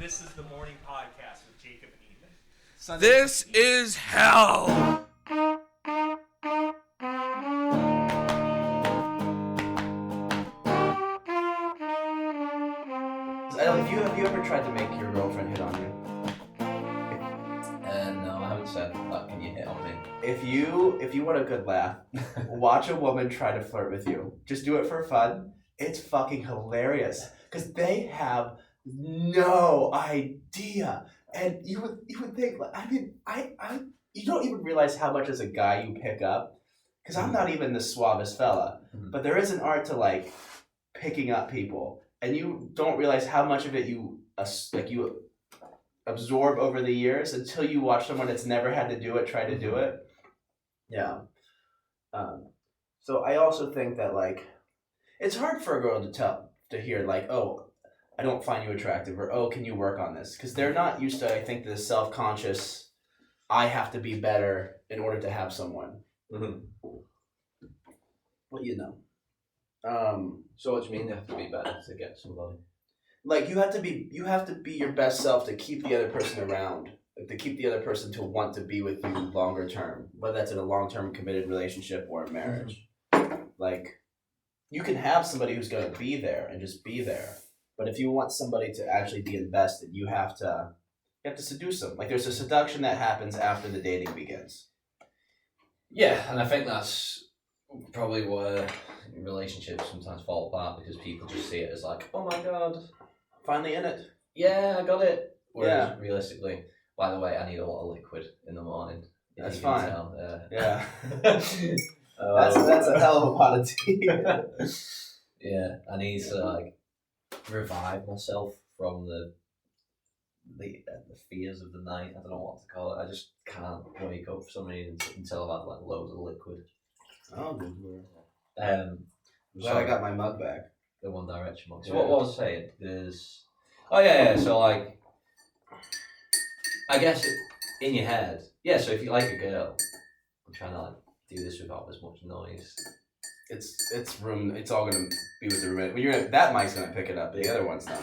This is the morning podcast with Jacob and Ethan. This is hell. Have you ever tried to make your girlfriend hit on you? No, I haven't said that. Can you hit on me? If you want a good laugh, watch a woman try to flirt with you. Just do it for fun. It's fucking hilarious because they have no idea, and you would think like you don't even realize how much as a guy you pick up because I'm not even the suavest fella, but there is an art to like picking up people, and you don't realize how much of it you absorb over the years until you watch someone that's never had to do it try to do it. Yeah. So I also think that like it's hard for a girl to hear like, oh, I don't find you attractive, or oh, can you work on this? Because they're not used to, I think, the self-conscious, I have to be better in order to have someone. Mm-hmm. Well, you know. So what do you mean they have to be better to get somebody? Like you have to be your best self to keep the other person around, like to keep the other person to want to be with you longer term, whether that's in a long-term committed relationship or a marriage. Like you can have somebody who's going to be there and just be there, but if you want somebody to actually be invested, you have to seduce them. Like there's a seduction that happens after the dating begins. Yeah, and I think that's probably where relationships sometimes fall apart because people just see it as like, oh my god, finally in it. Yeah, I got it. Whereas realistically, by the way, I need a lot of liquid in the morning. That's fine. Yeah. That's a hell of a pot of tea. Yeah, I need to like revive myself from the fears of the night. I don't know what to call it. I just can't wake up for some reason until I've had like loads of liquid. Oh, good. Glad I got my mug back. The One Direction mug. So Yeah. what was I saying? There's so like I guess in your head, so if you like a girl, I'm trying to like do this without as much noise. It's room. It's all gonna be with the roommate. When that mic's gonna pick it up. The other one's not.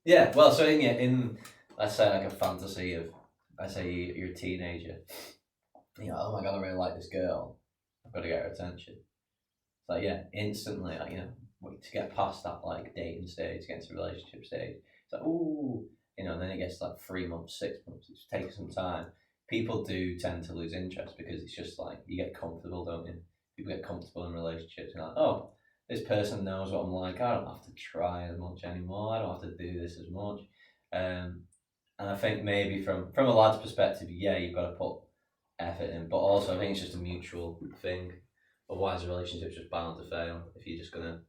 Right. Well, so in let's say like a fantasy of, I say you're a teenager. You know, oh my god, I really like this girl. I've got to get her attention. It's like instantly, like to get past that like dating stage, get into relationship stage. It's like ooh, and then it gets like 3 months, 6 months. It takes some time. People do tend to lose interest because it's just like you get comfortable, don't you? People get comfortable in relationships and like, oh, this person knows what I'm like. I don't have to try as much anymore. I don't have to do this as much. And I think maybe from a lad's perspective, you've got to put effort in, but also I think it's just a mutual thing. Otherwise, a relationship's just bound to fail if you're just gonna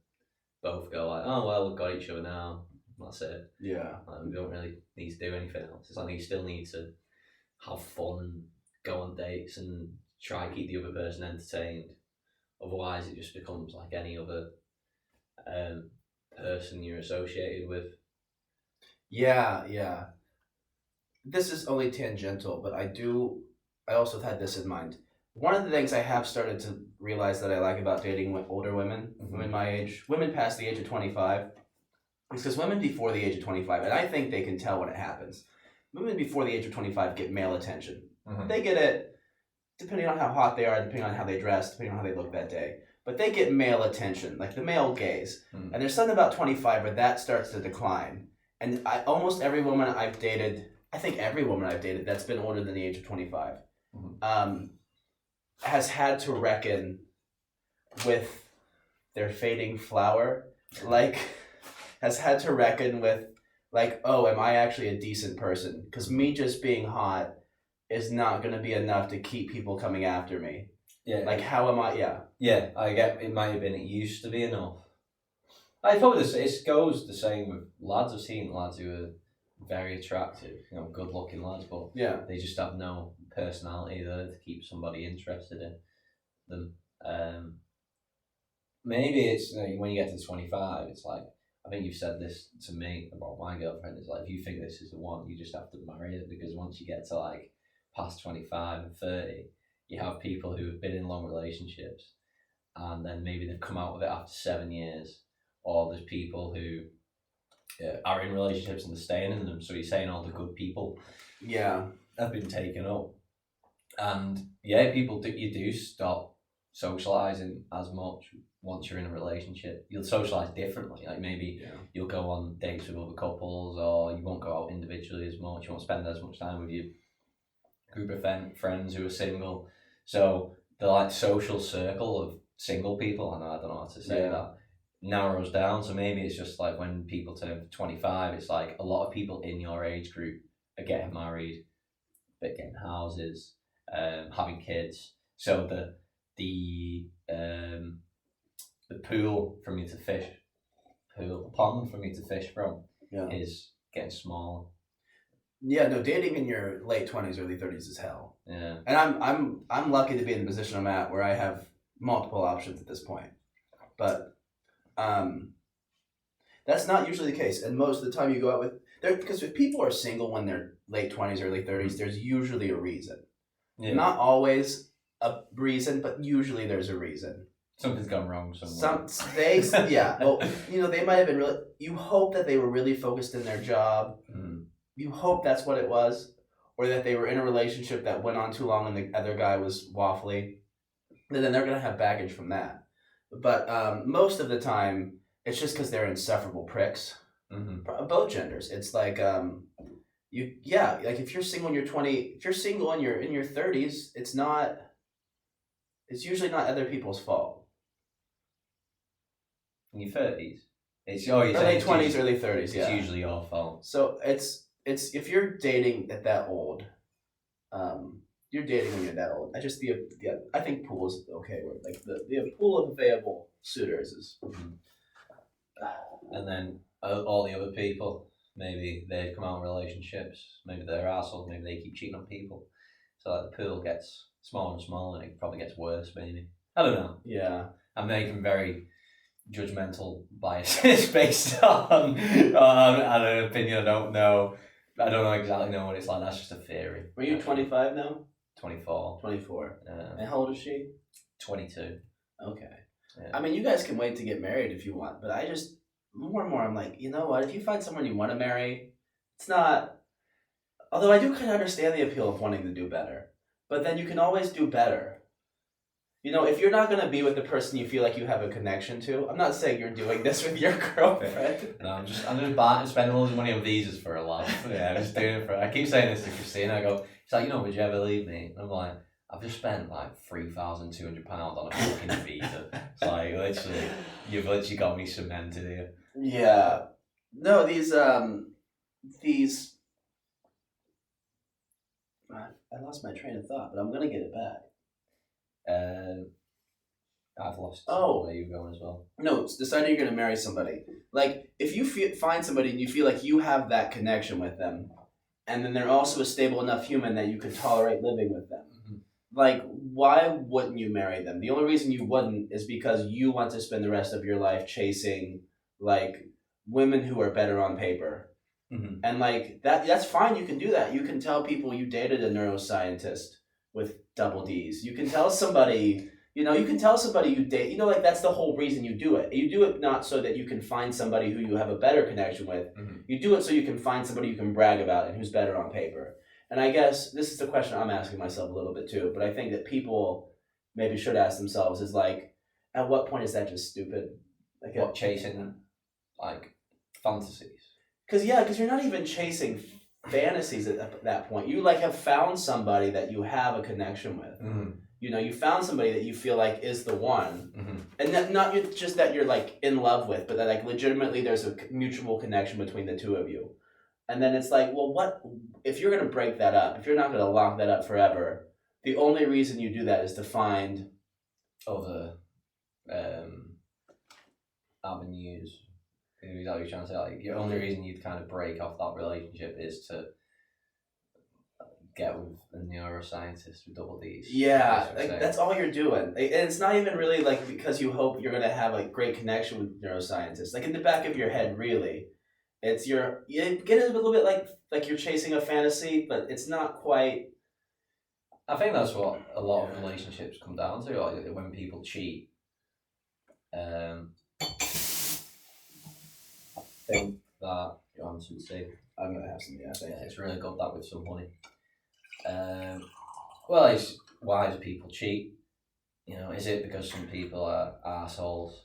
both go like, oh well, we've got each other now. That's it. Yeah. We don't really need to do anything else. It's like you still need to have fun and go on dates and try and keep the other person entertained. Otherwise, it just becomes like any other person you're associated with. Yeah. This is only tangential, but I also had this in mind. One of the things I have started to realize that I like about dating with older women, women my age, women past the age of 25, is because women before the age of 25, and I think they can tell when it happens, women before the age of 25 get male attention. Mm-hmm. They get it depending on how hot they are, depending on how they dress, depending on how they look that day. But they get male attention, like the male gaze. Mm-hmm. And there's something about 25 where that starts to decline. And almost every woman I've dated, I think every woman I've dated that's been older than the age of 25, has had to reckon with their fading flower, like has had to reckon with like, oh, am I actually a decent person? Because me just being hot is not going to be enough to keep people coming after me. Yeah. Like, how am I? Yeah. Yeah, I get it. Might have been. It used to be enough. I thought it goes the same with lads. I've seen lads who are very attractive, good-looking lads, but they just have no personality there to keep somebody interested in them. Maybe it's when you get to 25, it's like, I think you've said this to me about my girlfriend, it's like, if you think this is the one, you just have to marry it, because once you get to like past 25 and 30, you have people who have been in long relationships and then maybe they've come out of it after 7 years, or there's people who are in relationships and they're staying in them. So you're saying all the good people have been taken up, and people you do stop socializing as much once you're in a relationship. You'll socialize differently. Like maybe you'll go on dates with other couples, or you won't go out individually as much. You won't spend as much time with your group of friends who are single. So the like social circle of single people, I don't know how to say that, narrows down. So maybe it's just like when people turn 25, it's like a lot of people in your age group are getting married, but getting houses, having kids. So the pool for me to fish, the pond for me to fish from is getting smaller. Yeah, no, dating in your late 20s, early 30s is hell. Yeah. And I'm lucky to be in the position I'm at where I have multiple options at this point. But that's not usually the case. And most of the time you go out because if people are single when they're late 20s, early 30s, there's usually a reason. Yeah. Not always a reason, but usually there's a reason. Something's gone wrong somewhere. Well, they might have been really, you hope that they were really focused in their job. You hope that's what it was, or that they were in a relationship that went on too long and the other guy was waffly. And then they're going to have baggage from that. But most of the time, it's just because they're insufferable pricks. Mm-hmm. Both genders. It's like, like if you're single and you're 20, if you're single and you're in your 30s, it's usually not other people's fault. In your 30s? It's late 20s, early 30s, It's usually your fault. So it's if you're dating at that old, you're dating when you're that old. I think pool is okay. Where like the pool of available suitors is. And then all the other people, maybe they've come out in relationships. Maybe they're assholes. Maybe they keep cheating on people. So like the pool gets smaller and smaller, and it probably gets worse. Maybe I don't know. Yeah, I'm making very judgmental biases based on an opinion. I don't know exactly what it's like. That's just a theory. Were you 25 now? 24. 24. And how old is she? 22. Okay. Yeah. I mean, you guys can wait to get married if you want, but I just, more and more, I'm like, you know what? If you find someone you want to marry, it's not, although I do kind of understand the appeal of wanting to do better, but then you can always do better. If you're not going to be with the person you feel like you have a connection to, I'm not saying you're doing this with your girlfriend. No, I'm just spending loads of money on visas for a laugh. I'm just doing it I keep saying this to Christina. I go, she's like, would you ever leave me? And I'm like, I've just spent like £3,200 on a fucking visa. It's like, you've literally got me cemented here. Yeah. No, these, I lost my train of thought, but I'm going to get it back. I've lost where you're going as well. No, it's deciding you're going to marry somebody. Like, if you find somebody and you feel like you have that connection with them, and then they're also a stable enough human that you could tolerate living with them, like, why wouldn't you marry them? The only reason you wouldn't is because you want to spend the rest of your life chasing, like, women who are better on paper. Mm-hmm. And, like, that's fine. You can do that. You can tell people you dated a neuroscientist with double D's. You can tell somebody, you date, like that's the whole reason you do it. You do it not so that you can find somebody who you have a better connection with. Mm-hmm. You do it so you can find somebody you can brag about and who's better on paper. And I guess this is the question I'm asking myself a little bit too, but I think that people maybe should ask themselves is like, at what point is that just stupid? Like what, chasing like fantasies? Because you're not even chasing fantasies at that point. You like have found somebody that you have a connection with. Mm-hmm. You found somebody that you feel like is the one. Mm-hmm. And that not just that you're like in love with, but that like legitimately there's a mutual connection between the two of you. And then it's like, well, what if you're going to break that up? If you're not going to lock that up forever, the only reason you do that is to find other avenues. Is that what you're trying to say? Like, the only reason you'd kind of break off that relationship is to get with a neuroscientist with double D's. Yeah, that's all you're doing. And it's not even really like because you hope you're going to have a great connection with neuroscientists. Like in the back of your head, really, it's you get it a little bit like you're chasing a fantasy, but it's not quite. I think that's what a lot of relationships come down to. Like when people cheat, I think that you want some tea. I'm gonna have some. Yeah, thank you. It's really good that with some honey. Well, it's why do people cheat? You know, is it because some people are assholes?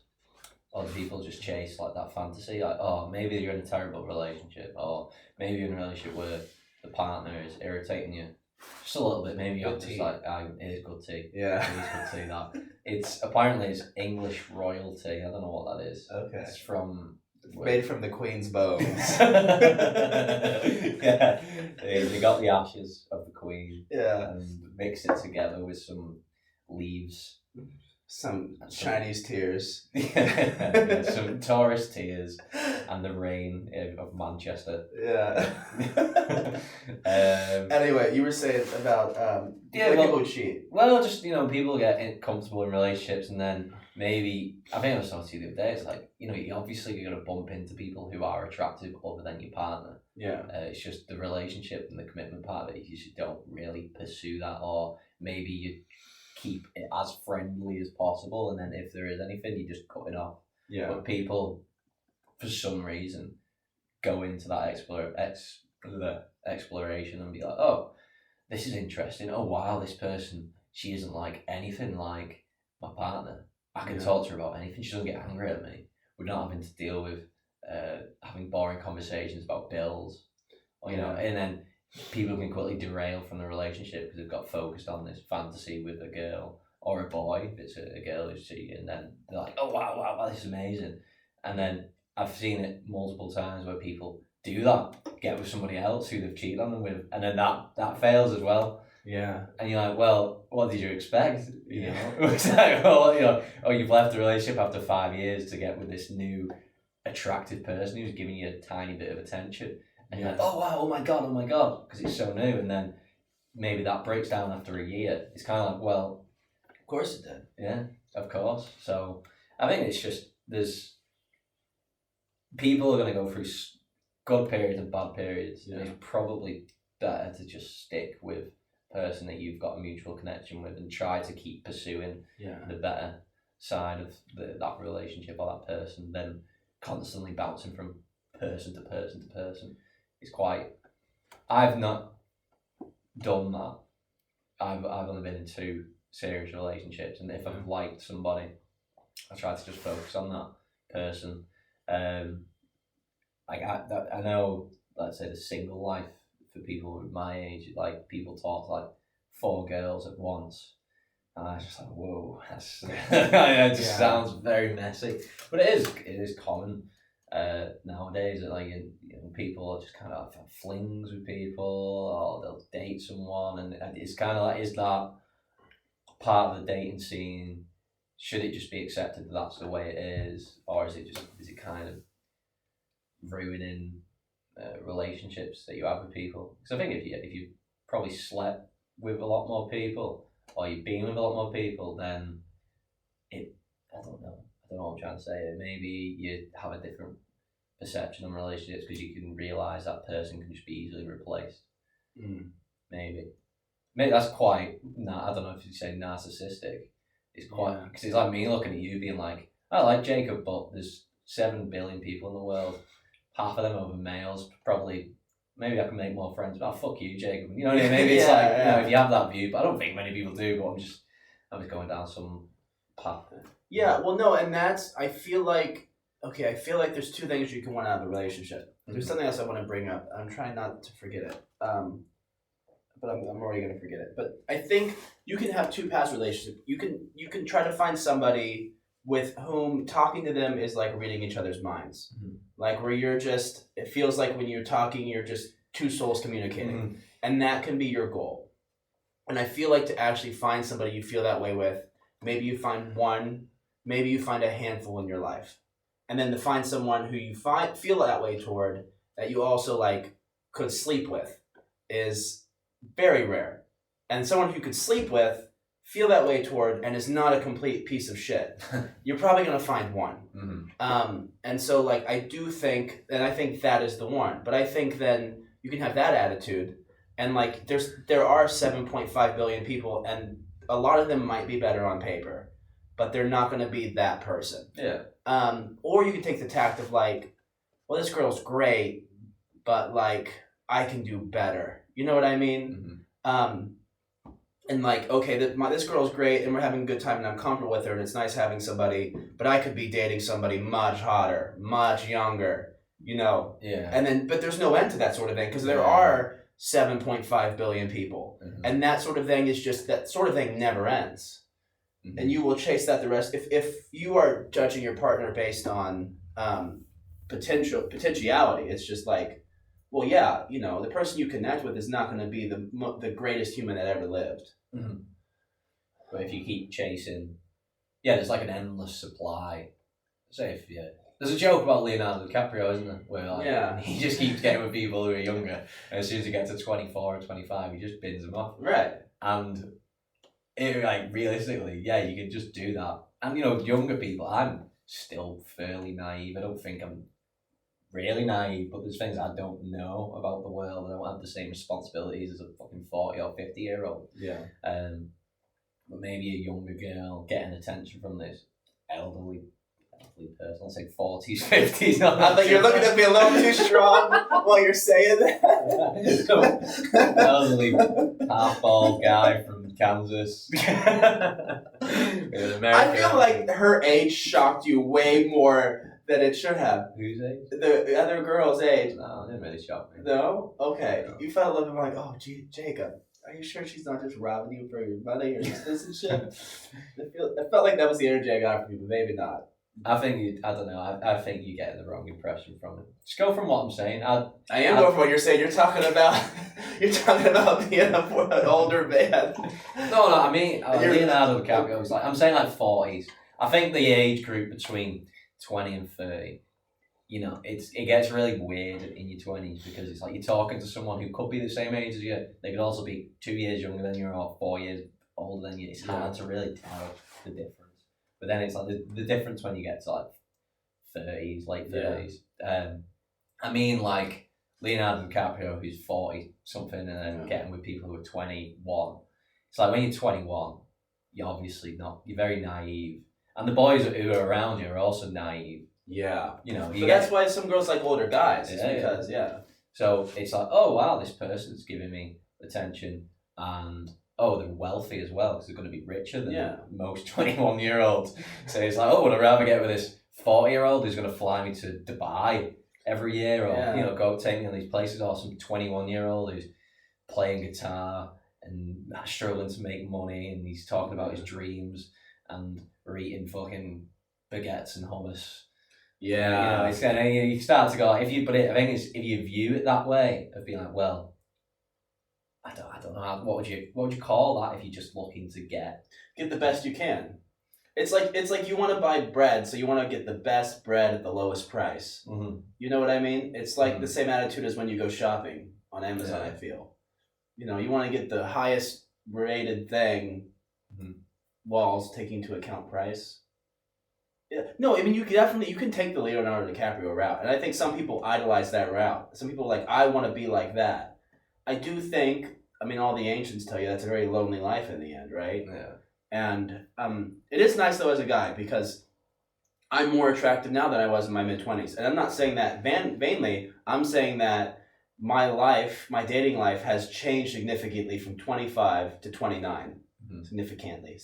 Or do people just chase like that fantasy? Like, oh, maybe you're in a terrible relationship, or maybe you're in a relationship where the partner is irritating you just a little bit. Maybe you're Good just tea. like, it is good tea. Yeah. It is good tea. That it's apparently it's English royalty. I don't know what that is. Okay. It's from Made from the Queen's bones. Yeah, they got the ashes of the Queen Yeah. and mixed it together with some leaves. Some Chinese tears. Yeah, some tourist tears and the rain of Manchester. Yeah. Um, Anyway, you were saying about Yeah, well- people cheat. well, just people get comfortable in relationships, and then maybe I think I was talking to you the other day. It's like you obviously you're gonna bump into people who are attractive other than your partner. Yeah. It's just the relationship and the commitment part of it. You just don't really pursue that, or maybe you keep it as friendly as possible, and then if there is anything, you just cut it off. Yeah. But people, for some reason, go into that exploration and be like, oh, this is interesting. Oh, wow, this person, she isn't like anything like my partner. I can Yeah. talk to her about anything. She doesn't get angry at me. We're not having to deal with having boring conversations about bills. Or, Yeah. and then people can quickly derail from the relationship because they've got focused on this fantasy with a girl or a boy if it's a girl who's cheating, and then they're like, oh wow, this is amazing. And then I've seen it multiple times where people do that, get with somebody else who they've cheated on them with, and then that fails as well. Yeah. And you're like, well, what did you expect? Yeah. It's like, oh, you've left the relationship after 5 years to get with this new attractive person who's giving you a tiny bit of attention. And you're like, oh wow, oh my god, because it's so new. And then maybe that breaks down after a year. It's kind of like, well, Of course it did. yeah, of course. So I think it's just there's people are going to go through good periods and bad periods. Yeah. And it's probably better to just stick with a person that you've got a mutual connection with and try to keep pursuing Yeah. the better side of that relationship or that person than constantly bouncing from person to person to person. It's quite. I've not done that. I've only been in 2 serious relationships, and if I've liked somebody, I try to just focus on that person. Like I know, let's say the single life for people my age, like people talk to like 4 girls at once, and I was just like, whoa, that's it just sounds very messy, but it is common. Nowadays, like people just kind of have flings with people, or they'll date someone, and it's kind of like, is that part of the dating scene? Should it just be accepted that that's the way it is, or is it kind of ruining relationships that you have with people? Because I think if you probably slept with a lot more people, or you've been with a lot more people, then I don't know what I'm trying to say. Maybe you have a different perception on relationships because you can realise that person can just be easily replaced. Maybe that's quite. I don't know if you say narcissistic. It's quite because it's like me looking at you being like, I like Jacob, but there's 7 billion people in the world. Half of them are males. Probably, maybe I can make more friends. But oh, fuck you, Jacob. You know what I mean? Maybe it's if you have that view, but I don't think many people do. But I'm just going down some path. Yeah, well, no, and I feel like there's 2 things you can want out of a relationship. There's something else I want to bring up. I'm trying not to forget it, but I'm already going to forget it. But I think you can have 2 past relationships. You can try to find somebody with whom talking to them is like reading each other's minds. Like where it feels like when you're talking, you're just 2 souls communicating. And that can be your goal. And I feel like to actually find somebody you feel that way with, maybe you find one, maybe you find a handful in your life. And then to find someone who you feel that way toward, that you also like could sleep with, is very rare. And someone who could sleep with, feel that way toward, and is not a complete piece of shit, you're probably going to find one. And so like I do think, and I think that is the one. But I think then you can have that attitude, and like there are 7.5 billion people, and a lot of them might be better on paper. but they're not going to be that person. Yeah. Or you could take the tact of like, well, this girl's great, but like I can do better. You know what I mean? And like, okay, this girl's great, and we're having a good time, and I'm comfortable with her, and it's nice having somebody, but I could be dating somebody much hotter, much younger, you know? Yeah. And then, but there's no end to that sort of thing, because there are 7.5 billion people, and that sort of thing is just, that sort of thing never ends. And you will chase that the rest. If you are judging your partner based on potentiality, it's just like, well, yeah, you know, the person you connect with is not going to be the greatest human that ever lived. But if you keep chasing, there's like an endless supply. Say there's a joke about Leonardo DiCaprio, isn't there? Where like, he just keeps getting with people who are younger, and as soon as he gets to 24 or 25, he just bins them off. Right. And it, like, realistically, you can just do that. And you know, younger people, I'm still fairly naive. I don't think I'm really naive, but there's things I don't know about the world. I don't have the same responsibilities as a fucking 40 or 50-year-old. Yeah. But maybe a younger girl getting attention from this elderly person, I'll say 40s, 50s. I thought you're looking at me a little too strong while you're saying that. Elderly, half-bald guy from Kansas. I feel like her age shocked you way more than it should have. Whose age? The other girl's age. No, it didn't really shock me. No? Okay. No. You felt a little bit like, oh, Jacob, are you sure she's not just robbing you for your money or citizenship? I felt like that was the energy I got from you, but maybe not. I think I don't know. I think you're getting the wrong impression from it. Just go from what I'm saying. I am going from what you're saying. You're talking about being an older man. No. I mean, Leonardo DiCaprio was like, I'm saying like 40s. I think the age group between 20 and 30, you know, it gets really weird in your 20s because it's like you're talking to someone who could be the same age as you. They could also be 2 years younger than you or 4 years older than you. It's hard to really tell the difference. But then it's like the difference when you get to like 30s, late 30s. I mean, like Leonardo DiCaprio, who's 40 something, and then getting with people who are 21. It's like when you're 21, you're obviously not. You're very naive, and the boys who are around you are also naive. Yeah, you know. That's why some girls like older guys. Because So it's like, oh wow, this person's giving me attention, and oh, they're wealthy as well because they're going to be richer than most 21-year-olds. So it's like, oh, would I rather get with this 40-year-old who's going to fly me to Dubai every year, or you know, go take me on these places, or some 21-year-old who's playing guitar and struggling to make money, and he's talking about his dreams, and we're eating fucking baguettes and hummus. Yeah, you know, it's kind of, you start to go. I think if you view it that way, of being like, well, I don't know, what would you call that if you're just looking to get the best you can? It's like you want to buy bread, so you want to get the best bread at the lowest price. Mm-hmm. You know what I mean? It's like the same attitude as when you go shopping on Amazon. I feel, you know, you want to get the highest rated thing, while taking into account price. Yeah. No, I mean you can take the Leonardo DiCaprio route, and I think some people idolize that route. Some people are like, I want to be like that. I do think, I mean, all the ancients tell you that's a very lonely life in the end, right? Yeah. And it is nice, though, as a guy, because I'm more attractive now than I was in my mid-20s. And I'm not saying that vainly. I'm saying that my dating life has changed significantly from 25 to 29. Mm-hmm. Significantly.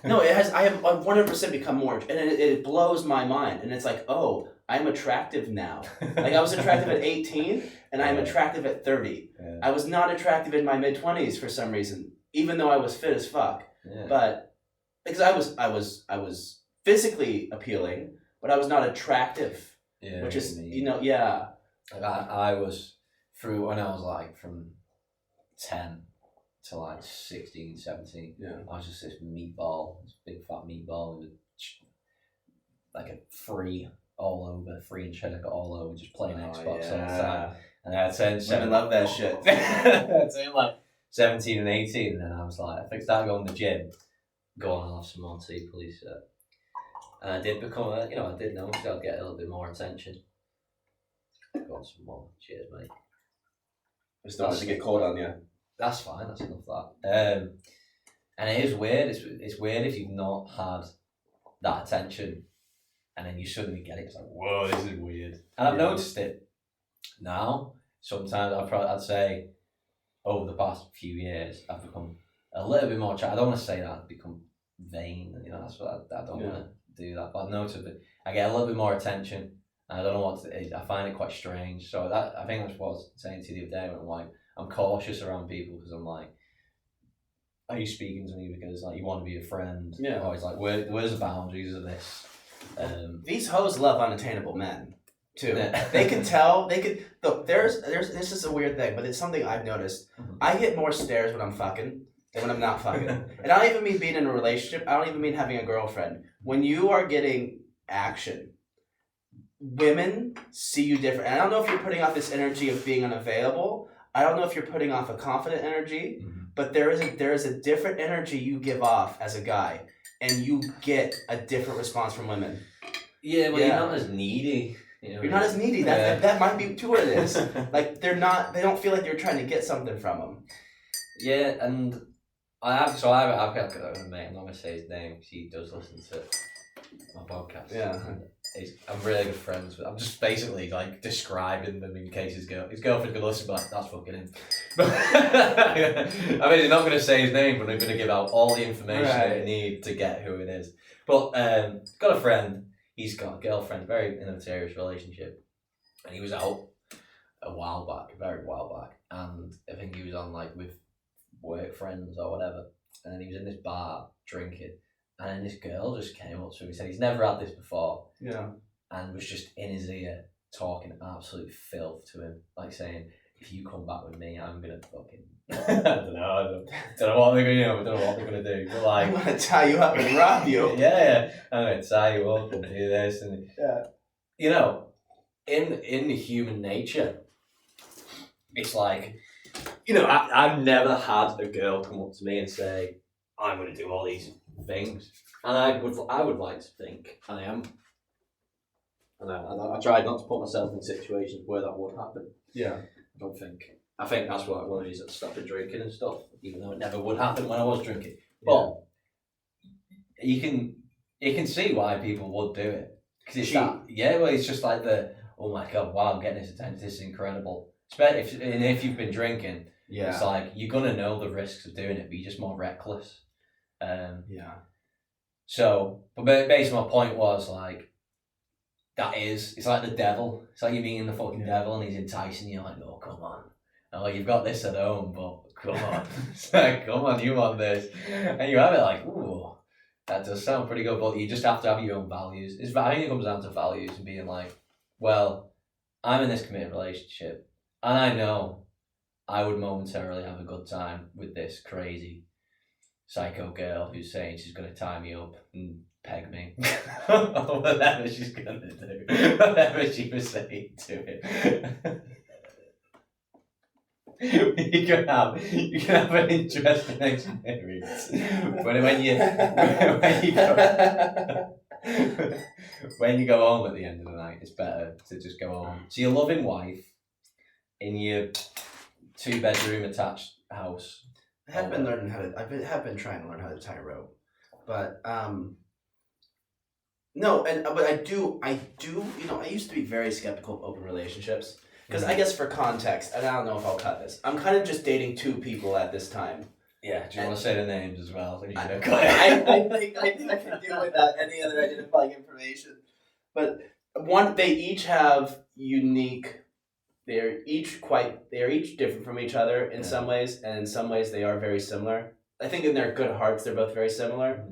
No, it has. I have 100% become more, and it blows my mind. And it's like, oh, I'm attractive now. Like I was attractive at 18, and I'm attractive at 30. Yeah. I was not attractive in my mid-20s for some reason, even though I was fit as fuck. Yeah. But because I was physically appealing, but I was not attractive. Yeah, which is Like I was through when I was like from 10 to like 16, 17. Yeah. I was just this meatball, this big fat meatball with like a free and cheddar all over, just playing Xbox all the time. And I turned 7. Women love that shit. I turned like 17 and 18, and then I was like, I started going to the gym. Go on, I'll have some more tea, please. And I did become I did notice I'd get a little bit more attention. Go on some more. Cheers, mate. It's starting to get cold on you. That's fine, that's enough of that. And it is weird. It's weird if you've not had that attention, and then you suddenly get it. It's like, whoa, this is weird. And I've noticed it now. Sometimes I'd say over the past few years, I've become a little bit more. I don't want to say that I've become vain. You know, that's what I don't want to do that. But I've noticed that I get a little bit more attention. And I don't know what I find it quite strange. So that I think that's what I was saying to you the other day when I'm like, I'm cautious around people because I'm like, are you speaking to me because like you want to be a friend? Yeah. Or it's like, where's the boundaries of this? These hoes love unattainable men too. Yeah. They can tell. They could. Look, there's. This is a weird thing, but it's something I've noticed. Mhm. I get more stares when I'm fucking than when I'm not fucking. And I don't even mean being in a relationship. I don't even mean having a girlfriend. When you are getting action, women see you different. And I don't know if you're putting off this energy of being unavailable. I don't know if you're putting off a confident energy. Mhm. But there is a different energy you give off as a guy, and you get a different response from women. Yeah, well, you're not as needy. You know, You're not as needy. That might be too what it is. Like they don't feel like you're trying to get something from them. Yeah, and I've got a mate. I'm not gonna say his name because he does listen to my podcast. Yeah. And I'm really good friends with. I'm just basically like describing them in case his girlfriend could listen, but like, that's fucking him. I mean, he's not gonna say his name, but I'm gonna give out all the information that I need to get who it is. But got a friend. He's got a girlfriend, very in a serious relationship, and he was out a very while back, and I think he was on like with work friends or whatever, and then he was in this bar drinking, and then this girl just came up to him. He said he's never had this before, and was just in his ear talking absolute filth to him, like saying, "If you come back with me, I'm gonna fucking." I don't know what they're gonna do. I don't know what they're gonna do. But like, I'm gonna tie you up and rob you. yeah, I'm gonna tie you up and do this, and Yeah. you know, in human nature, it's like, you know, I've never had a girl come up to me and say, "I'm gonna do all these things," and I would like to think I am. And I tried not to put myself in situations where that would happen. Yeah. I think that's why one of the reasons I stopped drinking and stuff, even though it never would happen when I was drinking. But you can see why people would do it. Because it's it's just like oh my god, wow, I'm getting this attention, this is incredible. Especially if you've been drinking, it's like you're gonna know the risks of doing it, but you're just more reckless. So, but basically my point was like, it's like the devil. It's like you're meeting the fucking devil and he's enticing you like, oh, come on. Oh, you've got this at home, but come on. It's like, come on, you want this. And you have it like, ooh, that does sound pretty good, but you just have to have your own values. I think it comes down to values and being like, well, I'm in this committed relationship and I know I would momentarily have a good time with this crazy psycho girl who's saying she's going to tie me up and peg me. Whatever she's going to do. Whatever she was saying to it. You can have an interesting experience when you go home at the end of the night. It's better to just go home to your loving wife in your 2-bedroom attached house. I have been trying to learn how to tie a rope, but no, but I do. You know, I used to be very skeptical of open relationships. Because I guess for context, and I don't know if I'll cut this, I'm kind of just dating 2 people at this time. Yeah, do you want to say the names as well? I think I can do without any other identifying information. But they each have unique. They're each different from each other in some ways, and in some ways they are very similar. I think in their good hearts, they're both very similar,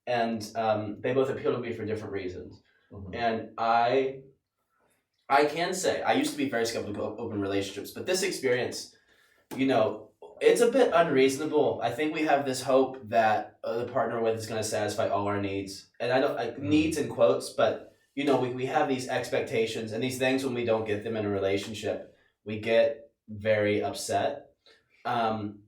and they both appeal to me for different reasons. Mm-hmm. And I can say, I used to be very skeptical of open relationships, but this experience, you know, it's a bit unreasonable. I think we have this hope that the partner we're with is going to satisfy all our needs. And I don't, needs in quotes, but, you know, we have these expectations and these things when we don't get them in a relationship, we get very upset. And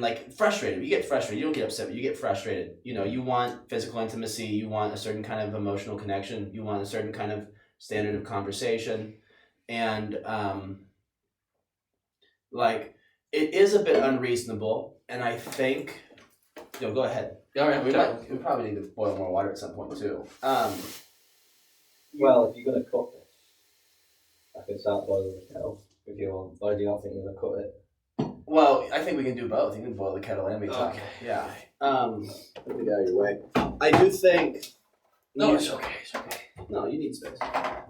like frustrated. You get frustrated. You don't get upset, but you get frustrated. You know, you want physical intimacy. You want a certain kind of emotional connection. You want a certain kind of standard of conversation, and like it is a bit unreasonable, and I think Yo, go ahead. All right, we probably need to boil more water at some point too. Well, if you're gonna cook this, I can start boiling the kettle if you want. Or do you not think you're gonna cook it? Well, I think we can do both. You can boil the kettle and we talk. Okay. Yeah. Let me get out of your way. I do think. No, it's okay. It's okay. No, you need space. I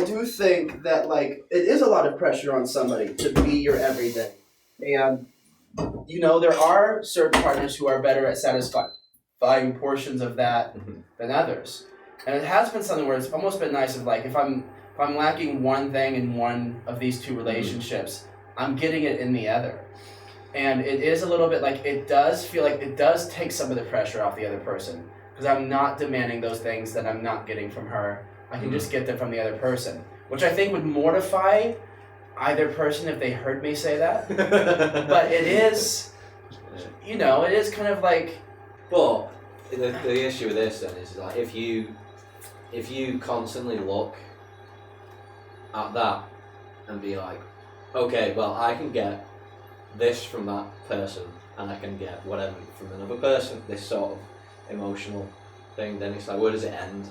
do think that like it is a lot of pressure on somebody to be your everything, and You know, there are certain partners who are better at satisfying portions of that than others, and it has been something where it's almost been nice of like if I'm lacking one thing in one of these two relationships, I'm getting it in the other. And it is a little bit like it does feel like it does take some of the pressure off the other person because I'm not demanding those things that I'm not getting from her. I can just get them from the other person, which I think would mortify either person if they heard me say that. But it is, you know, it is kind of like. But the issue with this then is like if you constantly look at that and be like, okay, well I can get this from that person and I can get whatever from another person, this sort of emotional thing, then it's like where does it end?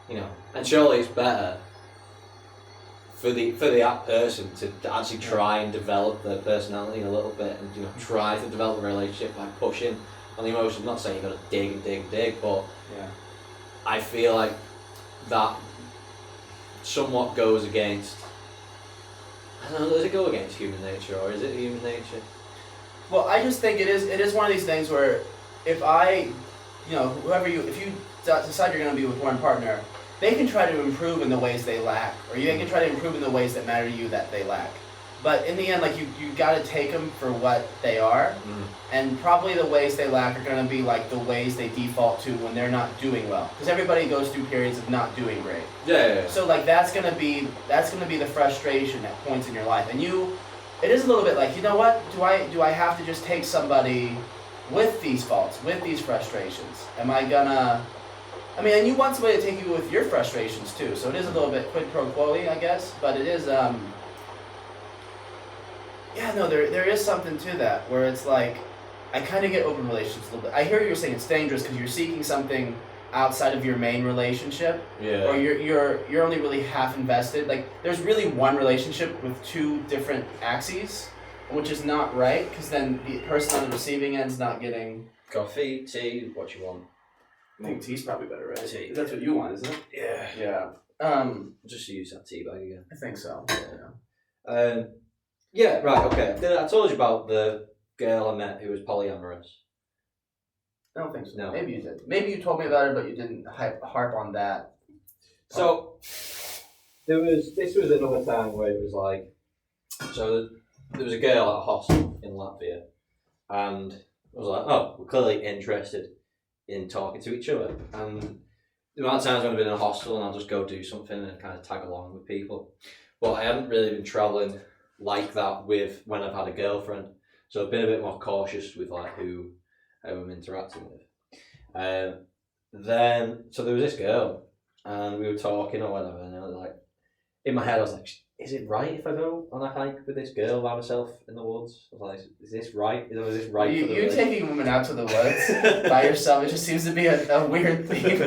You know, and surely it's better for that person to actually try and develop their personality a little bit and try to develop a relationship by pushing on the emotions. I'm not saying you've got to dig and dig and dig, but I feel like that somewhat goes against. I don't know. Does it go against human nature or is it human nature? Well, I just think it is one of these things where if if you decide you're going to be with one partner, they can try to improve in the ways they lack, or they can try to improve in the ways that matter to you that they lack. But in the end, like you got to take them for what they are, and probably the ways they lack are going to be like the ways they default to when they're not doing well, because everybody goes through periods of not doing great. Yeah. So like that's gonna be the frustration at points in your life, and it is a little bit like, you know what? Do I have to just take somebody with these faults, with these frustrations? Am I gonna? I mean, and you want somebody to take you with your frustrations too, so it is a little bit quid pro quo-y, I guess, but it is, there is something to that, where it's like, I kind of get open relationships a little bit. I hear you're saying it's dangerous because you're seeking something outside of your main relationship, or you're only really half invested. Like, there's really one relationship with two different axes, which is not right, because then the person on the receiving end's not getting... Coffee, tea, what you want. I think tea's probably better, right? Tea. That's what you want, isn't it? Yeah. Yeah. Just use that tea bag again. I think so. Yeah. Right. Okay. I told you about the girl I met who was polyamorous. I don't think so. No. Maybe you did. Maybe you told me about it, but you didn't harp on that. So this was another time where it was like, so there was a girl at a hostel in Latvia, and I was like, oh, we're clearly interested in talking to each other. And the amount of times when I've been in a hostel and I'll just go do something and kind of tag along with people. But I hadn't really been travelling like that with when I've had a girlfriend. So I've been a bit more cautious with like who I'm interacting with. Then, so there was this girl and we were talking or whatever, and I was like, in my head I was like, is it right if I go on a hike with this girl by myself in the woods? I was like, is this right? Is this right? You taking women out to the woods by yourself, it just seems to be a weird thing.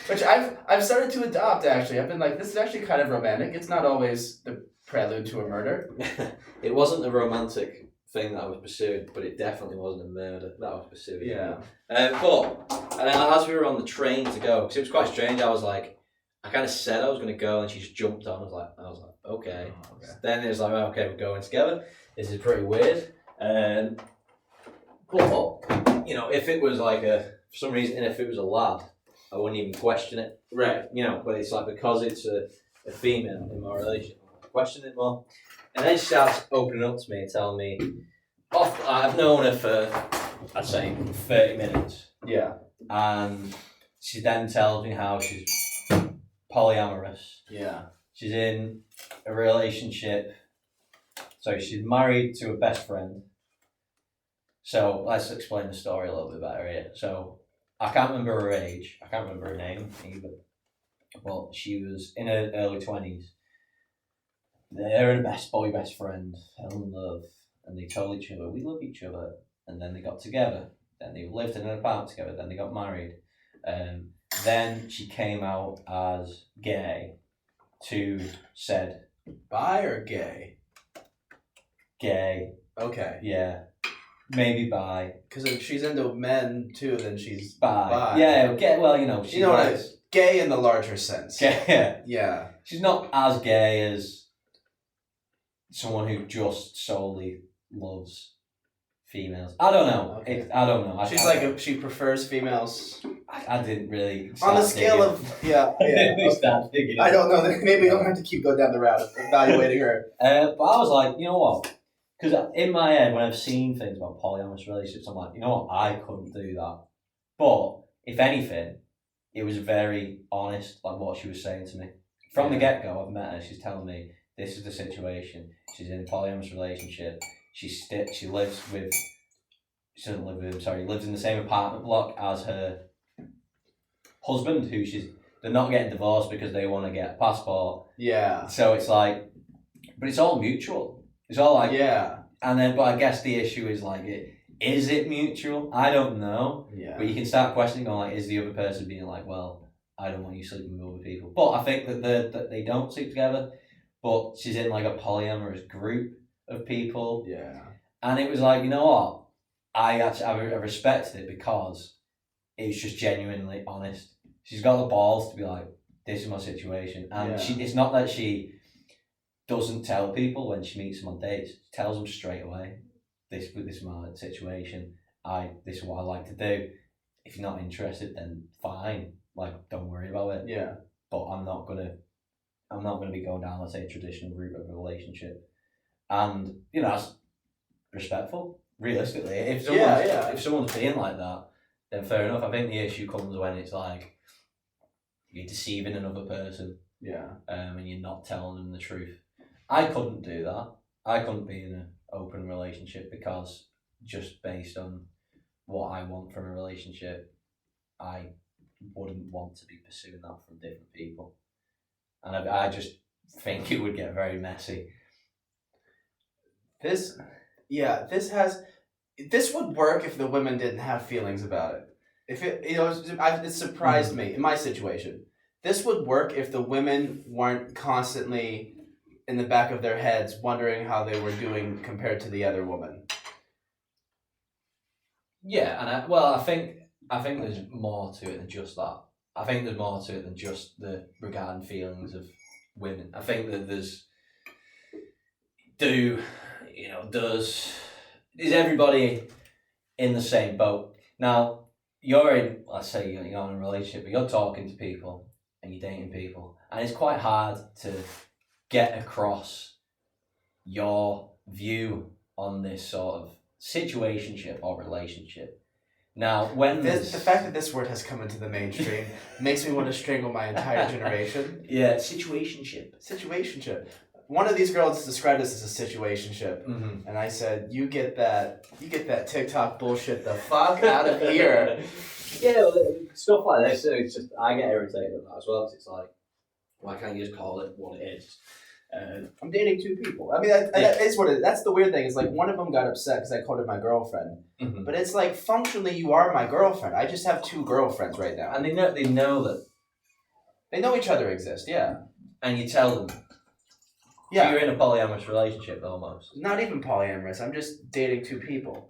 Which I've started to adopt, actually. I've been like, this is actually kind of romantic. It's not always the prelude to a murder. It wasn't a romantic thing that I was pursuing, but it definitely wasn't a murder that I was pursuing. Yeah. But as we were on the train to go, because it was quite strange, I was like, I kind of said I was going to go, and she just jumped on. I was like, okay. Oh, okay. Then it was like, okay, we're going together. This is pretty weird. But if it was like for some reason, if it was a lad, I wouldn't even question it. Right. But it's like because it's a female in my relationship, I question it more. And then she starts opening up to me and telling me, I've known her for, I'd say, 30 minutes. Yeah. And she then tells me how she's polyamorous. Yeah. She's in a relationship. So she's married to a best friend. So let's explain the story a little bit better here. So I can't remember her age. I can't remember her name either. But she was in her early 20s. They're a best friend, fell in love, and they told each other, we love each other, and then they got together. Then they lived in an apartment together. Then they got married. Then she came out as gay to said Bi or gay? gay. Okay. Yeah, maybe bi. Because if she's into men too, then she's Bi. Yeah, gay. Well, she You know what? was Gay in the larger sense. gay. Yeah. She's not as gay as someone who just solely loves females. I don't know. Okay. I don't know. She prefers females. I didn't really On the scale of okay. start digging. I don't know. Maybe we don't have to keep going down the route of evaluating her. But I was like, you know what? Because in my head, when I've seen things about polyamorous relationships, I'm like, you know what? I couldn't do that. But if anything, it was very honest, like what she was saying to me from the get go. I've met her. She's telling me this is the situation. She's in a polyamorous relationship. She lives with. She doesn't live with him. Sorry, lives in the same apartment block as her husband, who they're not getting divorced because they want to get a passport. Yeah. So it's like, but it's all mutual. It's all like, yeah. And then, but I guess the issue is like, is it mutual? I don't know. Yeah. But you can start questioning on like, is the other person being like, well, I don't want you sleeping with other people. But I think that they don't sleep together. But she's in like a polyamorous group of people. Yeah. And it was like, you know what? I respected it because it's just genuinely honest. She's got the balls to be like, this is my situation. And it's not that she doesn't tell people when she meets them on dates. She tells them straight away, this is my situation. This is what I like to do. If you're not interested, then fine. Like, don't worry about it. Yeah. But I'm not gonna be going down, let's say, a traditional route of a relationship. And that's respectful. Realistically, if someone's being like that, then fair enough. I think the issue comes when it's like you're deceiving another person. Yeah. And you're not telling them the truth. I couldn't do that. I couldn't be in an open relationship because just based on what I want from a relationship, I wouldn't want to be pursuing that from different people. And I just think it would get very messy. This would work if the women didn't have feelings about it. If it surprised me in my situation. This would work if the women weren't constantly in the back of their heads wondering how they were doing compared to the other woman. Yeah, and I think there's more to it than just that. I think there's more to it than just the regarding feelings of women. I think that is everybody in the same boat? Now, let's say you're in a relationship, but you're talking to people and you're dating people, and it's quite hard to get across your view on this sort of situationship or relationship. Now, the fact that this word has come into the mainstream makes me want to strangle my entire generation. Yeah, situationship. One of these girls described this as a situationship, mm-hmm. and I said, "You get that TikTok bullshit the fuck out of here." Yeah, stuff like this. It's just I get irritated at that as well. Cause it's like, why can't you just call it what it is? I'm dating two people. I mean, that is what it is. That's the weird thing. Is like one of them got upset because I called her my girlfriend, mm-hmm. but it's like functionally you are my girlfriend. I just have two girlfriends right now, and they know that they know each other exist. Yeah, and you tell them. Yeah, so you're in a polyamorous relationship almost. Not even polyamorous. I'm just dating two people.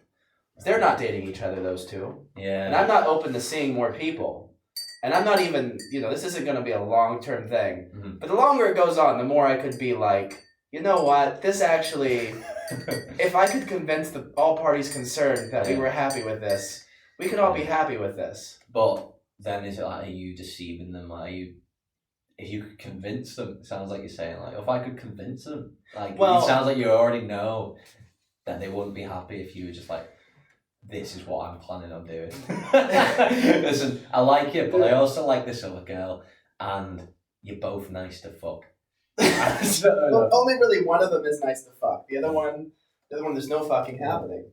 They're not dating each other, those two. Yeah. And I'm not open to seeing more people. And I'm not even, this isn't going to be a long-term thing. Mm-hmm. But the longer it goes on, the more I could be like, you know what? This actually, if I could convince all parties concerned that we were happy with this, we could all be happy with this. But then is it like, are you deceiving them? If you could convince them, it sounds like you're saying, like, if I could convince them, it sounds like you already know that they wouldn't be happy if you were just like, this is what I'm planning on doing. Listen, I like you, but I also like this other girl, and you're both nice to fuck. Well, only really one of them is nice to fuck. The other one, there's no fucking happening.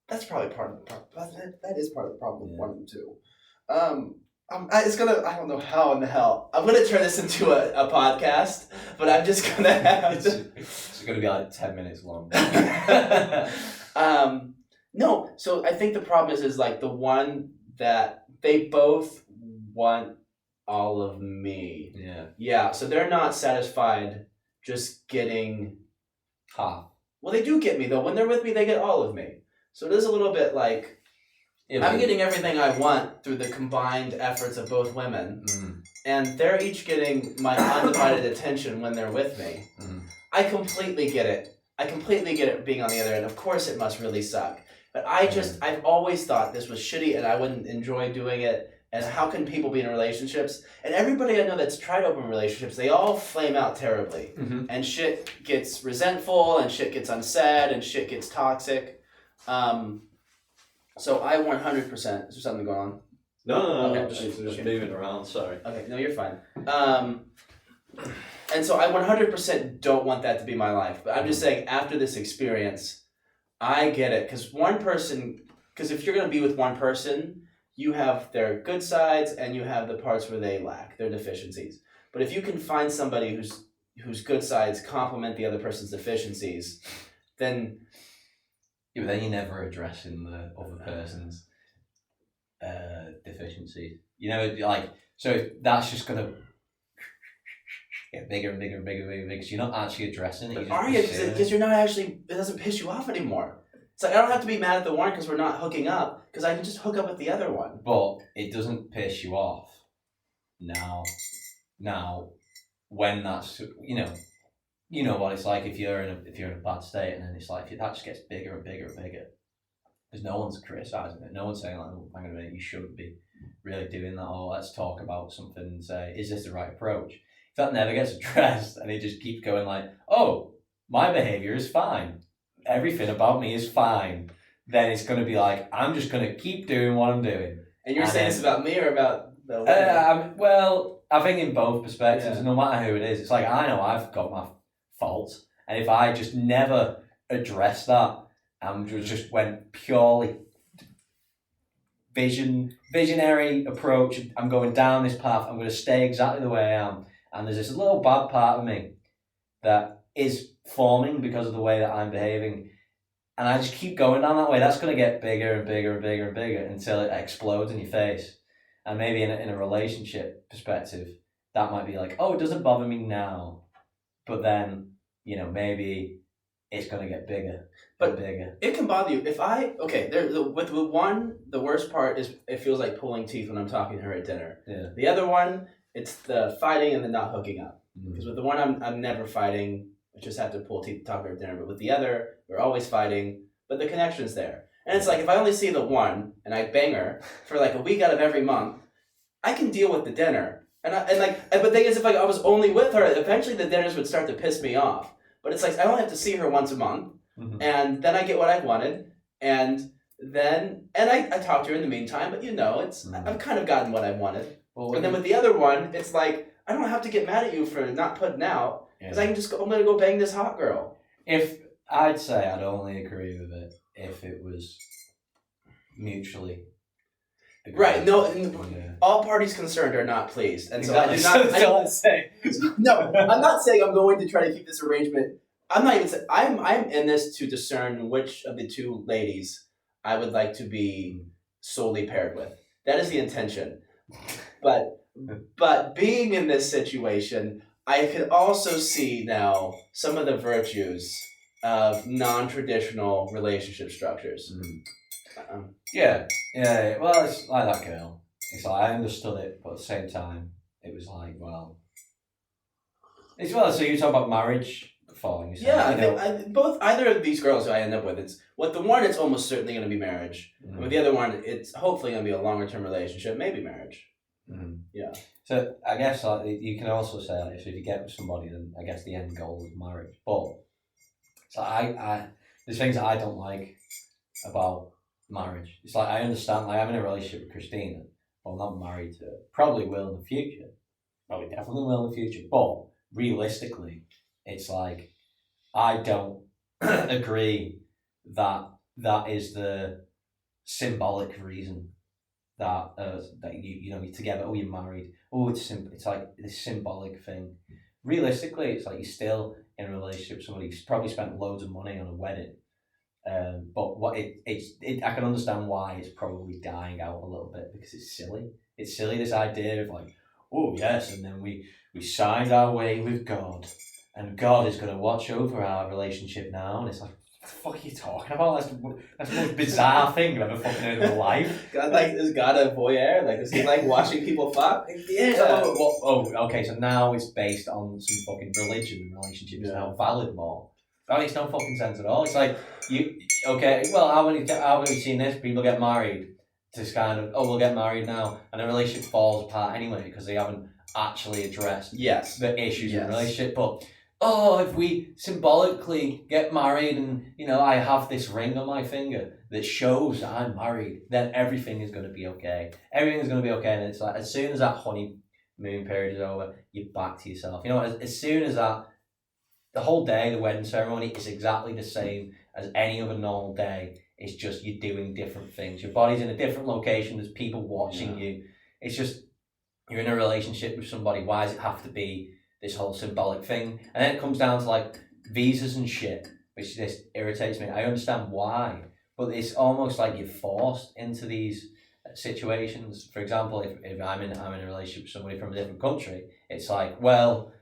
That's probably part of the problem. That is part of the problem with one and two. I don't know how in the hell. I'm gonna turn this into a podcast, but I'm just gonna have to. It's gonna be like 10 minutes long. No, so I think the problem is like the one that they both want all of me. Yeah. Yeah, so they're not satisfied just getting Half. Well, they do get me though. When they're with me, they get all of me. So it is a little bit like I'm getting everything I want through the combined efforts of both women, and they're each getting my undivided attention when they're with me. I completely get it. I completely get it being on the other end. Of course, it must really suck. But I've always thought this was shitty and I wouldn't enjoy doing it. And how can people be in relationships? And everybody I know that's tried open relationships, they all flame out terribly. And shit gets resentful, and shit gets unsaid, and shit gets toxic. So I 100%. Is there something going on? No. Okay. I'm just moving around. Sorry. Okay, no, you're fine. And so I 100% don't want that to be my life. But I'm just saying, after this experience, I get it. Because if you're going to be with one person, you have their good sides and you have the parts where they lack, their deficiencies. But if you can find somebody whose good sides complement the other person's deficiencies, then... Yeah, but then you're never addressing the other person's deficiencies. You know, like, so that's just going to get bigger and bigger and bigger and bigger because you're not actually addressing it. Are you? Because you're not actually, it doesn't piss you off anymore. It's like, I don't have to be mad at the one because we're not hooking up, because I can just hook up with the other one. But it doesn't piss you off now, when that's, you know what it's like if you're in a bad state, and then it's like, if that just gets bigger and bigger and bigger, because no one's criticizing it, no one's saying like, oh, hang on a minute, you shouldn't be really doing that, or let's talk about something and say, is this the right approach? If that never gets addressed and it just keeps going like, oh, my behavior is fine, everything about me is fine, then it's going to be like, I'm just going to keep doing what I'm doing. And you're saying it's about me or about the woman? Well, I think in both perspectives, no matter who it is, it's like, I know I've got my faults, and if I just never address that and just went purely visionary approach, I'm going down this path, I'm going to stay exactly the way I am, and there's this little bad part of me that is forming because of the way that I'm behaving, and I just keep going down that way, that's going to get bigger and bigger and bigger and bigger until it explodes in your face. And maybe in a relationship perspective, that might be like, oh, it doesn't bother me now, but then, maybe it's going to get bigger and bigger. It can bother you. With one, the worst part is it feels like pulling teeth when I'm talking to her at dinner. Yeah. The other one, it's the fighting and the not hooking up. Because with the one, I'm never fighting. I just have to pull teeth to talk to her at dinner. But with the other, we're always fighting, but the connection's there. And it's like, if I only see the one and I bang her for like a week out of every month, I can deal with the dinner. But the thing is, if I was only with her, eventually the dinners would start to piss me off. But it's like, I only have to see her once a month, and then I get what I wanted, and I talk to her in the meantime, but I've kind of gotten what I wanted. And then with the other one, it's like, I don't have to get mad at you for not putting out, because I can just go, I'm going to go bang this hot girl. If I'd say I'd only agree with it if it was mutually agreed. Right, all parties concerned are not pleased. And exactly. So I do not No, I'm not saying I'm going to try to keep this arrangement. I'm not even saying I'm in this to discern which of the two ladies I would like to be solely paired with. That is the intention. But being in this situation, I could also see now some of the virtues of non-traditional relationship structures. Yeah. Well, it's like that girl. It's like, I understood it, but at the same time, it was like, well... So you talk about marriage before. I think either of these girls who I end up with, with the one, it's almost certainly going to be marriage. And with the other one, it's hopefully going to be a longer-term relationship, maybe marriage. Yeah. So I guess you can also say if you get with somebody, then I guess the end goal is marriage. But so there's things that I don't like about marriage. It's like, I understand, like, I'm in a relationship with Christina, but I'm not married to her. Probably will in the future. Probably definitely will in the future. But realistically, it's like, I don't agree that is the symbolic reason that you're together, or you're married. Oh, it's like this symbolic thing. Realistically, it's like you're still in a relationship with somebody who's probably spent loads of money on a wedding. But what I can understand why it's probably dying out a little bit because it's silly. It's silly, this idea of like, oh yes, and then we signed our way with God, and God is going to watch over our relationship now, and it's like, what the fuck are you talking about? That's the most bizarre thing I've ever fucking heard in my life. God, like, is God a voyeur? Like, is he like watching people fuck? Yeah. Okay, so now it's based on some fucking religion and relationship is now valid more. That makes no fucking sense at all. It's like, how many have you seen this? People get married to kind of, we'll get married now, and the relationship falls apart anyway because they haven't actually addressed the issues in the relationship. But if we symbolically get married and I have this ring on my finger that shows I'm married, then everything is going to be okay. Everything is going to be okay, and it's like as soon as that honeymoon period is over, you're back to yourself. As soon as that. The whole day, the wedding ceremony is exactly the same as any other normal day. It's just you're doing different things. Your body's in a different location. There's people watching you. It's just you're in a relationship with somebody. Why does it have to be this whole symbolic thing? And then it comes down to like visas and shit, which just irritates me. I understand why, but it's almost like you're forced into these situations. For example, if I'm in a relationship with somebody from a different country, it's like, well,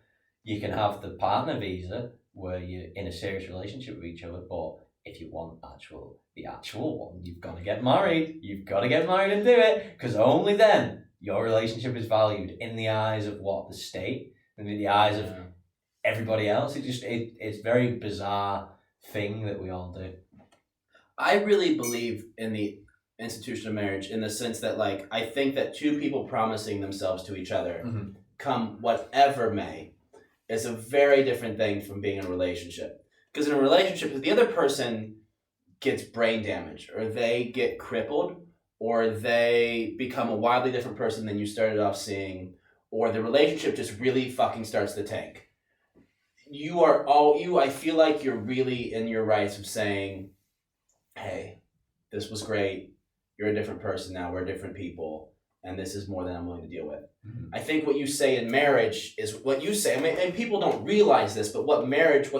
you can have the partner visa where you're in a serious relationship with each other, but if you want the actual one, you've got to get married. You've got to get married and do it, because only then your relationship is valued in the eyes of the state and in the eyes of everybody else. It's very bizarre thing that we all do. I really believe in the institution of marriage in the sense that, like, I think that two people promising themselves to each other, come whatever may, is a very different thing from being in a relationship. Because in a relationship, if the other person gets brain damage, or they get crippled, or they become a wildly different person than you started off seeing, or the relationship just really fucking starts to tank, I feel like you're really in your rights of saying, hey, this was great, you're a different person now, we're different people, and this is more than I'm willing to deal with. I think what you say in marriage is what you say. I mean, and people don't realize this, but what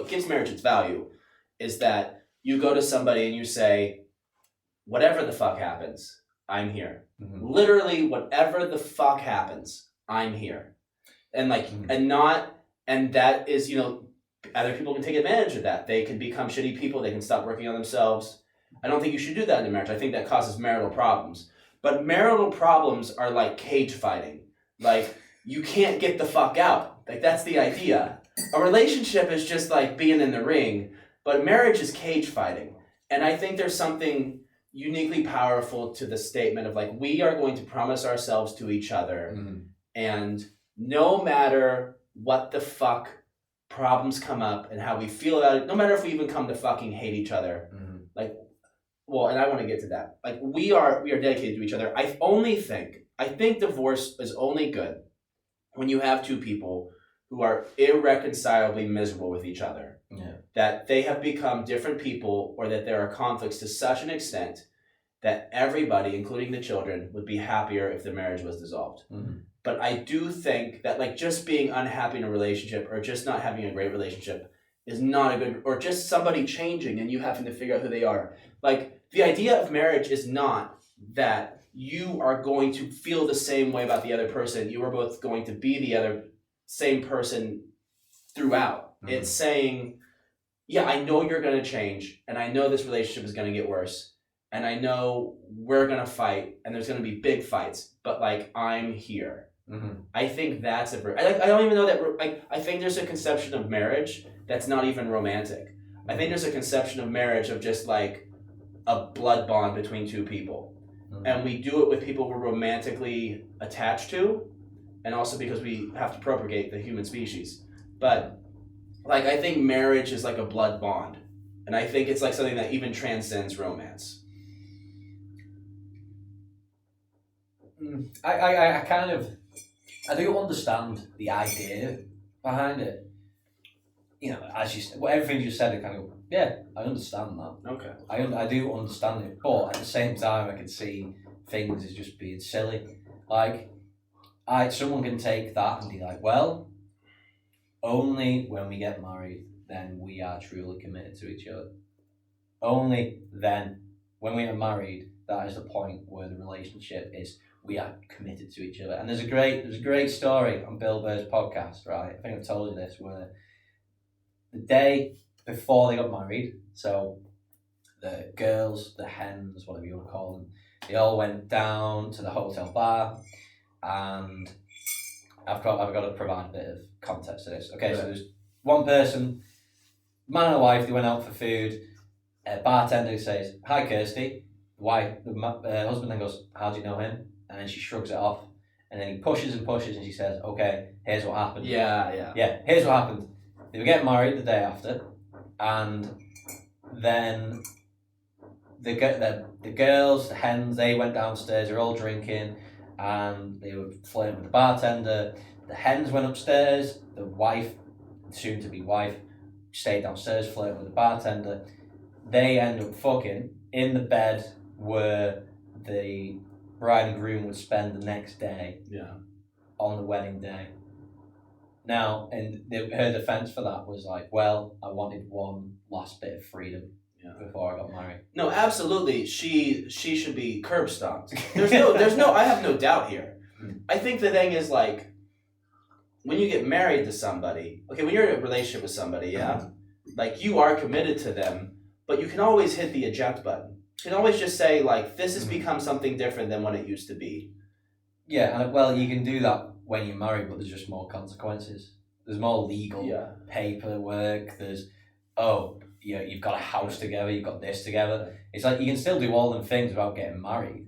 gives marriage its value is that you go to somebody and you say, whatever the fuck happens, I'm here. Literally, whatever the fuck happens, I'm here. And and that is, other people can take advantage of that. They can become shitty people. They can stop working on themselves. I don't think you should do that in a marriage. I think that causes marital problems. But marital problems are like cage fighting. Like, you can't get the fuck out. Like, that's the idea. A relationship is just like being in the ring, but marriage is cage fighting. And I think there's something uniquely powerful to the statement of like, we are going to promise ourselves to each other, and no matter what the fuck problems come up and how we feel about it, no matter if we even come to fucking hate each other, and I want to get to that. Like, we are dedicated to each other. I think divorce is only good when you have two people who are irreconcilably miserable with each other. Yeah. That they have become different people, or that there are conflicts to such an extent that everybody, including the children, would be happier if the marriage was dissolved. But I do think that, like, just being unhappy in a relationship, or just not having a great relationship, is not a good, or just somebody changing and you having to figure out who they are. Like, the idea of marriage is not that you are going to feel the same way about the other person. You are both going to be the same person throughout. It's saying, yeah, I know you're going to change, and I know this relationship is going to get worse, and I know we're going to fight, and there's going to be big fights, but, like, I'm here. I think that's I don't even know that, I think there's a conception of marriage that's not even romantic. I think there's a conception of marriage of just, like, a blood bond between two people. And we do it with people we're romantically attached to, and also because we have to propagate the human species. But, like, I think marriage is like a blood bond. And I think it's like something that even transcends romance. I do understand the idea behind it. As everything you said, I kind of go, yeah, I understand that. Okay. I do understand it, but at the same time, I can see things as just being silly. Like, someone can take that and be like, well, only when we get married, then we are truly committed to each other. Only then, when we are married, that is the point where the relationship is we are committed to each other. And there's a great story on Bill Burr's podcast, right? I think I've told you this, where the day before they got married, so the girls, the hens, whatever you want to call them, they all went down to the hotel bar, and I've got to provide a bit of context to this. Okay, so there's one person, man and a wife, they went out for food. A bartender says, "Hi, Kirsty." The husband then goes, "How do you know him?" And then she shrugs it off, and then he pushes and pushes, and she says, "Okay, here's what happened." Yeah. Here's what happened. They were getting married the day after, and then the girls, the hens, they went downstairs. They're all drinking, and they were flirting with the bartender. The hens went upstairs. The wife, soon to be wife, stayed downstairs flirting with the bartender. They end up fucking in the bed where the bride and groom would spend the next day. Yeah. On the wedding day. Now, and her defense for that was like, well, I wanted one last bit of freedom before I got married. No, absolutely. She should be curb stomped. There's no. I have no doubt here. I think the thing is like, when you get married to somebody, okay, when you're in a relationship with somebody, like you are committed to them, but you can always hit the eject button. You can always just say like, this has become something different than what it used to be. Yeah, and well, you can do that when you're married, but there's just more consequences. There's more legal paperwork. There's, you've got a house together, you've got this together. It's like you can still do all them things without getting married,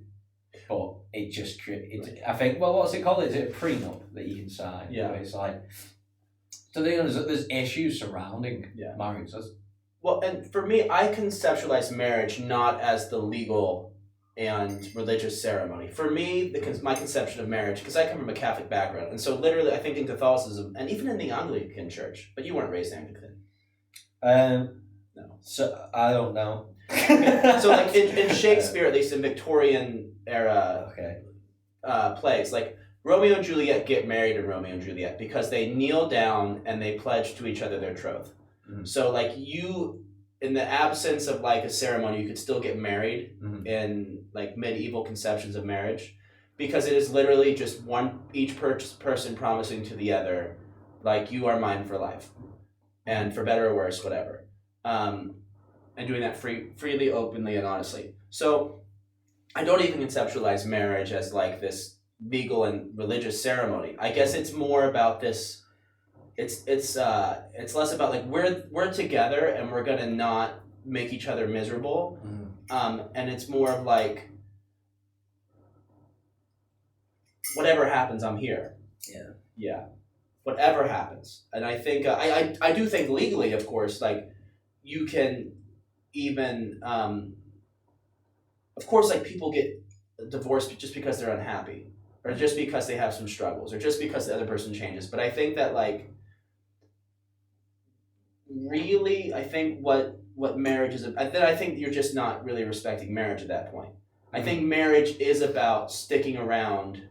but it just I think, well, what's it called? Is it a prenup that you can sign? Yeah. It's like, so there's issues surrounding marriage. Well, and for me, I conceptualize marriage not as the legal and religious ceremony. For me, my conception of marriage, because I come from a Catholic background, and so literally I think in Catholicism, and even in the Anglican Church, but you weren't raised Anglican. No. So, I don't know. So like in Shakespeare, at least in Victorian era plays, like Romeo and Juliet get married in Romeo and Juliet because they kneel down and they pledge to each other their troth. Mm-hmm. So like you, in the absence of like a ceremony, you could still get married in like medieval conceptions of marriage, because it is literally just each person promising to the other, like, you are mine for life, and for better or worse, whatever, and doing that freely, openly, and honestly. So I don't even conceptualize marriage as like this legal and religious ceremony. I guess it's more about this. It's less about like we're together and we're gonna not make each other miserable, and it's more of like, whatever happens, I'm here. Yeah. Whatever happens, and I think I do think legally, of course, like you can even of course, like people get divorced just because they're unhappy, or just because they have some struggles, or just because the other person changes. But I think that like, really, I think what marriage is, then I think you're just not really respecting marriage at that point. I think marriage is about sticking around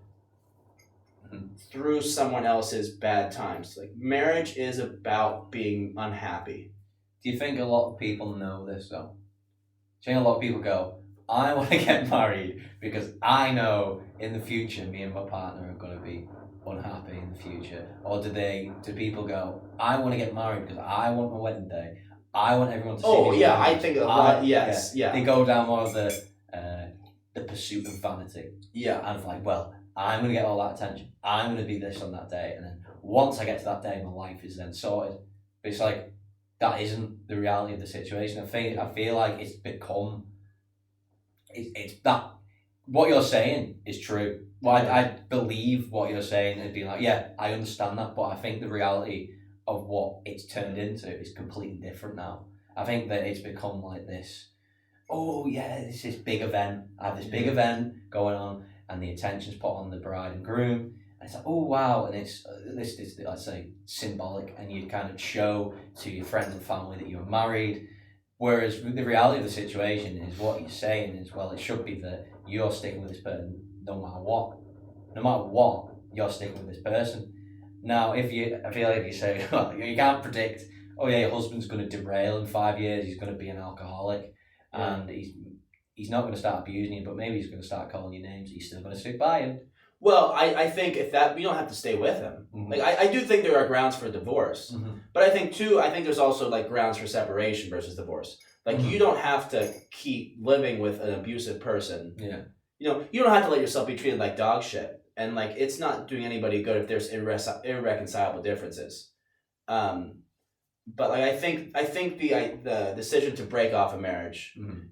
through someone else's bad times. Like, marriage is about being unhappy. Do you think a lot of people know this though? Do you think a lot of people go, I want to get married because I know in the future me and my partner are going to be unhappy in the future? Or do people go, I want to get married because I want my wedding day, I want everyone to see me? Oh yeah, I think a lot. Yes, yeah. They go down more of the pursuit of vanity. Yeah. And it's like, well, I'm going to get all that attention, I'm going to be this on that day, and then once I get to that day, my life is then sorted. But it's like, that isn't the reality of the situation. I feel like it's become, it's that, what you're saying is true. Well, I believe what you're saying and being like, yeah, I understand that, but I think the reality of what it's turned into is completely different now. I think that it's become like this, oh yeah, it's this big event, I have this big event going on, and the attention's put on the bride and groom, and it's like, oh wow, and it's this is, I'd say, symbolic, and you kind of show to your friends and family that you're married. Whereas the reality of the situation is, what you're saying is, well, it should be that you're sticking with this person no matter what. No matter what, you're sticking with this person. Now, I feel like you say, well, you can't predict, oh yeah, your husband's going to derail in 5 years, he's going to be an alcoholic. and he's not going to start abusing you, but maybe he's going to start calling you names. He's still going to stick by him. Well, I think if that, you don't have to stay with him. Mhm. Like, I do think there are grounds for divorce. Mhm. But I think there's also like grounds for separation versus divorce. Like, Mhm. you don't have to keep living with an abusive person. Yeah. You don't have to let yourself be treated like dog shit. And like, it's not doing anybody good if there's irreconcilable differences. But like, I think the decision to break off a marriage Mhm.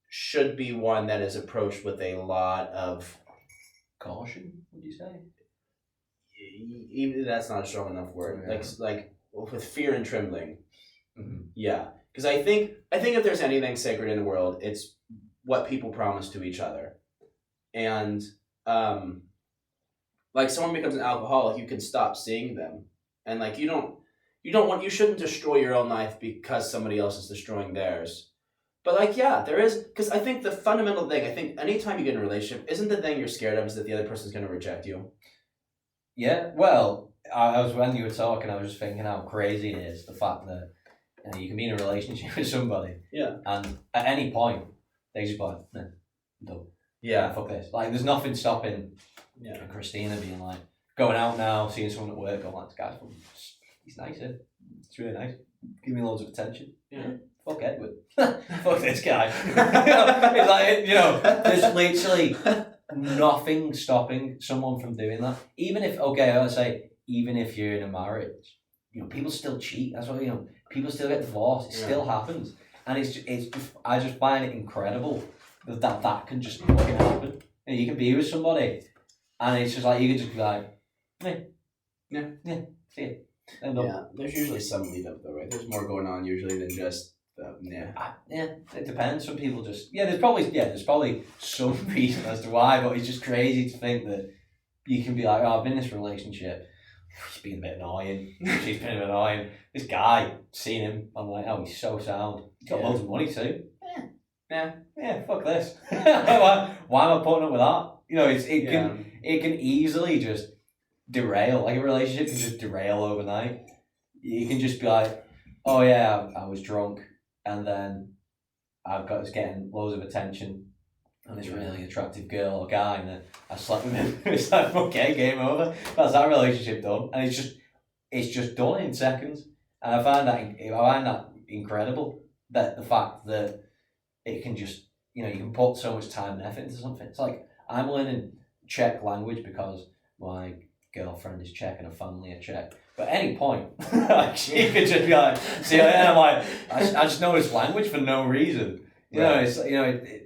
should be one that is approached with a lot of Caution, would you say? even that's not a strong enough word. Yeah. Like with fear and trembling. Mhm. Yeah, because I think if there's anything sacred in the world, it's what people promise to each other, and like someone becomes an alcoholic, you can stop seeing them, and like you shouldn't destroy your own life because somebody else is destroying theirs. But like, yeah, there is, because I think the fundamental thing, I think anytime you get in a relationship, isn't the thing you're scared of is that the other person's going to reject you. Yeah, well, I was when you were talking, I was just thinking how crazy it is, the fact that you can be in a relationship with somebody, Yeah. and at any point they just like, no, done. Yeah. Fuck this. Like, there's nothing stopping Christina being like, going out now, seeing someone at work, going like, this guy's he's nice, eh? It's really nice. Give me loads of attention. Yeah. Fuck Edward. Fuck this guy. It's like, there's literally nothing stopping someone from doing that. Even if, I would say, even if you're in a marriage, people still cheat. That's what, people still get divorced. It still happens. And it's just, I just find it incredible that can just fucking happen. You can be with somebody and it's just like, you can just be like, yeah, see it. Yeah, there's usually some lead up though, right? There's more going on usually than just it depends. Some people just there's probably some reason as to why, but it's just crazy to think that you can be like, oh, I've been in this relationship, he's been a bit annoying, she's been a bit annoying, this guy, seen him, I'm like, oh, he's so sound, he's got loads of money too, fuck this. why am I putting up with that? It can easily just derail. Like, a relationship can just derail overnight. You can just be like, oh yeah, I was drunk, and then I've got this getting loads of attention and this really attractive girl or guy, and then I slept with him. It's like, okay, game over. That's that relationship done, and it's just done in seconds. And I find that incredible, that the fact that it can just, you can put so much time and effort into something. It's like, I'm learning Czech language because my girlfriend is Czech and her family are Czech. But at any point, she could just be like, see, and I'm like, I just know this language for no reason.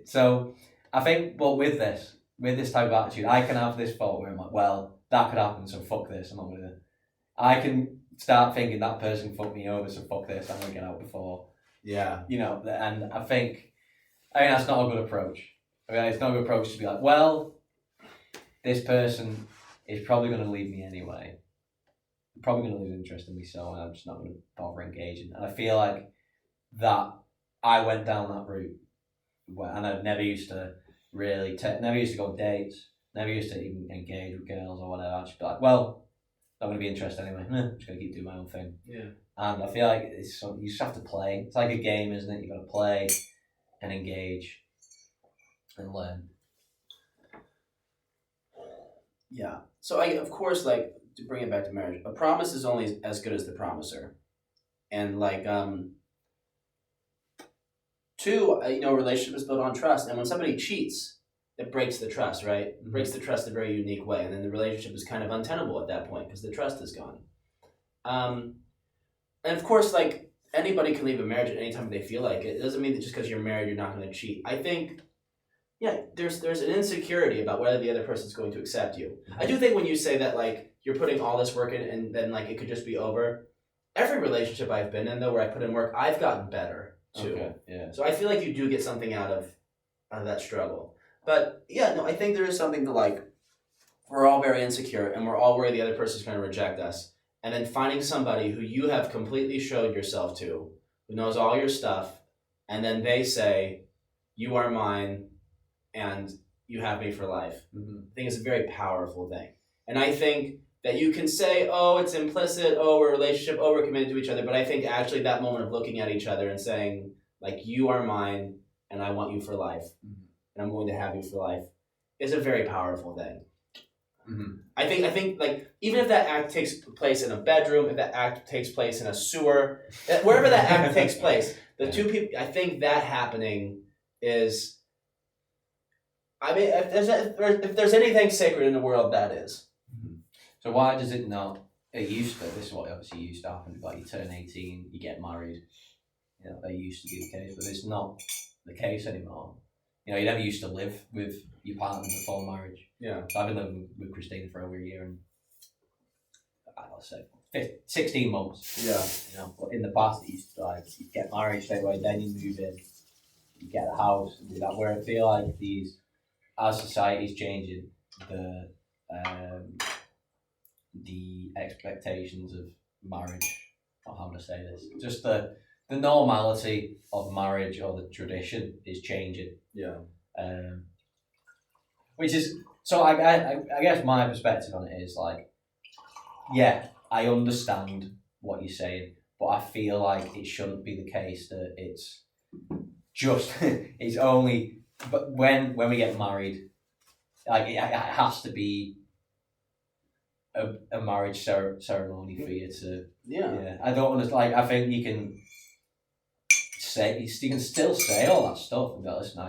So I think, but with this type of attitude, I can have this thought where I'm like, well, that could happen, so fuck this, I'm not gonna. I can start thinking that person fucked me over, so fuck this, I'm gonna get out before. Yeah. And I think that's not a good approach. It's not a good approach to be like, well, this person is probably going to leave me anyway. I'm probably going to lose interest in me, so I'm just not going to bother engaging. And I feel like that I went down that route, and I never used to really, never used to go on dates, never used to even engage with girls or whatever. I'd just be like, well, not going to be interested anyway. I'm just going to keep doing my own thing. Yeah. And I feel like you just have to play. It's like a game, isn't it? You've got to play and engage and learn. Yeah. So of course, like, to bring it back to marriage, a promise is only as good as the promiser. And like, two, a relationship is built on trust. And when somebody cheats, it breaks the trust, right? It breaks the trust in a very unique way. And then the relationship is kind of untenable at that point because the trust is gone. And of course, like, anybody can leave a marriage at any time they feel like it. It doesn't mean that just because you're married, you're not going to cheat. I think, there's an insecurity about whether the other person's going to accept you. I do think when you say that, like, you're putting all this work in and then, like, it could just be over. Every relationship I've been in, though, where I put in work, I've gotten better, too. Okay, yeah. So I feel like you do get something out of that struggle. But, I think there is something to, like, we're all very insecure and we're all worried the other person's going to reject us. And then finding somebody who you have completely showed yourself to, who knows all your stuff, and then they say, you are mine, and you have me for life. I think it's a very powerful thing. And I think that you can say, oh, it's implicit, oh, we're a relationship, oh, we're committed to each other, but I think actually that moment of looking at each other and saying, like you are mine and I want you for life, and I'm going to have you for life, is a very powerful thing. I think like even if that act takes place in a bedroom, if that act takes place in a sewer, wherever that act takes place, the two people, I think that happening is. I mean, if there's anything sacred in the world, that is. So why does it not? It used to. This is what obviously used to happen. Like you turn 18, you get married. You know, that used to be the case, but it's not the case anymore. You know, you never used to live with your partner before marriage. Yeah. So I've been living with Christina for over a year and I'll say 16 months. Yeah. You know, but in the past it used to like you get married straight away, then you move in, you get a house and do that. Where I feel like as society's changing, the expectations of marriage, or how to say this, just the normality of marriage or the tradition is changing. Yeah. Which is so. I guess my perspective on it is like, yeah, I understand what you're saying, but I feel like it shouldn't be the case that it's just it's only. But when we get married, like it has to be a marriage ceremony for you to. Yeah. I don't understand. Like I think you can still say all that stuff and go, listen,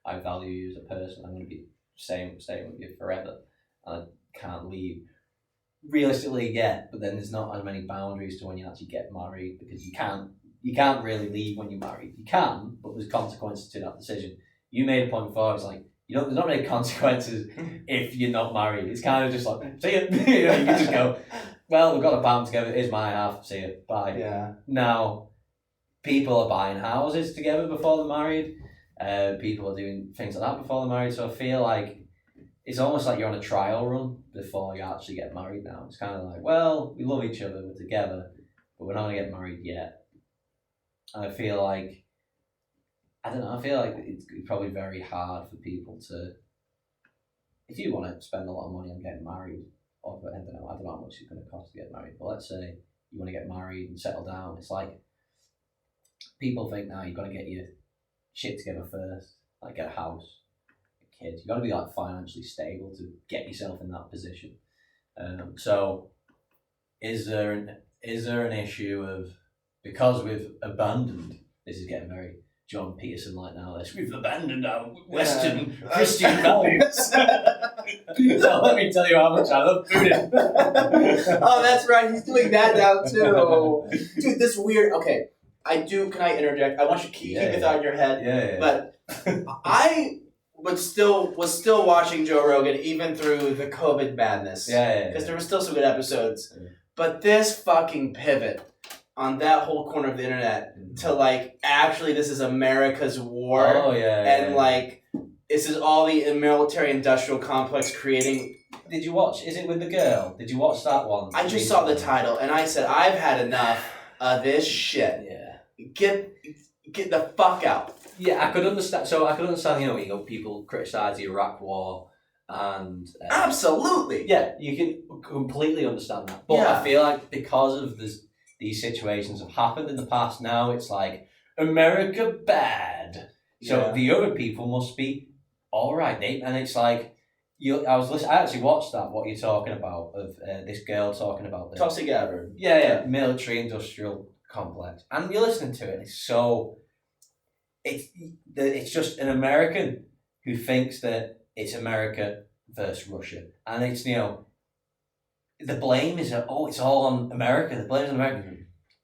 I value you as a person. I'm going to be staying with you forever, and I can't leave. Realistically, yeah, but then there's not as many boundaries to when you actually get married because you can't really leave when you're married. You can, but there's consequences to that decision. You made a point before. It's like there's not many consequences if you're not married. It's kind of just like see ya. You know, you can just go. Well, we've got a apartment together. Here's my half. See ya. Bye. Yeah. Now, people are buying houses together before they're married. People are doing things like that before they're married. So I feel like it's almost like you're on a trial run before you actually get married now. It's kind of like, well, we love each other, we're together, but we're not going to get married yet. And I feel like, I don't know, I feel like it's probably very hard for people to, if you want to spend a lot of money on getting married, or I don't know how much it's going to cost to get married, but let's say you want to get married and settle down, it's like, people think now you've got to get your shit together first, like get a house, a kid. You've got to be like financially stable to get yourself in that position. So, is there an issue of, because we've abandoned, this is getting very John Peterson like now, this, we've abandoned our Western Christian values. So let me tell you how much I love Buddhism. Oh, that's right. He's doing that now too. Dude, this weird. Okay. Can I interject? I want you to keep it out in your head. Yeah. But I was still watching Joe Rogan even through the COVID madness. Yeah. Because there were still some good episodes. Yeah. But this fucking pivot on that whole corner of the internet to like, actually this is America's war. Oh, yeah. And like, this is all the military industrial complex creating. Did you watch, is it with the girl? Did you watch that one? I just saw the title and I said, I've had enough of this shit. Yeah. Get the fuck out. Yeah, I could understand. So I could understand, you know, people criticise the Iraq War, and absolutely, yeah, you can completely understand that. But yeah. I feel like because of these situations have happened in the past, now it's like America bad. So the other people must be all right. And it's like I actually watched that. What you're talking about of this girl talking about the Tulsi Gabbard. Yeah, military industrial complex, and you're listening to it, and it's just an American who thinks that it's America versus Russia, and it's, you know, the blame is it's all on America. The blame is on America.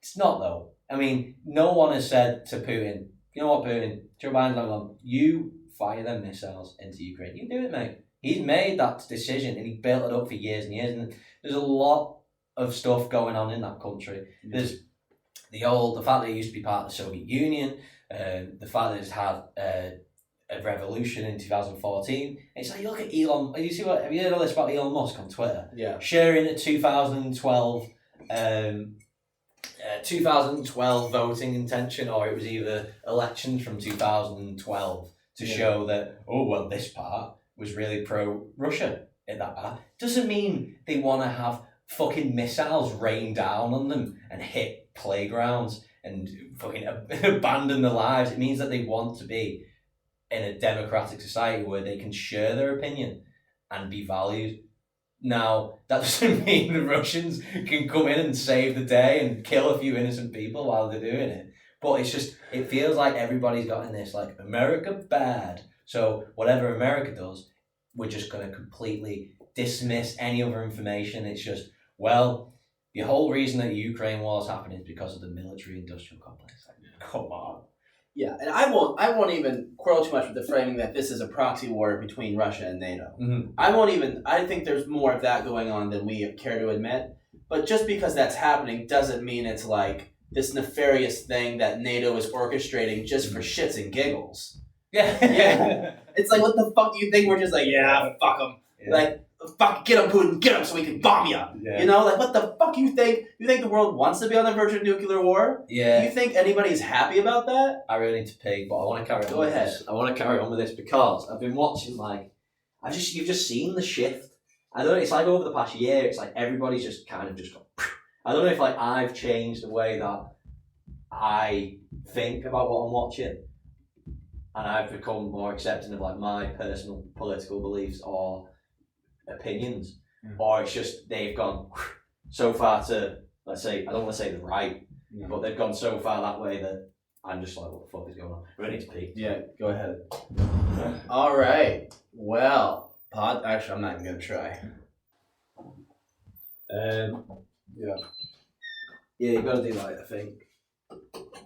It's not though. I mean, no one has said to Putin, you know what, Putin, Joe Biden's not going, you fire them missiles into Ukraine. You do it, mate. He's made that decision and he built it up for years and years, and there's a lot of stuff going on in that country. There's the fact that it used to be part of the Soviet Union, the fact that it's had a revolution in 2014. It's like, you look at Elon. Have you heard all this about Elon Musk on Twitter? Yeah. Sharing a 2012 voting intention, or it was either elections from 2012 to show that, this part was really pro-Russia in that part. Doesn't mean they want to have fucking missiles rain down on them and hit playgrounds and fucking abandon their lives. It means that they want to be in a democratic society where they can share their opinion and be valued. Now, that doesn't mean the Russians can come in and save the day and kill a few innocent people while they're doing it. But it's just, it feels like everybody's got in this, like, America bad. So whatever America does, we're just going to completely dismiss any other information. It's just, well, the whole reason that the Ukraine war is happening is because of the military-industrial complex. Like, come on. Yeah, and I won't even quarrel too much with the framing that this is a proxy war between Russia and NATO. Mm-hmm. I think there's more of that going on than we care to admit. But just because that's happening doesn't mean it's like this nefarious thing that NATO is orchestrating just for shits and giggles. Yeah. It's like, what the fuck do you think? We're just like, yeah, fuck them. Yeah. Like, fuck, get them, Putin, get them so we can bomb you. Yeah. You know, like, what the fuck you think? You think the world wants to be on the verge of nuclear war? Yeah. Do you think anybody's happy about that? I really need to pee, but I want to carry on. Go with ahead. This. I want to carry on with this because I've been watching, like, you've just seen the shift. I don't know, it's like over the past year, it's like everybody's just kind of just gone. I don't know if, like, I've changed the way that I think about what I'm watching, and I've become more accepting of, like, my personal political beliefs or opinions, or it's just they've gone so far to, let's say, I don't want to say the right, but they've gone so far that way that I'm just like, what the fuck is going on? I need to pee. Yeah, go ahead. All right. Well, actually, I'm not even gonna try. Yeah, you gotta do, like, I think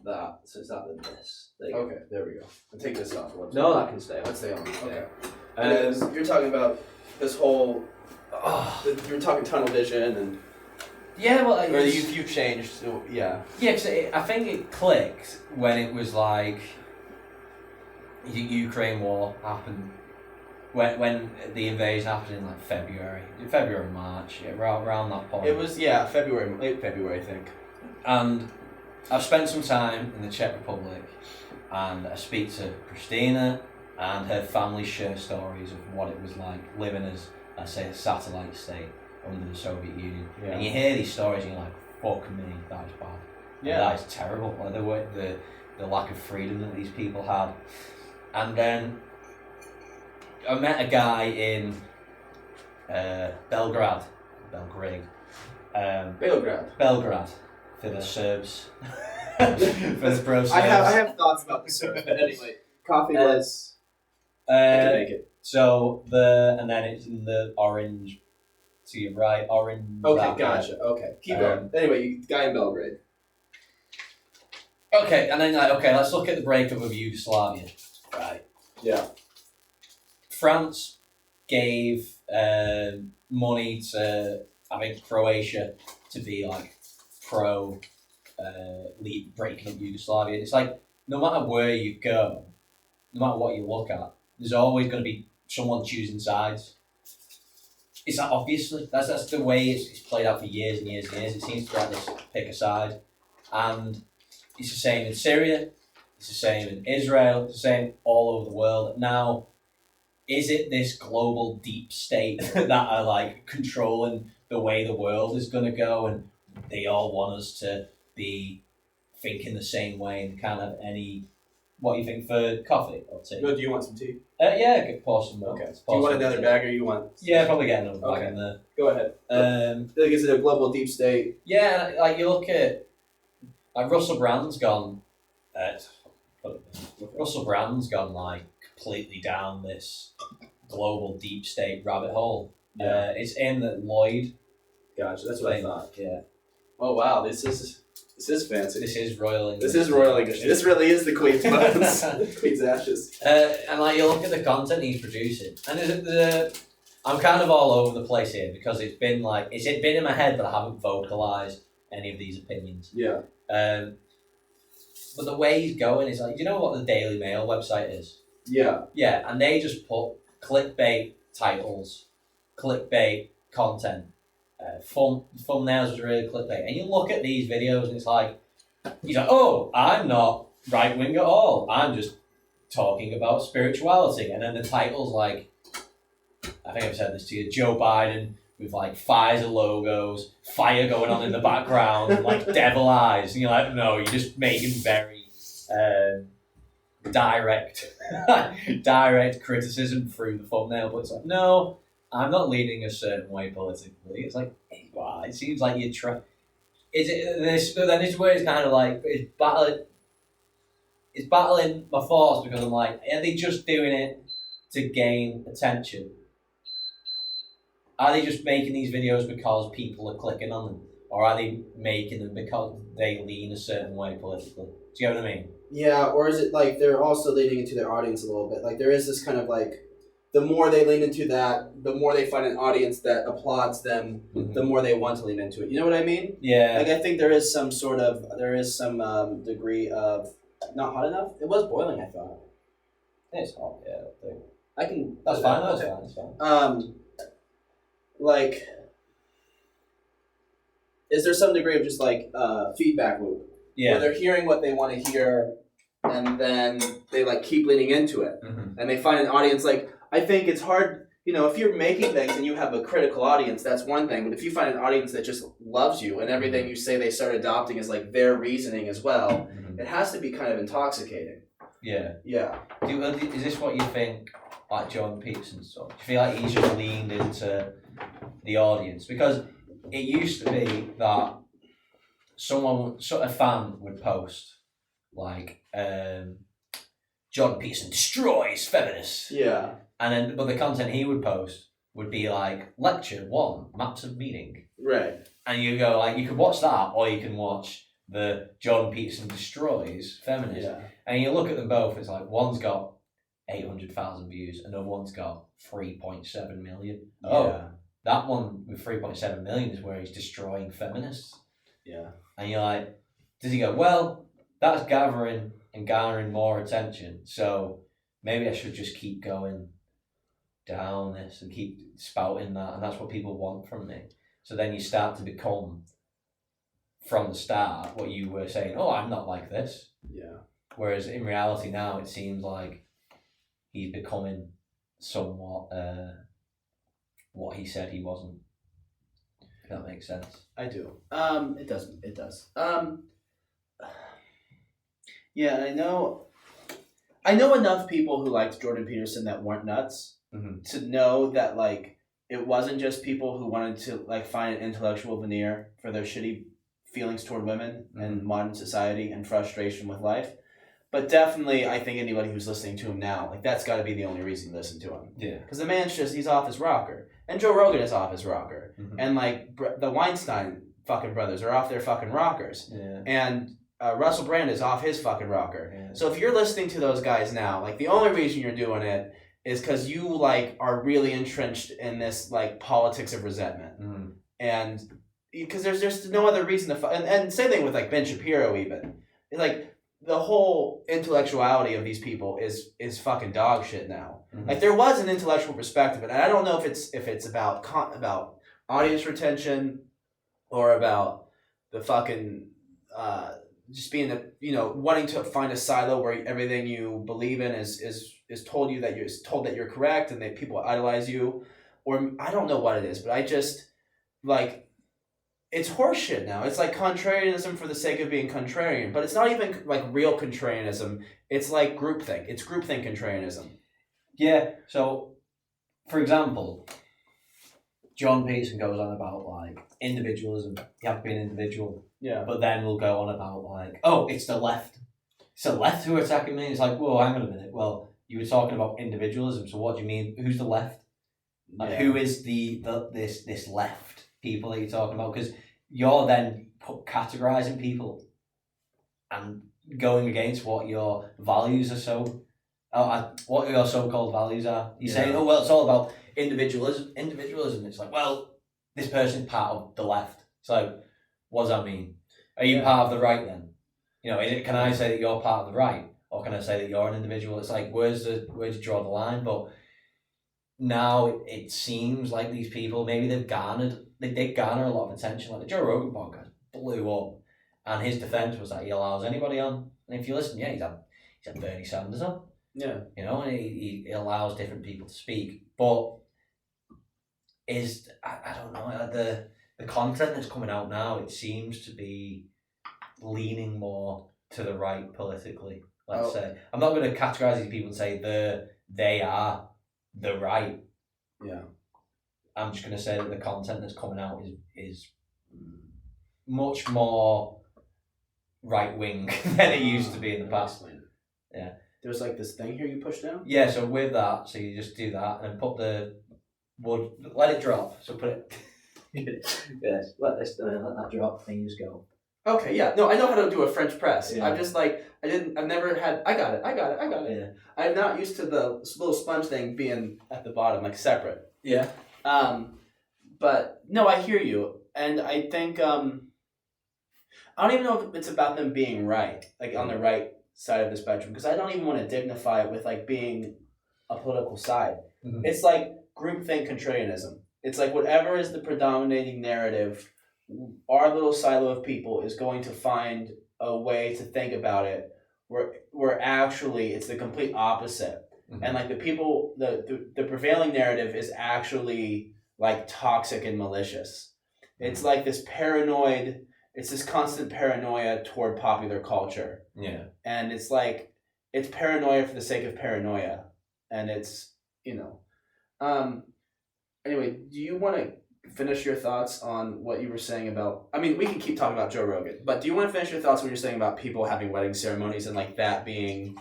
that. So it's that and this. There you go. Okay, there we go. I'll take this off. No, that can stay. Let's stay on. Okay. Um, You're talking about this whole. You're talking tunnel vision and. Yeah, well, Or you've changed. So, yeah. Yeah, cause I think it clicked when it was like the Ukraine war happened. When the invasion happened in, like, February, March, around that point. It was, yeah, late February, I think. And I've spent some time in the Czech Republic, and I speak to Christina, and her family share stories of what it was like living as, let's say, a satellite state under the Soviet Union. Yeah. And you hear these stories and you're like, fuck me, that is bad. Yeah. That is terrible. Like the lack of freedom that these people had. And then I met a guy in Belgrade. Belgrade for the Serbs. For the pro Serbs. I have thoughts about the surf, but anyway, coffeeless. I can make it. So and then it's in the orange to your right, orange. Okay, gotcha. Okay, keep going. Anyway, guy in Belgrade. Okay, and then let's look at the breakup of Yugoslavia. Right. Yeah. France gave money to, I think, Croatia to be, like, pro breaking up Yugoslavia. It's like, no matter where you go, no matter what you look at, there's always going to be someone choosing sides. It's like, obviously, that's the way it's played out for years and years and years. It seems to be like this pick a side. And it's the same in Syria, it's the same in Israel, it's the same all over the world. Now, is it this global deep state that are, like, controlling the way the world is going to go, and they all want us to be thinking the same way and can't have any... What do you think for coffee or tea? Do you want some tea? Yeah, I could pour some more. Okay. Do you want another bag or you want... Yeah, probably get another bag in there. Go ahead. Like, is it a global deep state? Yeah, like, you look at... Like, Russell Brand's gone... Russell Brand's gone, like, completely down this global deep state rabbit hole. Yeah. It's in that Lloyd. Gotcha, that's what I thought. Yeah. Oh, wow, this is fancy. This is royal English. This is royal English. This really is the Queen's bones. Queen's ashes. And, like, you look at the content he's producing, and I'm kind of all over the place here because it's been in my head, but I haven't vocalized any of these opinions. Yeah. But the way he's going is like, do you know what the Daily Mail website is? Yeah. Yeah, and they just put clickbait titles, clickbait content, thumbnails was really clickbait. And you look at these videos and it's like, he's like, oh, I'm not right wing at all. I'm just talking about spirituality. And then the title's like, I think I've said this to you, Joe Biden with like Pfizer logos, fire going on in the background, and like devil eyes. And you're like, no, you're just making very direct criticism through the thumbnail. But it's like, no, I'm not leaning a certain way politically. It's like, wow, it seems like you're trying. Is it this? Then this way it's kind of like it's battling my thoughts because I'm like, are they just doing it to gain attention? Are they just making these videos because people are clicking on them? Or are they making them because they lean a certain way politically? Do you know what I mean? Yeah, or is it like they're also leaning into their audience a little bit? Like there is this kind of like, the more they lean into that, the more they find an audience that applauds them, the more they want to lean into it. You know what I mean? Yeah. Like I think there is some degree of not hot enough. It was boiling, I thought. It's hot, yeah. I can. That's fine. That's fine. Like, is there some degree of just like feedback loop? Yeah. Where they're hearing what they want to hear, and then they like keep leaning into it, and they find an audience. Like I think it's hard, you know, if you're making things and you have a critical audience, that's one thing. But if you find an audience that just loves you and everything you say they start adopting is like their reasoning as well, it has to be kind of intoxicating. Yeah. Yeah. Is this what you think, like Jordan Peterson stuff? Do you feel like he's just leaned into the audience? Because it used to be that a fan would post like Jordan Peterson destroys feminists. Yeah. And then, but the content he would post would be like lecture 1, maps of meaning. Right. And you go like, you could watch that, or you can watch the Jordan Peterson destroys feminists. Yeah. And you look at them both, it's like one's got 800,000 views, another one's got 3.7 million. Yeah. Oh, that one with 3.7 million is where he's destroying feminists. Yeah. And you're like, does he go, well, that's gathering and garnering more attention, so maybe I should just keep going down this and keep spouting that, and that's what people want from me. So then you start to become, from the start, what you were saying, oh, I'm not like this. Yeah. Whereas in reality now, it seems like he's becoming somewhat what he said he wasn't. If that makes sense. I do. It doesn't. It does. Yeah, I know enough people who liked Jordan Peterson that weren't nuts to know that like it wasn't just people who wanted to like find an intellectual veneer for their shitty feelings toward women and modern society and frustration with life. But definitely, I think anybody who's listening to him now, like that's got to be the only reason you listen to him. Yeah. Because the man's he's off his rocker. And Joe Rogan is off his rocker. And like the Weinstein fucking brothers are off their fucking rockers. Yeah. And Russell Brand is off his fucking rocker. Yeah. So if you're listening to those guys now, like the only reason you're doing it is because you like are really entrenched in this like politics of resentment. And because there's just no other reason to and same thing with like Ben Shapiro even. It's like the whole intellectuality of these people is fucking dog shit now. Like there was an intellectual perspective, and I don't know if it's about audience retention or about the fucking just being wanting to find a silo where everything you believe in is told that you're correct and that people idolize you, or I don't know what it is, but I just like. It's horseshit now. It's like contrarianism for the sake of being contrarian, but it's not even like real contrarianism. It's like groupthink. It's groupthink contrarianism. Yeah. So, for example, John Peterson goes on about like individualism. You have to be an individual. Yeah. But then we'll go on about like, oh, it's the left. It's the left who are attacking me. It's like, whoa, hang on a minute. Well, you were talking about individualism. So what do you mean? Who's the left? Like, who is this left? People that you're talking about, because you're then categorizing people and going against what your values are what your so-called values are. You're saying, oh well, it's all about individualism. It's like, well, this person's part of the left. It's like, what does that mean? Are you part of the right then? Can I say that you're part of the right, or can I say that you're an individual? It's like, where do you draw the line? But now it seems like these people, maybe they did garner a lot of attention. Like the Joe Rogan podcast blew up, and his defense was that he allows anybody on. And if you listen, he's had Bernie Sanders on. Yeah. And he allows different people to speak. But is I don't know, the content that's coming out now, it seems to be leaning more to the right politically. Let's say I'm not going to categorize these people and say they are the right. Yeah. I'm just going to say that the content that's coming out is much more right wing than it used to be in the past. Yeah. There's like this thing here you push down? Yeah, so with that, so you just do that and then put the wood, let it drop. So put it, yes, let that drop and you just go. Okay, yeah. No, I know how to do a French press. Yeah. I'm just like, I've never had, I got it. Yeah. I'm not used to the little sponge thing being at the bottom, like separate. Yeah. But no, I hear you. And I think, I don't even know if it's about them being right, like on the right side of the spectrum, because I don't even want to dignify it with like being a political side. Mm-hmm. It's like groupthink contrarianism. It's like whatever is the predominating narrative, our little silo of people is going to find a way to think about it where actually it's the complete opposite. Mm-hmm. And like the people, the prevailing narrative is actually like toxic and malicious. It's like this paranoid, it's this constant paranoia toward popular culture. Yeah. And it's like, it's paranoia for the sake of paranoia. And it's, anyway, do you want to finish your thoughts on what you were saying about, I mean, we can keep talking about Joe Rogan, but do you want to finish your thoughts when you're saying about people having wedding ceremonies and like that being...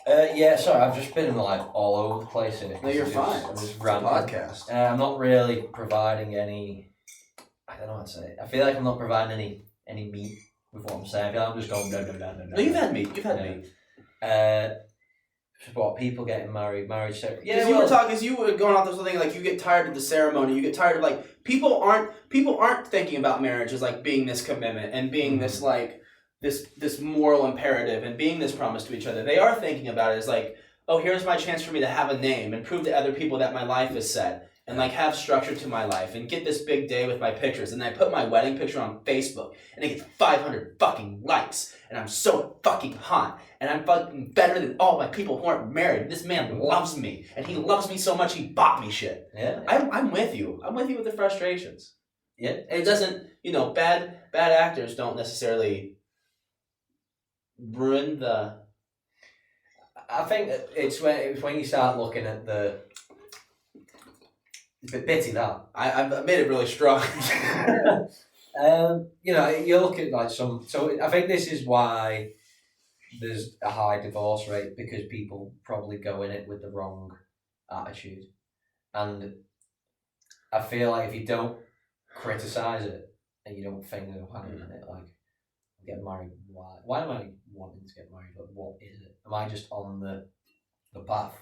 Yeah, sorry, I've just been like all over the place in it. No, you're fine. I'm just ranting. Podcast. I'm not really providing any, I don't know what to say. I feel like I'm not providing any meat with what I'm saying. I feel like I'm just going no. No, you've had meat. Meat. What, people getting marriage ceremony? Yeah, you were going off this whole thing like you get tired of the ceremony. You get tired of like people aren't thinking about marriage as like being this commitment and being this like this moral imperative and being this promise to each other. They are thinking about it as like, oh, here's my chance for me to have a name and prove to other people that my life is set and like have structure to my life and get this big day with my pictures. And I put my wedding picture on Facebook and it gets 500 fucking likes and I'm so fucking hot and I'm fucking better than all my people who aren't married. This man loves me and he loves me so much he bought me shit. Yeah. I'm with you. I'm with you with the frustrations. Yeah. And it doesn't, bad actors don't necessarily ruin the... I think it's when you start looking at the... It's a bit bitty, that. I've made it really strong. You look at like some... So I think this is why there's a high divorce rate, because people probably go in it with the wrong attitude. And I feel like if you don't criticise it and you don't think of having in it, like, get married, why am I wanting to get married? Like, what is it? Am I just on the path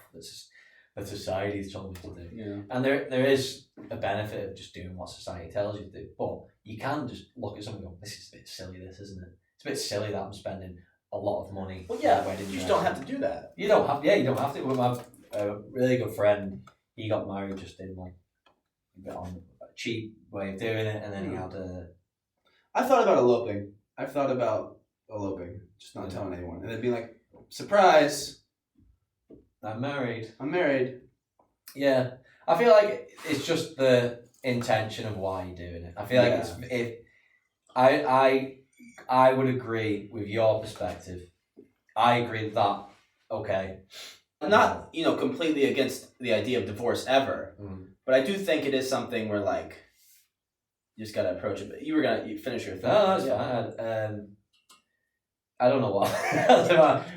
that society is telling me to do? Yeah. And there is a benefit of just doing what society tells you to do, but you can just look at something and go, this is a bit silly, this, isn't it? It's a bit silly that I'm spending a lot of money. Well, yeah, you just don't have to do that. You don't have to. With my really good friend, he got married just in like on a cheap way of doing it, and then he had a... I've thought about eloping. Just not telling anyone. And then being like, surprise! I'm married. Yeah. I feel like it's just the intention of why you're doing it. I feel like I would agree with your perspective. I agree with that. Okay. I'm not, completely against the idea of divorce ever. But I do think it is something where like you just gotta approach it. But you finish your thought. No, that's fine. I don't know what.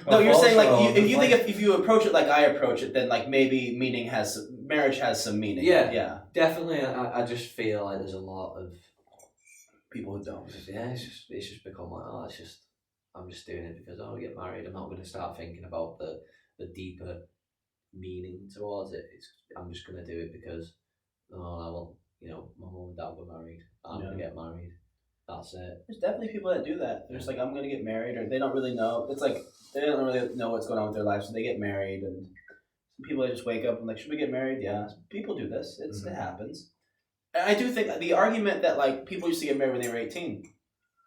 No, you're saying like if you think if you approach it like I approach it, then like maybe marriage has some meaning. Yeah. Definitely. I just feel like there's a lot of people who don't. Yeah, it's just become like, I'm just doing it because I get married. I'm not going to start thinking about the deeper meaning towards it. I'm just going to do it because my mum and dad were married. I'm going to get married. That's it. There's definitely people that do that. They're just like, I'm going to get married, or they don't really know. It's like they don't really know what's going on with their life, so they get married. And some people that just wake up and like, should we get married? Yeah, people do this. It happens. And I do think that the argument that like people used to get married when they were 18,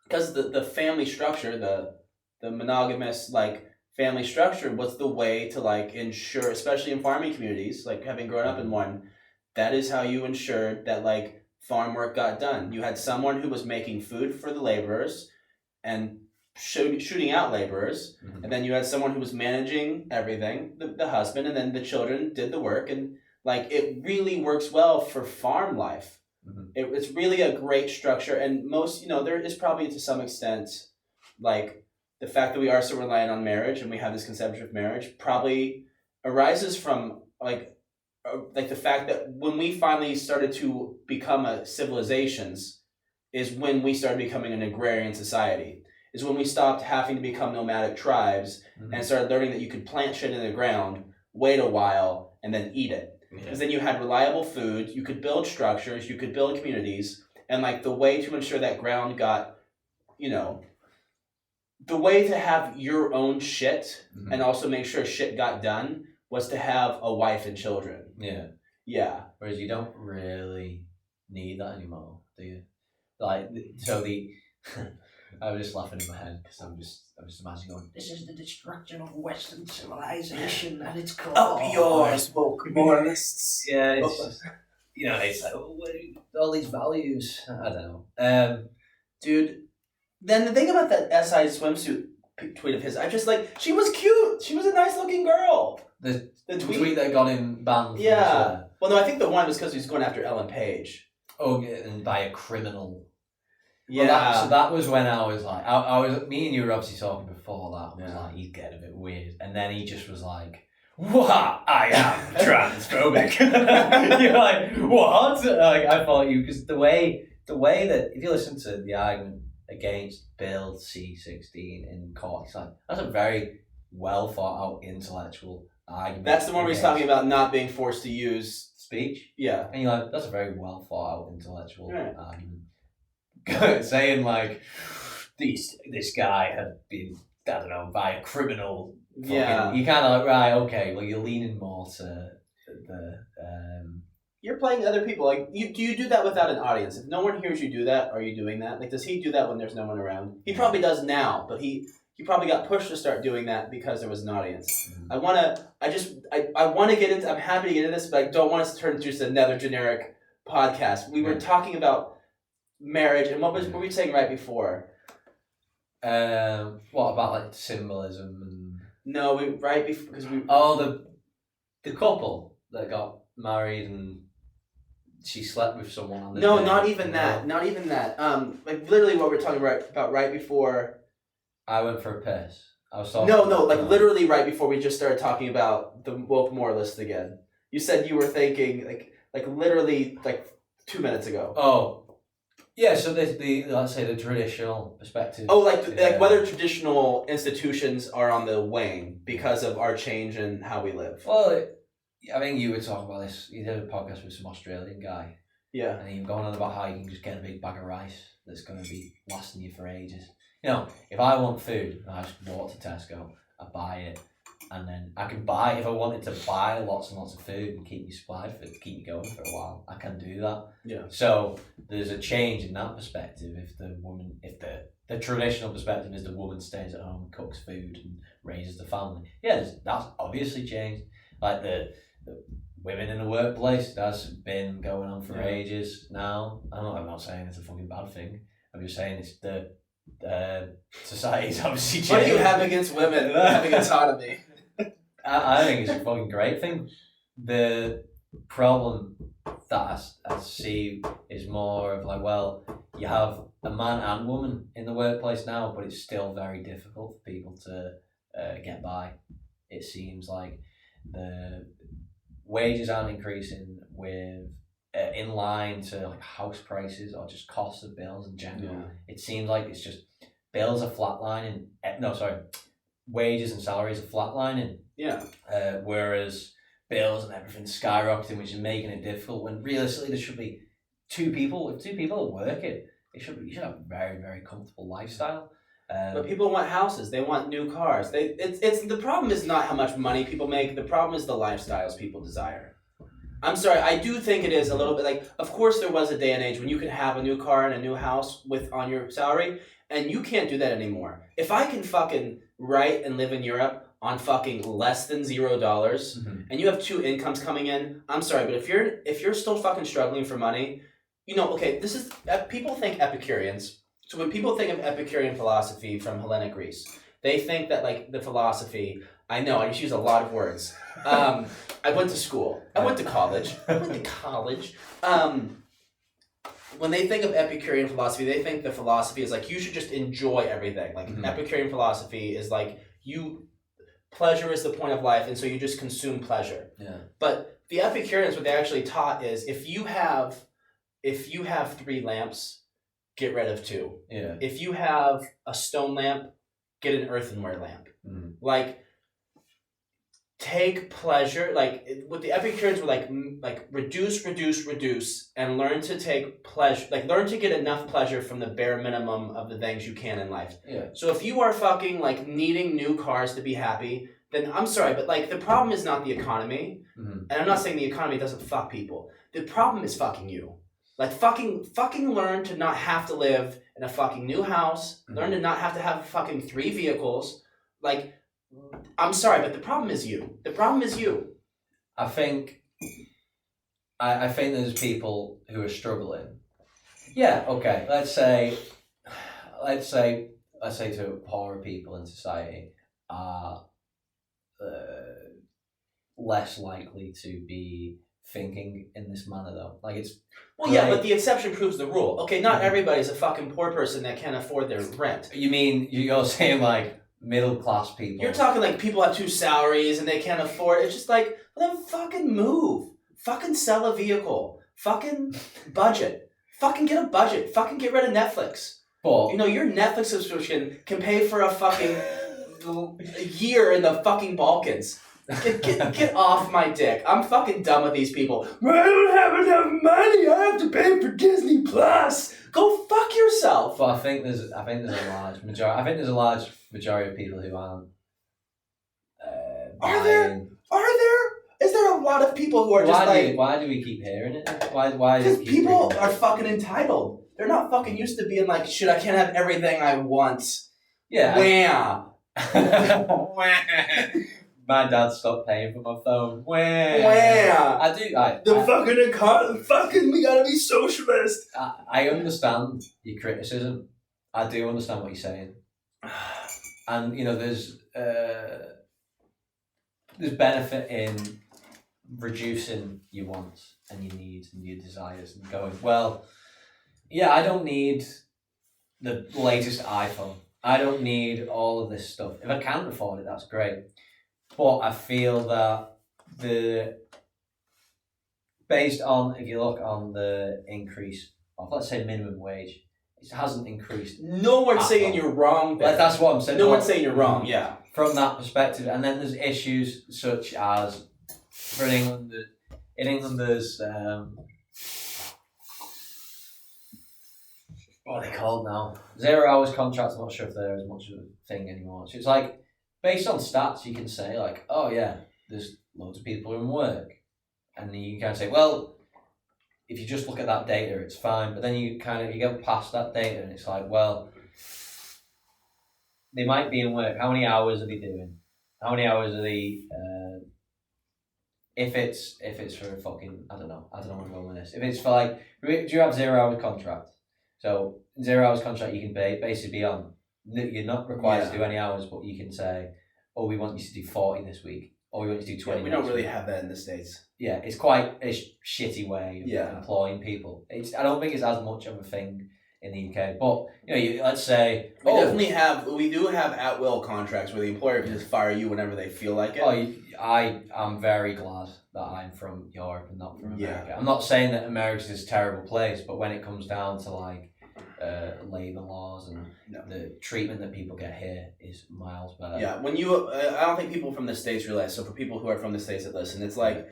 because the family structure, the monogamous like family structure was the way to like ensure, especially in farming communities, like having grown up in one, that is how you ensured that like farm work got done. You had someone who was making food for the laborers and shooting out laborers, and then you had someone who was managing everything, the husband, and then the children did the work, and like it really works well for farm life. It's really a great structure, and most, there is probably to some extent like the fact that we are so reliant on marriage and we have this conception of marriage probably arises from like the fact that when we finally started to become civilizations is when we started becoming an agrarian society, is when we stopped having to become nomadic tribes and started learning that you could plant shit in the ground, wait a while, and then eat it. Because then you had reliable food, you could build structures, you could build communities, and like the way to ensure that ground got, the way to have your own shit and also make sure shit got done was to have a wife and children. Yeah. Yeah. Whereas you don't really need that anymore, do you? Like, so I was just laughing in my head because I'm just imagining going, this is the destruction of Western civilization and it's called... Up yours, woke moralists. Yeah, it's just, it's like, all these values. I don't know. Dude, then the thing about that SI swimsuit tweet of his, I just like, she was cute. She was a nice looking girl. The tweet that got him banned. Yeah. Well, no, I think the one was because he was going after Ellen Page. Oh, yeah, and by a criminal. Yeah. Well, so that was when I was like, me and you were obviously talking before that. I was like, he's getting a bit weird. And then he just was like, what? I am transphobic. You're like, what? Like, I thought you, because the way that, if you listen to the argument against Bill C-16 in court, it's like, that's a very well thought out intellectual argument. That's the one where he's talking about not being forced to use speech. Yeah. And you're like, that's a very well thought out intellectual argument. Saying like, this guy had been, I don't know, by a criminal. Yeah. You kind of like, right, okay, well, you're leaning more to the... You're playing other people. Like, do you do that without an audience? If no one hears you do that, are you doing that? Like, does he do that when there's no one around? He probably does now, but he probably got pushed to start doing that because there was an audience. I want to get into, I'm happy to get into this, but I don't want us to turn into just another generic podcast. We were talking about marriage, and what were we saying right before? What about like symbolism and... No, because we... Oh, the couple that got married and she slept with someone on the No, day. not even that. Not even that. Like literally what we're talking about right before... I went for a piss. I was talking... No, like literally right before we just started talking about the woke moralist again. You said you were thinking, like literally, like 2 minutes ago. Oh. Yeah, so the let's say the traditional perspective. Oh, like whether traditional institutions are on the wane because of our change in how we live. Well, I think you were talking about this. You did a podcast with some Australian guy. Yeah. And he was going on about how you can just get a big bag of rice that's going to be lasting you for ages. If I want food, I just walk to Tesco, I buy it, and then I can buy, if I wanted to buy lots and lots of food and keep me supplied for it, to keep me going for a while, I can do that. Yeah. So there's a change in that perspective. If the traditional perspective is the woman stays at home and cooks food and raises the family, that's obviously changed. Like the women in the workplace, that's been going on for ages now. I'm not saying it's a fucking bad thing. I'm just saying it's the society's obviously changed. What do you have against women having autonomy? I think it's a fucking great thing. The problem that I see is more of like, well, you have a man and woman in the workplace now, but it's still very difficult for people to get by. It seems like the wages aren't increasing with in line to like house prices or just costs of bills in general. Yeah. It seems like it's just bills are flatlining. Wages and salaries are flatlining. Yeah. Whereas bills and everything's skyrocketing, which is making it difficult. When realistically there should be two people. If two people are working, you should have a very, very comfortable lifestyle. But people want houses. They want new cars. It's the problem is not how much money people make. The problem is the lifestyles people desire. I'm sorry. I do think it is a little bit like. Of course, there was a day and age when you could have a new car and a new house on your salary, and you can't do that anymore. If I can fucking write and live in Europe on fucking less than $0, and you have 2 incomes coming in, I'm sorry, but if you're still fucking struggling for money, okay, this is people think Epicureans. So when people think of Epicurean philosophy from Hellenic Greece, they think that like the philosophy. I know I just use a lot of words. I went to school. I went to college. When they think of Epicurean philosophy, they think the philosophy is like you should just enjoy everything. Like Epicurean philosophy is like pleasure is the point of life, and so you just consume pleasure. Yeah. But the Epicureans, what they actually taught is if you have 3 lamps, get rid of 2. Yeah. If you have a stone lamp, get an earthenware lamp. Like, take pleasure. Like what the Epicureans were like reduce, and learn to take pleasure. Like learn to get enough pleasure from the bare minimum of the things you can in life. Yeah. So if you are fucking like needing new cars to be happy, then I'm sorry, but like the problem is not the economy, and I'm not saying the economy doesn't fuck people. The problem is fucking you. Like fucking learn to not have to live in a fucking new house. Learn to not have to have fucking 3 vehicles. Like, I'm sorry, but the problem is you. The problem is you. I think there's people who are struggling. Yeah, okay. Let's say to poorer people in society are less likely to be thinking in this manner though. Like it's yeah, but the exception proves the rule. Okay, not everybody's a fucking poor person that can't afford their rent. You mean you're saying like middle class people? You're talking like people have 2 salaries and they can't afford it. It's just like, well, then fucking move. Fucking sell a vehicle. Fucking budget. Fucking get a budget. Fucking get rid of Netflix. But your Netflix subscription can pay for a fucking year in the fucking Balkans. Get off my dick. I'm fucking done with these people. I don't have enough money. I have to pay for Disney Plus. Go fuck yourself. But I think there's a large majority. I think there's a large majority of people who aren't. Are there? Is there a lot of people who are Why do we keep hearing it? Why? Because people are fucking entitled. They're not fucking used to being like, shit, I can't have everything I want. Yeah. My dad stopped paying for my phone. I do. Fucking, we gotta be socialist. I understand your criticism. I do understand what you're saying. And, there's benefit in reducing your wants and your needs and your desires and going, well, yeah, I don't need the latest iPhone. I don't need all of this stuff. If I can't afford it, that's great. But I feel that based on, if you look on the increase of, let's say, minimum wage, it hasn't increased. No one's saying you're wrong. That's what I'm saying. No one's saying you're wrong, yeah. From that perspective. And then there's issues such as, in England there's, what are they called now? 0 hours contracts. I'm not sure if they're as much of a thing anymore. So it's like, based on stats, you can say like, oh yeah, there's loads of people in work. And then you can say, well, if you just look at that data, it's fine. But then you get past that data and it's like, well, they might be in work. How many hours are they doing? How many hours are they, if it's for a fucking, I don't know where I'm going with this. If it's for like, do you have 0 hours contract? So 0 hours contract, you can basically be on. You're not required to do any hours, but you can say, "Oh, we want you to do 40 this week, or we want you to do 20." Yeah, we don't really have that in the States. Yeah, it's quite a shitty way of employing people. I don't think it's as much of a thing in the UK, but let's say we do have at will contracts where the employer can just fire you whenever they feel like it. I'm very glad that I'm from Europe and not from America. I'm not saying that America's this terrible place, but when it comes down to like labour laws and the treatment that people get here is miles better. Yeah, I don't think people from the States realize. So for people who are from the States that listen, it's like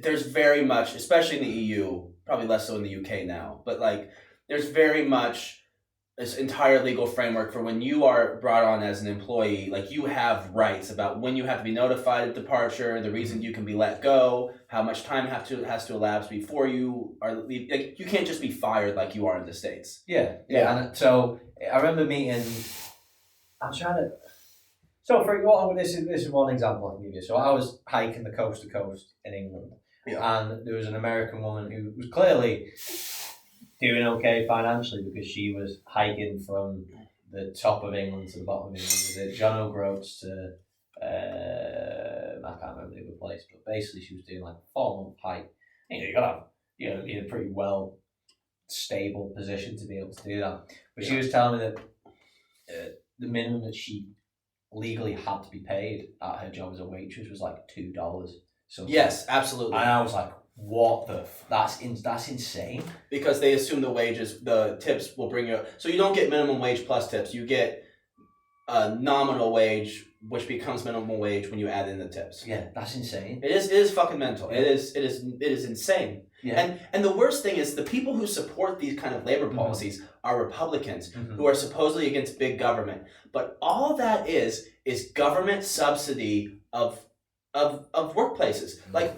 there's very much, especially in the EU, probably less so in the UK now, but like there's very much this entire legal framework for when you are brought on as an employee, like you have rights about when you have to be notified of departure, the reason you can be let go, how much time has to elapse before you are like you can't just be fired like you are in the States. Yeah. And so I remember meeting. I'm trying to. So this is one example I can give you. So I was hiking the coast to coast in England, and there was an American woman who was clearly doing okay financially because she was hiking from the top of England to the bottom of England. Was it John O'Groats to I can't remember the other place, but basically she was doing like a 4-month hike. You gotta have be in a pretty well stable position to be able to do that. But she was telling me that the minimum that she legally had to be paid at her job as a waitress was like $2. So Yes, absolutely. and I was like, what the? That's insane. Because they assume the tips will bring you up. So you don't get minimum wage plus tips. You get a nominal wage, which becomes minimum wage when you add in the tips. Yeah, that's insane. It is fucking mental. It is insane. Yeah. And the worst thing is the people who support these kind of labor policies are Republicans who are supposedly against big government. But all that is government subsidy of workplaces. Like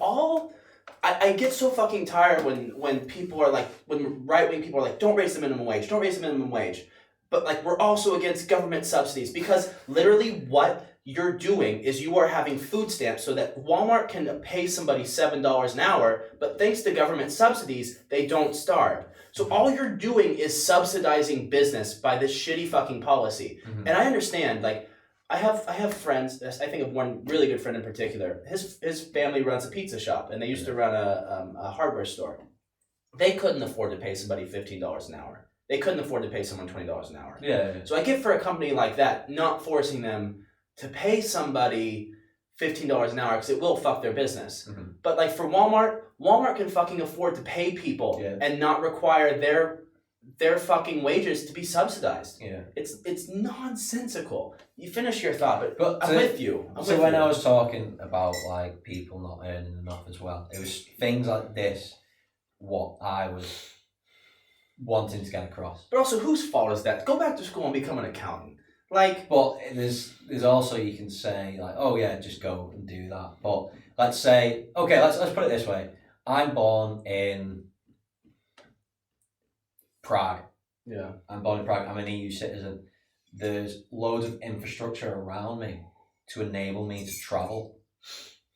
I get so fucking tired when people are like, when right-wing people are like, don't raise the minimum wage, don't raise the minimum wage. But like we're also against government subsidies because literally what you're doing is you are having food stamps so that Walmart can pay somebody $7 an hour, but thanks to government subsidies, they don't starve. So all you're doing is subsidizing business by this shitty fucking policy. And I understand, like, I have friends, I think of one really good friend in particular. His family runs a pizza shop and they used to run a hardware store. They couldn't afford to pay somebody $15 an hour. They couldn't afford to pay someone $20 an hour. Yeah. So I get for a company like that, not forcing them to pay somebody $15 an hour because it will fuck their business. But like for Walmart can fucking afford to pay people and not require their fucking wages to be subsidized. Yeah. It's nonsensical. You finish your thought, but I'm with you. I was talking about like people not earning enough as well, it was things like this what I was wanting to get across. But also, whose fault is that? Go back to school and become an accountant. Like, but there's also, you can say like, oh yeah, just go and do that. But let's say, okay, let's put it this way. I'm born in Prague. Yeah. I'm born in Prague. I'm an EU citizen. There's loads of infrastructure around me to enable me to travel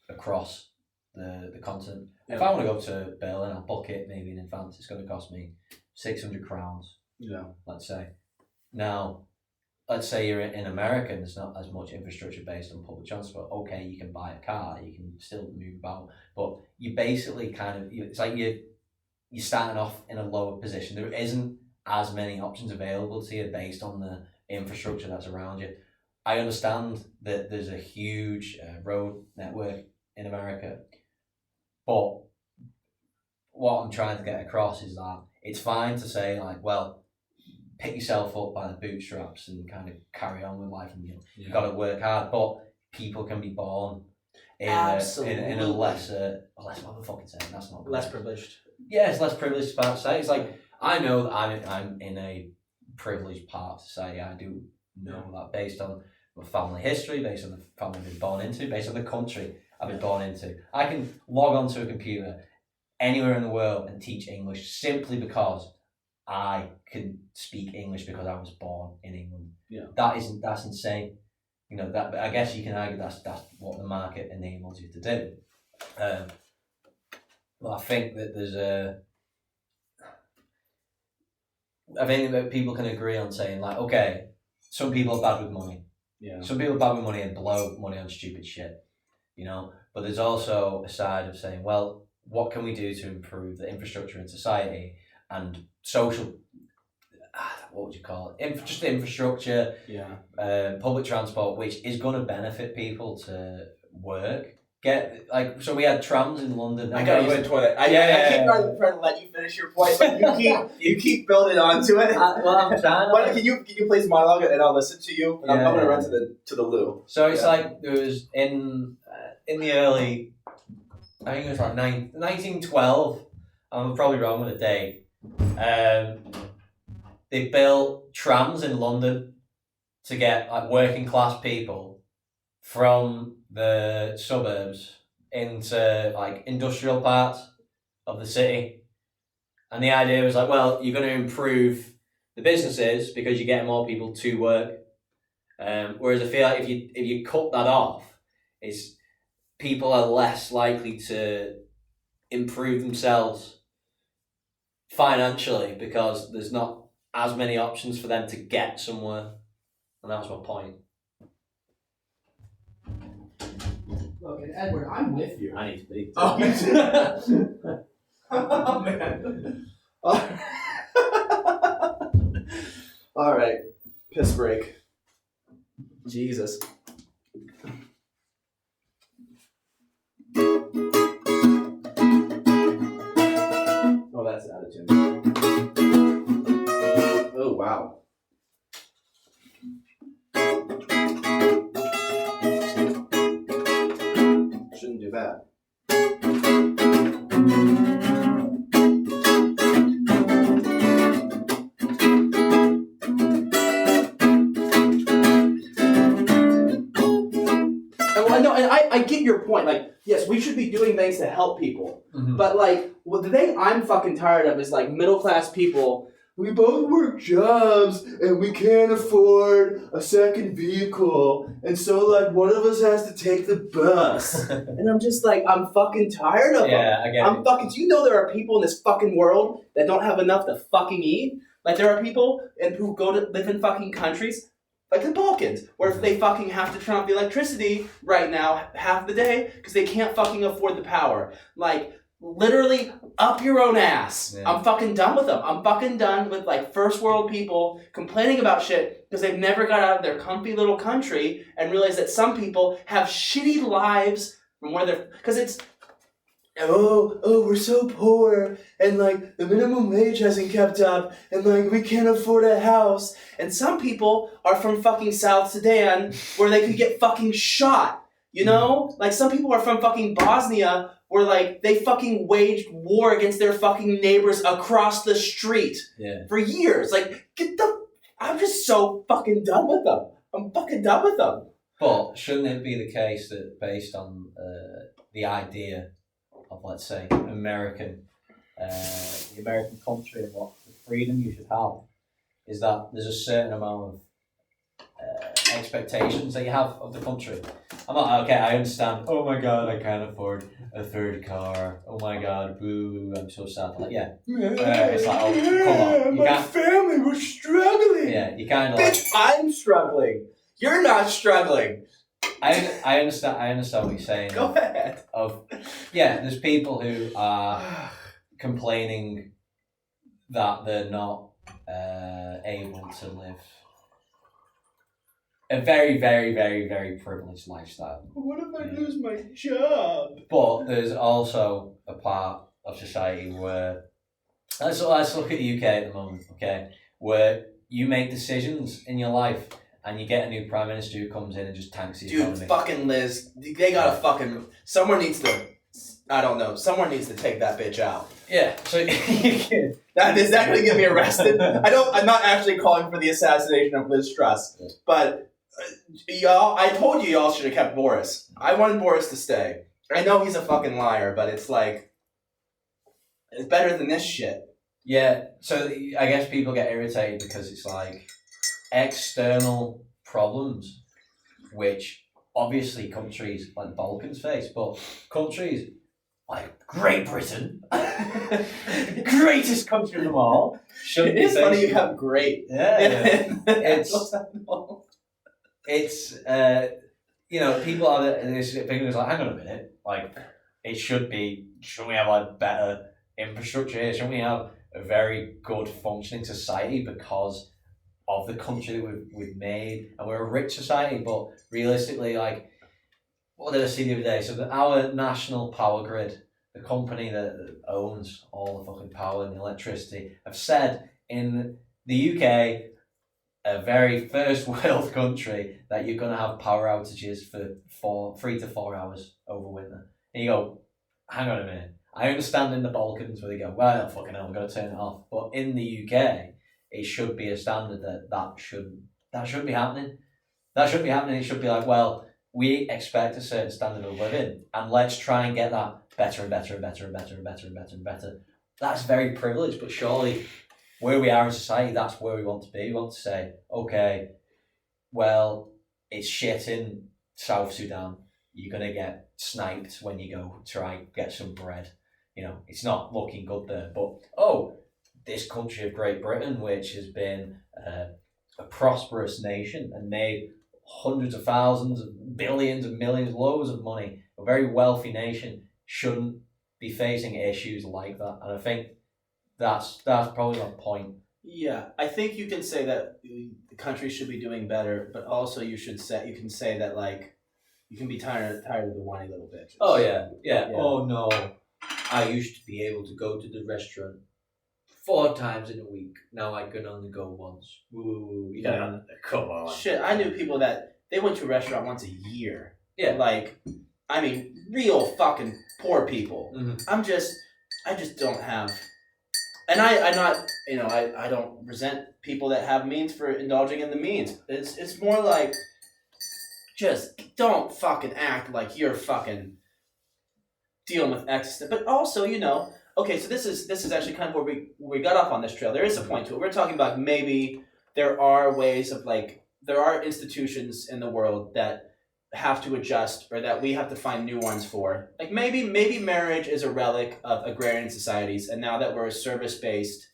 across the continent. Yeah. If I want to go to Berlin, I'll book it maybe in advance. It's going to cost me 600 crowns. Yeah. Let's say. Now, let's say you're in America and there's not as much infrastructure based on public transport. Okay, you can buy a car, you can still move about, but you basically it's like you're starting off in a lower position. There isn't as many options available to you based on the infrastructure that's around you. I understand that there's a huge road network in America, but what I'm trying to get across is that it's fine to say like, well, pick yourself up by the bootstraps and kind of carry on with life, and you've got to work hard. But people can be born in a lesser what am I fucking saying? That's not less privileged. Yeah, it's less privileged part of society. It's like I know that I'm in a privileged part of society. I do know that based on my family history, based on the family I've been born into, based on the country I've been born into. I can log onto a computer anywhere in the world and teach English simply because I can speak English because I was born in England. Yeah, that's insane. That, but I guess you can argue that's what the market enables you to do. Well, I think that I think that people can agree on saying like, okay, some people are bad with money. Yeah. Some people are bad with money and blow money on stupid shit. But there's also a side of saying, well, what can we do to improve the infrastructure in society and social, what would you call it? Just infrastructure, public transport, which is going to benefit people to work. So we had trams in London. I gotta go to the toilet. I keep trying to let you finish your point, but you keep building onto it. I'm trying. Can you please monologue it and I'll listen to you? I'm gonna run to the loo. So it's like there was in the early, I think it was like 1912. I'm probably wrong with the date. They built trams in London to get like working class people from the suburbs into like industrial parts of the city, and the idea was like, well, you're going to improve the businesses because you're getting more people to work, Whereas I feel like if you cut that off, people are less likely to improve themselves financially because there's not as many options for them to get somewhere, and that was my point. Look, and Edward, I'm with you. I need to be. Oh, oh man. All right, piss break. Jesus. Oh, that's out of tune. Oh, wow. Shouldn't do that. I get your point. Like, yes, we should be doing things to help people. Mm-hmm. But, like, the thing I'm fucking tired of is, like, middle-class people. We both work jobs, and we can't afford a second vehicle. And so, like, one of us has to take the bus. And I'm just like, I'm fucking tired of them. Yeah, I get it. Do you know there are people in this fucking world that don't have enough to fucking eat? Like, there are people who go to live in fucking countries like the Balkans, where if they fucking have to turn off the electricity right now half the day because they can't fucking afford the power. Like, literally up your own ass. Yeah. I'm fucking done with them. I'm fucking done with, like, first world people complaining about shit because they've never got out of their comfy little country and realized that some people have shitty lives from where they're... Because it's... Oh, we're so poor, and, like, the minimum wage hasn't kept up, and, like, we can't afford a house. And some people are from fucking South Sudan where they could get fucking shot, you know? Like, some people are from fucking Bosnia where, like, they fucking waged war against their fucking neighbors across the street for years. Like, I'm just so fucking done with them. I'm fucking done with them. But shouldn't it be the case that based on the idea of, let's say, the American country and what the freedom you should have, is that there's a certain amount of expectations that you have of the country. I'm not, okay, I understand, oh my god, I can't afford a third car, oh my god, boo, I'm so sad. Like, yeah. It's like, oh, come on. My family was struggling. Yeah, you kind of Bitch, I'm struggling. You're not struggling. I understand what you're saying. Go ahead. There's people who are complaining that they're not able to live a very, very, very, very privileged lifestyle. What if I lose my job? But there's also a part of society where let's look at the UK at the moment, okay, where you make decisions in your life. And you get a new prime minister who comes in and just tanks the economy. Dude, fucking Liz, they gotta fucking... Someone needs to take that bitch out. Yeah, so... Is that gonna get me arrested? I'm not actually calling for the assassination of Liz Truss. But, y'all, I told you y'all should have kept Boris. I wanted Boris to stay. I know he's a fucking liar, but it's like... It's better than this shit. Yeah, so I guess people get irritated because it's like... external problems, which obviously countries like the Balkans face, but countries like Great Britain, greatest country of them all, shouldn't. It's funny you have great. Yeah. It's people have this opinion. Like, hang on a minute, like shouldn't we have like better infrastructure here? Shouldn't we have a very good functioning society because of the country that we've made, and we're a rich society, but realistically, like, what did I see the other day? So our national power grid, the company that owns all the fucking power and the electricity, have said in the UK, a very first world country, that you're going to have power outages for 3 to 4 hours over winter. And you go, hang on a minute. I understand in the Balkans where they go, well, fucking hell, we're going to turn it off. But in the UK, it should be a standard that shouldn't be happening. That shouldn't be happening. It should be like, well, we expect a certain standard of living, and let's try and get that better and better and better and better and better and better and better. That's very privileged, but surely where we are in society, that's where we want to be. We want to say, okay, well, it's shit in South Sudan. You're gonna get sniped when you go try get some bread. It's not looking good there. But this country of Great Britain, which has been a prosperous nation and made hundreds of thousands, billions of millions, loads of money, a very wealthy nation, shouldn't be facing issues like that. And I think that's probably my point. Yeah, I think you can say that the country should be doing better, but also you can say that like you can be tired of the whiny little bitches. Oh yeah. Oh no, I used to be able to go to the restaurant 4 times in a week. Now I can only go once. Woo. Yeah. Come on. Shit, I knew people that they went to a restaurant once a year. Yeah. Like, I mean, real fucking poor people. Mm-hmm. I just don't have, and I'm not, I don't resent people that have means for indulging in the means. It's more like, just don't fucking act like you're fucking dealing with excess. But also, okay, so this is actually kind of where we got off on this trail. There is a point to it. We're talking about maybe there are ways of there are institutions in the world that have to adjust or that we have to find new ones for. Like maybe marriage is a relic of agrarian societies, and now that we're a service-based,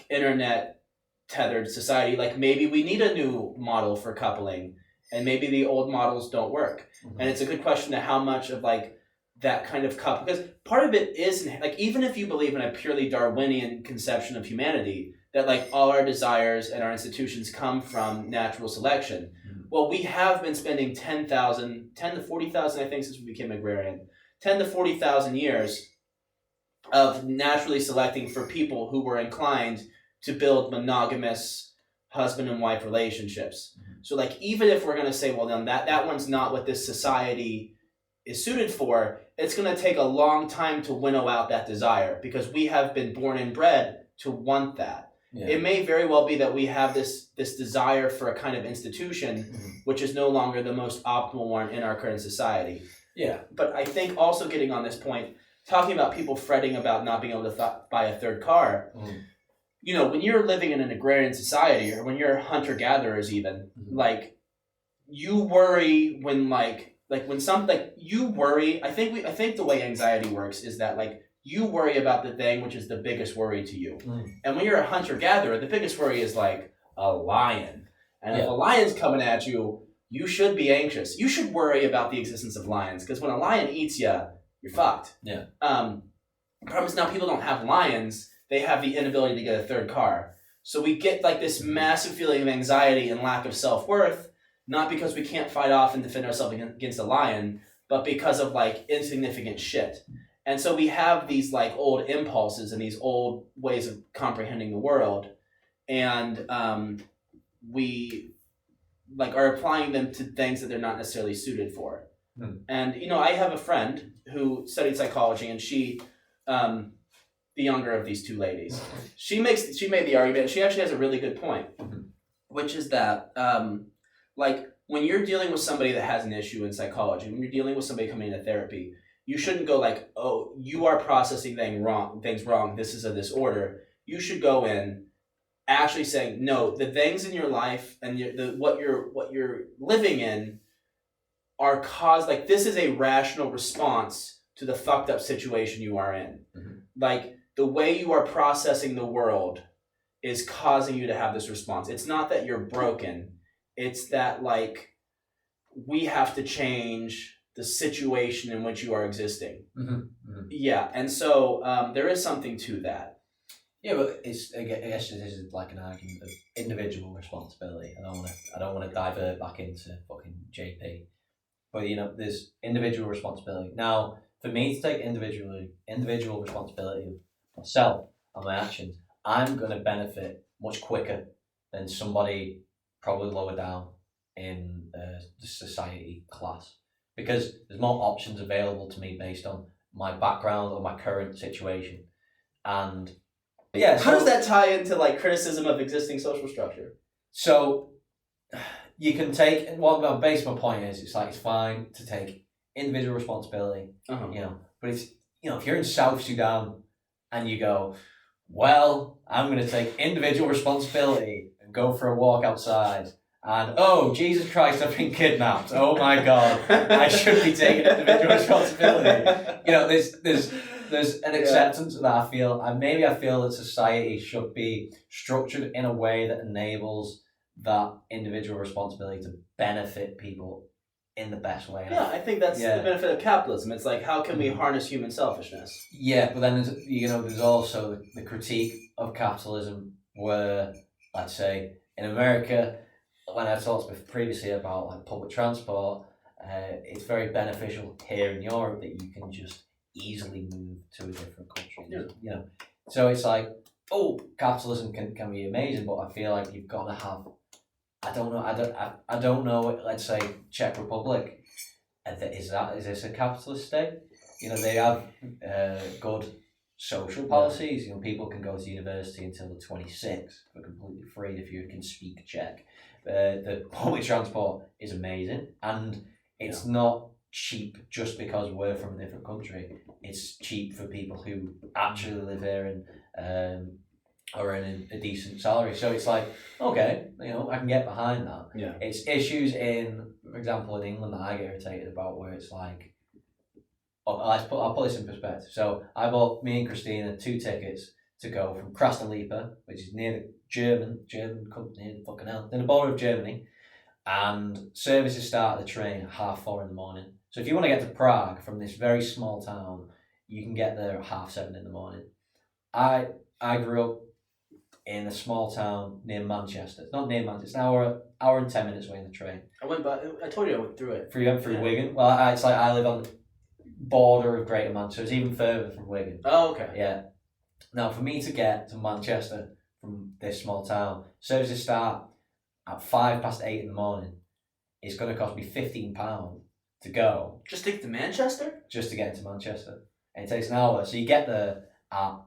internet-tethered society, like maybe we need a new model for coupling, and maybe the old models don't work. Mm-hmm. And it's a good question to how much of that kind of couple, because part of it is even if you believe in a purely Darwinian conception of humanity, that all our desires and our institutions come from natural selection. Mm-hmm. Well, we have been spending 10 to 40,000, I think, since we became agrarian, 10 to 40,000 years of naturally selecting for people who were inclined to build monogamous husband and wife relationships. Mm-hmm. So even if we're going to say, well, then that one's not what this society is suited for, it's going to take a long time to winnow out that desire because we have been born and bred to want that. Yeah. It may very well be that we have this desire for a kind of institution, mm-hmm. which is no longer the most optimal one in our current society. Yeah. But I think also getting on this point, talking about people fretting about not being able to buy a third car, mm-hmm. When you're living in an agrarian society or when you're hunter-gatherers even, mm-hmm. You worry when you worry. I think the way anxiety works is that you worry about the thing which is the biggest worry to you. Mm. And when you're a hunter-gatherer, the biggest worry is a lion. And if a lion's coming at you, you should be anxious. You should worry about the existence of lions because when a lion eats you, you're fucked. Yeah. Problem is now people don't have lions. They have the inability to get a third car. So we get this massive feeling of anxiety and lack of self-worth, not because we can't fight off and defend ourselves against a lion, but because of insignificant shit. And so we have these old impulses and these old ways of comprehending the world, and we are applying them to things that they're not necessarily suited for. Hmm. And I have a friend who studied psychology, and she, the younger of these two ladies, she made the argument. And she actually has a really good point, which is that when you're dealing with somebody that has an issue in psychology, when you're dealing with somebody coming into therapy, you shouldn't go oh, you are processing things wrong. This is a disorder. You should go in actually saying, no, the things in your life and what you're living in are caused, this is a rational response to the fucked up situation you are in. Mm-hmm. The way you are processing the world is causing you to have this response. It's not that you're broken. It's that we have to change the situation in which you are existing. Mm-hmm. Mm-hmm. Yeah, and so there is something to that. Yeah, but I guess this is an argument of individual responsibility. I don't want to divert back into fucking JP, but there's individual responsibility. Now, for me to take individual responsibility of myself and my actions, I'm going to benefit much quicker than somebody probably lower down in the society class. Because there's more options available to me based on my background or my current situation. And yeah. How does that tie into criticism of existing social structure? So you can take, my basic point is it's fine to take individual responsibility, uh-huh. But it's, if you're in South Sudan and you go, well, I'm going to take individual responsibility and go for a walk outside and Jesus Christ, I've been kidnapped. Oh my God, I should be taking individual responsibility. There's an acceptance that I feel, and maybe I feel that society should be structured in a way that enables that individual responsibility to benefit people in the best way. Yeah, I think that's the benefit of capitalism. It's like, how can we harness human selfishness? Yeah, but then there's also the critique of capitalism where, let's say, in America, when I talked previously about like public transport, it's very beneficial here in Europe that you can just easily move to a different country. Yeah. So it's like, capitalism can be amazing, but I feel like you've got to have. I don't know. Let's say Czech Republic. Is this a capitalist state? They have good social policies. People can go to university until they're 26 for completely free if you can speak Czech. The public transport is amazing, and it's not cheap just because we're from a different country. It's cheap for people who actually live here and are earning a decent salary. So it's like, okay, I can get behind that. Yeah. It's issues for example, in England that I get irritated about, where it's like, I'll put this in perspective. So I bought me and Christina 2 tickets to go from Krasnalipa, which is near the German company, fucking hell, in the border of Germany, and services start at the train at 4:30 in the morning. So if you want to get to Prague from this very small town, you can get there at 7:30 in the morning. I grew up in a small town near Manchester. It's not near Manchester. It's an hour and 10 minutes away in the train. I told you I went through it. Through Wigan. Well, it's like I live on the border of Greater Manchester. It's even further from Wigan. Oh, okay. Yeah. Now, for me to get to Manchester from this small town, services start at 8:05 in the morning. It's going to cost me £15 to go. Just to get to Manchester? Just to get into Manchester. And it takes an hour. So you get there at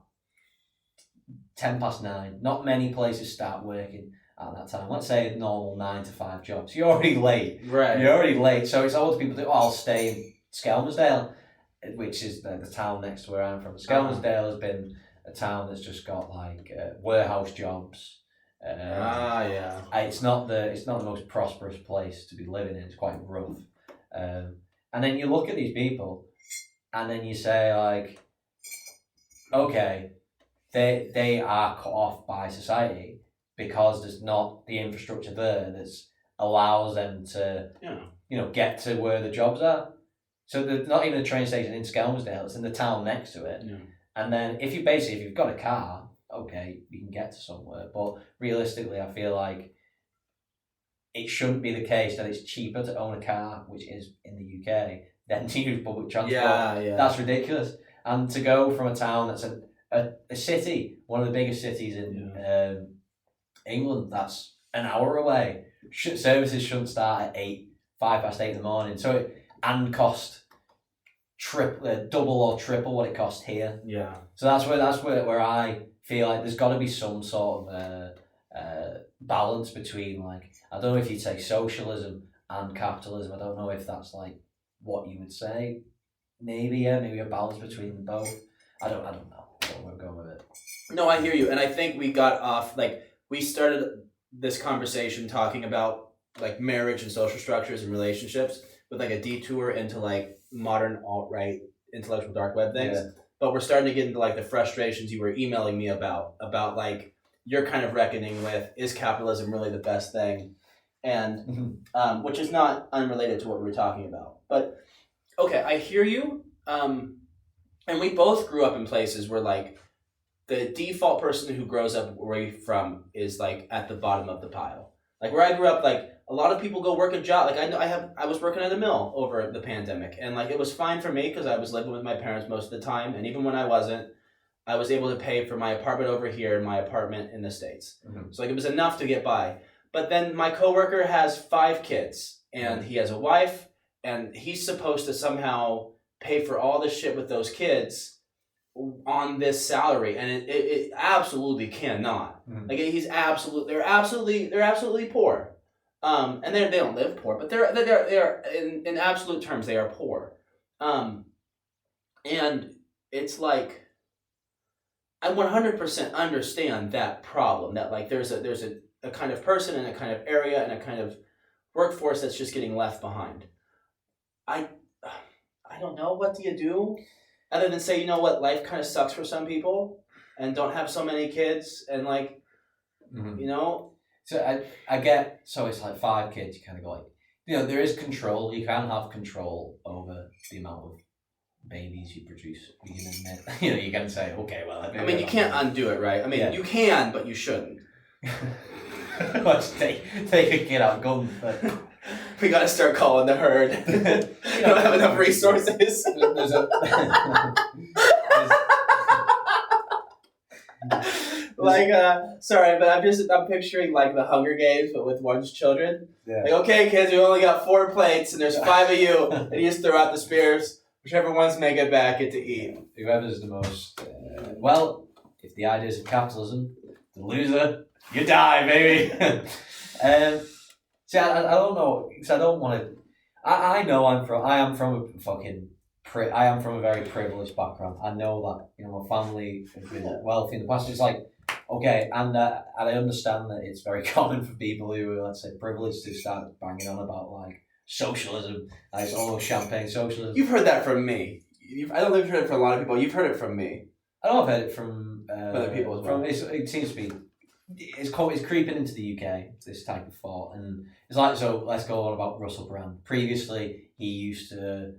9:10. Not many places start working at that time. Let's say a normal 9 to 5 job. So you're already late. Right. You're already late. So it's all the people do, I'll stay in Skelmersdale, which is the town next to where I'm from. Skelmersdale has been a town that's just got like warehouse jobs. Yeah. It's not the most prosperous place to be living in. It's quite rough. And then you look at these people, and then you say like, okay, they are cut off by society because there's not the infrastructure there that allows them to get to where the jobs are. So there's not even a train station in Skelmersdale, it's in the town next to it. Yeah. And then if you've got a car, okay, you can get to somewhere. But realistically, I feel like it shouldn't be the case that it's cheaper to own a car, which is in the UK, than to use public transport. Yeah. That's ridiculous. And to go from a town that's a city, one of the biggest cities in England, that's an hour away. Services shouldn't start at 8:05 in the morning. And cost double or triple what it cost here. Yeah. So that's where I feel like there's got to be some sort of balance between, like, I don't know if you'd say socialism and capitalism. I don't know if that's like what you would say. Maybe a balance between both. I don't know. Where we're going with it. No, I hear you, and I think we got off, like, we started this conversation talking about like marriage and social structures and relationships with like a detour into like modern alt-right intellectual dark web things. Yeah. But we're starting to get into like the frustrations you were emailing me about like you're kind of reckoning with, is capitalism really the best thing? And which is not unrelated to what we were talking about. But okay, I hear you. And we both grew up in places where like the default person who grows up where you're from is like at the bottom of the pile. Like where I grew up, like a lot of people go work a job. Like I was working at a mill over the pandemic, and like it was fine for me because I was living with my parents most of the time. And even when I wasn't, I was able to pay for my apartment over here and my apartment in the States. Mm-hmm. So like it was enough to get by. But then my coworker has 5 kids, and he has a wife, and he's supposed to somehow pay for all this shit with those kids on this salary, and it absolutely cannot. Mm-hmm. Like they're absolutely poor, and they don't live poor, but they're in absolute terms they are poor, and it's like I 100% understand that problem, that like there's a a kind of person and a kind of area and a kind of workforce that's just getting left behind. I don't know, what do you do other than say, you know what, life kind of sucks for some people and don't have so many kids and like, you know. So I get, so it's like 5 kids, you kind of go like, you know, there is control. You can have control over the amount of babies you produce. You can admit, you know, you can say, okay, well, I mean, you can't undo it, right? I mean, you can, but you shouldn't. Let's take a kid out guns, but we gotta start calling the herd. You don't have enough resources. Sorry, but I'm picturing like the Hunger Games, but with one's children. Yeah. Like, okay, kids, we only got 4 plates, and there's 5 of you, and you just throw out the spears. Whichever ones make it back, get to eat. Whoever's the most. Well, if the ideas of capitalism, the loser, you die, baby. See, I don't know, because I don't want to. I know I am from a very privileged background. I know that, you know, my family has been wealthy in the past. It's like, okay, and I understand that it's very common for people who are, let's say, privileged to start banging on about like socialism. Like it's almost champagne socialism. You've heard that from me. I don't think you've heard it from a lot of people. You've heard it from me. I know I've heard it from other people as well. It seems to be. It's creeping into the UK, this type of thought, and it's like, so let's go on about Russell Brand. Previously, he used to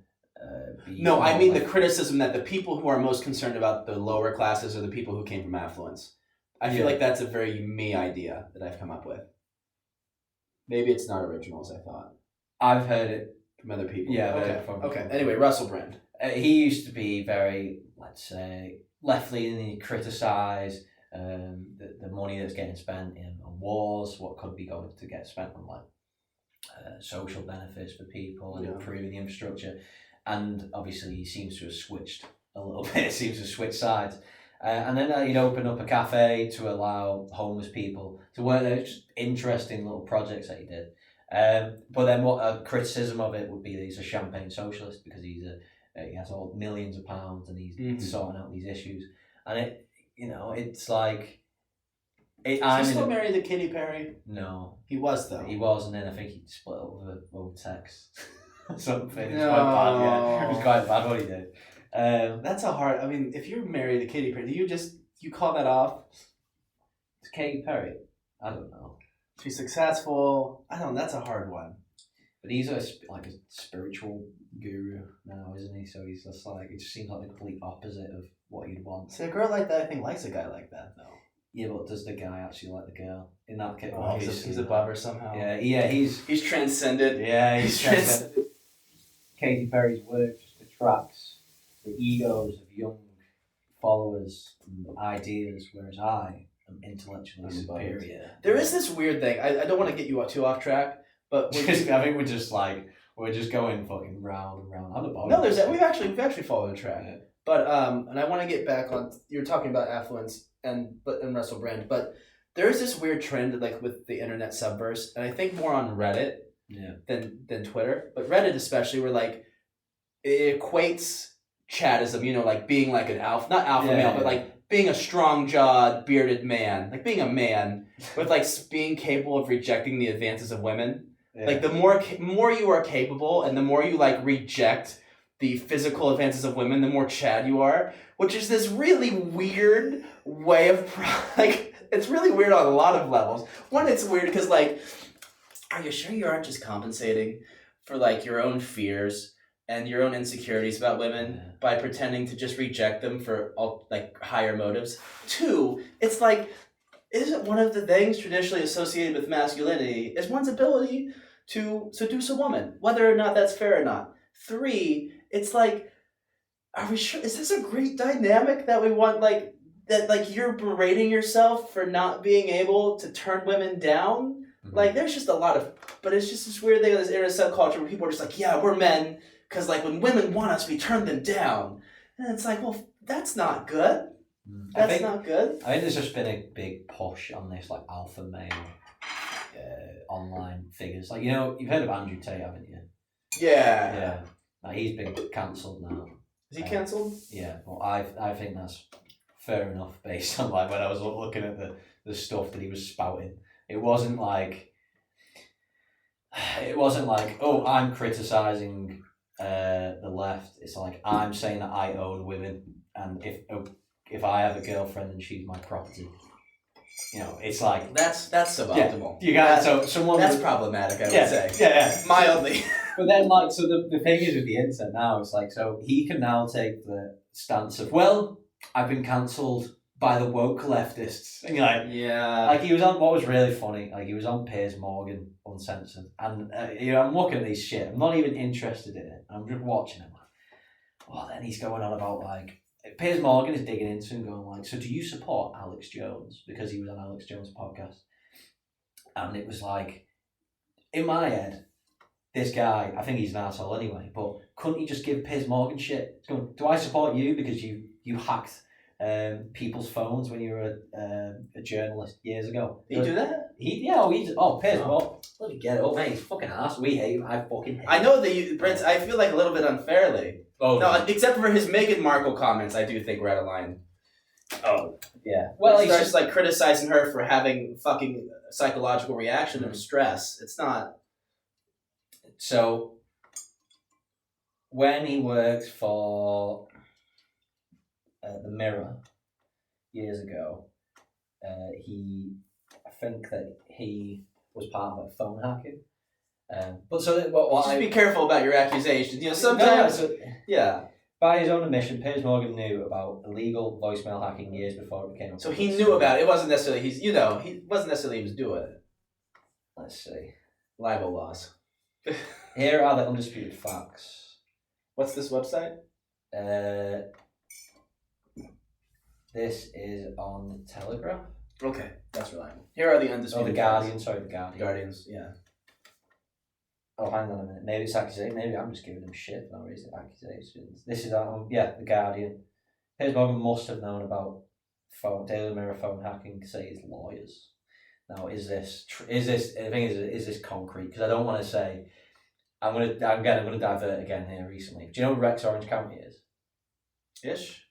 be... No, I mean the criticism that the people who are most concerned about the lower classes are the people who came from affluence. I feel like that's a very me idea that I've come up with. Maybe it's not original as I thought. I've heard it from other people. Yeah, okay. Anyway, Russell Brand. He used to be very, let's say, left-leaning. He criticised the money that's getting spent on wars, what could be going to get spent on like social benefits for people and improving the infrastructure. And obviously he seems to have switched a little bit, seems to have switched sides. And then he'd open up a cafe to allow homeless people to work there. Just interesting little projects that he did. But then what a criticism of it would be that he's a champagne socialist because he has all millions of pounds and he's sorting out these issues. And it's like... Is he still married to Katy Perry? No. He was, though. He was, and then I think he split up over text. Something. It's quite bad, yeah. It was quite bad what he did. That's a hard... I mean, if you're married to Katy Perry, do you call that off? It's Katy Perry? I don't know. To be successful... I don't know, that's a hard one. But he's a spiritual guru now, isn't he? So he's just like... It just seems like the complete opposite of what you'd want. See, a girl like that, I think, likes a guy like that, though. Yeah, but does the guy actually like the girl? In that case, he's above her somehow. Yeah, he's transcended. Yeah, he's transcended. Katy Perry's work just attracts the egos of young followers and ideas, whereas I am intellectually superior. There is this weird thing. I don't want to get you too off track, but I think we're just going fucking round and round. I'm the bottom. No, we've actually followed a track. Yeah. But and I want to get back on. You're talking about affluence and Russell Brand, but there is this weird trend like with the internet subverse, and I think more on Reddit than Twitter, but Reddit especially, where like it equates Chatism, like being like an not male, but like being a strong-jawed, bearded man, like being a man with like being capable of rejecting the advances of women. Yeah. Like the more you are capable, and the more you like reject the physical advances of women, the more Chad you are, which is this really weird way of it's really weird on a lot of levels. One, it's weird because like, are you sure you aren't just compensating for like your own fears and your own insecurities about women by pretending to just reject them for all like higher motives? Two, it's like, isn't one of the things traditionally associated with masculinity is one's ability to seduce a woman, whether or not that's fair or not? Three, it's like, are we sure? Is this a great dynamic that we want, like, that, like, you're berating yourself for not being able to turn women down? Mm-hmm. Like, there's just a lot of, but it's just this weird thing of this internet subculture where people are just like, yeah, we're men, because, like, when women want us, we turn them down. And it's like, well, that's not good. That's not good. I think there's just been a big push on this, like, alpha male online figures. Like, you've heard of Andrew Tate, haven't you? Yeah. Yeah. Like, he's been cancelled now. Is he cancelled? Yeah. Well, I think that's fair enough based on like when I was looking at the stuff that he was spouting. It wasn't like, oh, I'm criticising the left. It's like, I'm saying that I own women, and if I have a girlfriend, then she's my property. It's like That's suboptimal. You got so someone. That's problematic. I would say. Yeah. Mildly. But then, so the thing is with the internet now, it's like, so he can now take the stance of, well, I've been cancelled by the woke leftists, and you're like, yeah. Like he was on, what was really funny, like he was on Piers Morgan Uncensored, and I'm looking at this shit. I'm not even interested in it. I'm just watching it. Well, then he's going on about like. Piers Morgan is digging into him, going like, so do you support Alex Jones? Because he was on Alex Jones' podcast. And it was like, in my head, this guy, I think he's an arsehole anyway, but couldn't he just give Piers Morgan shit? He's going, do I support you because you hacked people's phones when you were a journalist years ago? Did he do that? Piers Morgan. Let me get it up, mate. He's fucking arse. We hate him. I fucking hate him. I know that Brent, I feel like a little bit unfairly. Oh, no, except for his Meghan Markle comments, I do think we're out of line. Oh, yeah. Well, he starts like criticizing her for having fucking psychological reaction of stress. It's not. So, when he worked for the Mirror years ago, I think that he was part of like phone hacking. But so just be careful about your accusations. Sometimes, yeah. By his own admission, Piers Morgan knew about illegal voicemail hacking years before it became. So he knew about it. It wasn't necessarily he wasn't necessarily he was doing it. Let's see. Libel laws. Here are the undisputed facts. What's this website? This is on Telegraph. Okay, that's reliable. Here are the undisputed. The Guardian. Sorry, the Guardian. Guardians, yeah. Oh, hang on a minute. Maybe it's accusation. Maybe I'm just giving them shit for no reason. Accusations. This is the Guardian. Piers Morgan must have known about Daily Mirror phone hacking. Say his lawyers. Now, is this? The thing is this concrete? Because I don't want to say. I'm gonna divert again here. Recently, do you know what Rex Orange County is? Ish.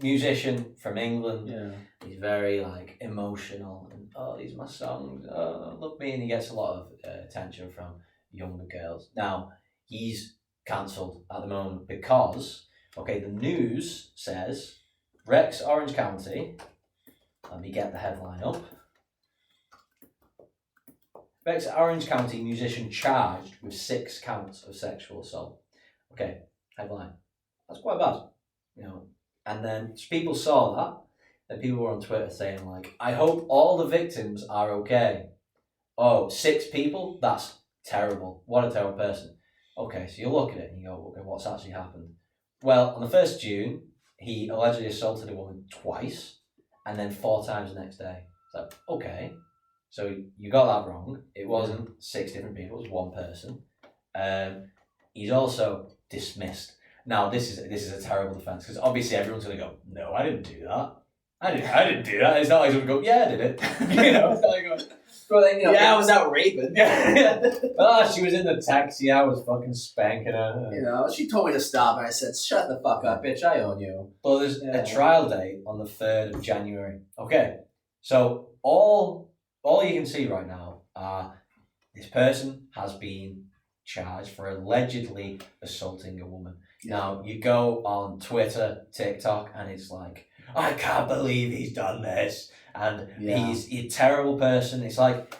Musician from England. Yeah. He's very like emotional and these are my songs. Love me, and he gets a lot of attention from younger girls. Now, he's cancelled at the moment because, the news says Rex Orange County, let me get the headline up. Rex Orange County musician charged with 6 counts of sexual assault. Okay, headline. That's quite bad, And then people saw that, and people were on Twitter saying like, I hope all the victims are okay. Oh, 6 people? That's terrible. What a terrible person. Okay, so you look at it and you go, okay, what's actually happened? Well, on the 1st of June, he allegedly assaulted a woman twice and then 4 times the next day. So, okay, so you got that wrong. It wasn't 6 different people, it was 1 person. He's also dismissed. Now, this is a terrible defense because obviously everyone's going to go, no, I didn't do that. I didn't do that. It's not like someone go, yeah, I did it. It's not like well, then, I was out raping. She was in the taxi. I was fucking spanking her. She told me to stop, and I said, "Shut the fuck up, bitch. I own you." Well, there's a trial date on the 3rd of January. Okay, so all you can see right now are this person has been charged for allegedly assaulting a woman. Yeah. Now you go on Twitter, TikTok, and it's like, I can't believe he's done this. And he's a terrible person. It's like,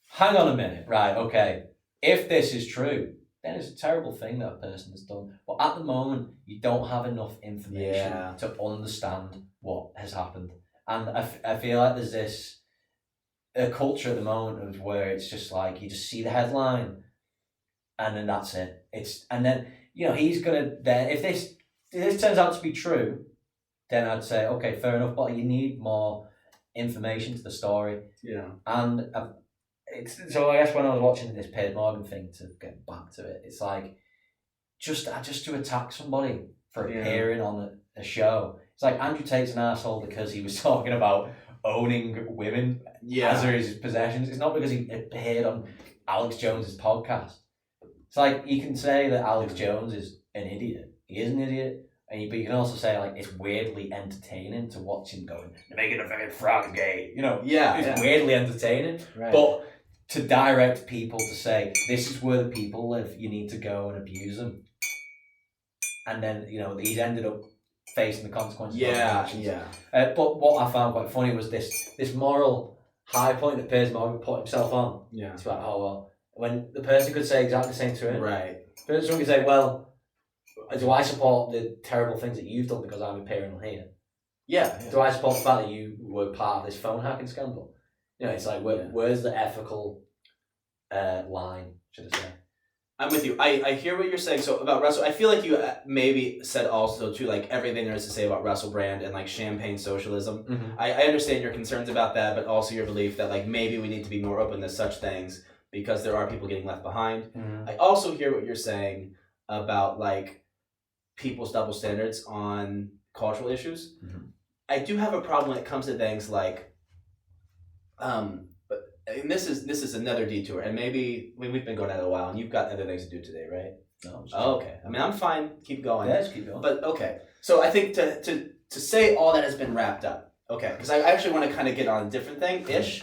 hang on a minute. Right, okay. If this is true, then it's a terrible thing that a person has done. But at the moment, you don't have enough information to understand what has happened. And I feel like there's a culture at the moment of where it's just like, you just see the headline and then that's it. And then, he's going to then, if this turns out to be true, then I'd say, okay, fair enough, but you need more information to the story. Yeah. And so I guess when I was watching this Piers Morgan thing, to get back to it, it's like, just to attack somebody for appearing on a show. It's like Andrew Tate's an arsehole because he was talking about owning women as his possessions. It's not because he appeared on Alex Jones's podcast. It's like, you can say that Alex Jones is an idiot. He is an idiot. but you can also say like it's weirdly entertaining to watch him going, they're making a fucking frog gay. You know, it's weirdly entertaining. Right. But to direct people to say, this is where the people live, you need to go and abuse them. And then, you know, he's ended up facing the consequences of his actions. But what I found quite funny was this moral high point that Piers Morgan put himself on. Yeah. It's like, oh, well, when the person could say exactly the same to him. Right. Someone could say, well, do I support the terrible things that you've done because I'm appearing on here? Yeah. Do I support the fact that you were part of this phone hacking scandal? You know, it's like, where's the ethical line, should I say? I'm with you. I hear what you're saying. So about Russell, I feel like you maybe said also too, like everything there is to say about Russell Brand and like champagne socialism. Mm-hmm. I understand your concerns about that, but also your belief that like maybe we need to be more open to such things because there are people getting left behind. Mm-hmm. I also hear what you're saying about like people's double standards on cultural issues. Mm-hmm. I do have a problem when it comes to things like, and this is another detour, and maybe we've been going at it a while, and you've got other things to do today, right? No. Okay. I mean, I'm fine. Keep going. Yeah, just keep going. But okay. So I think to say all that has been wrapped up. Okay, because I actually want to kind of get on a different thing ish,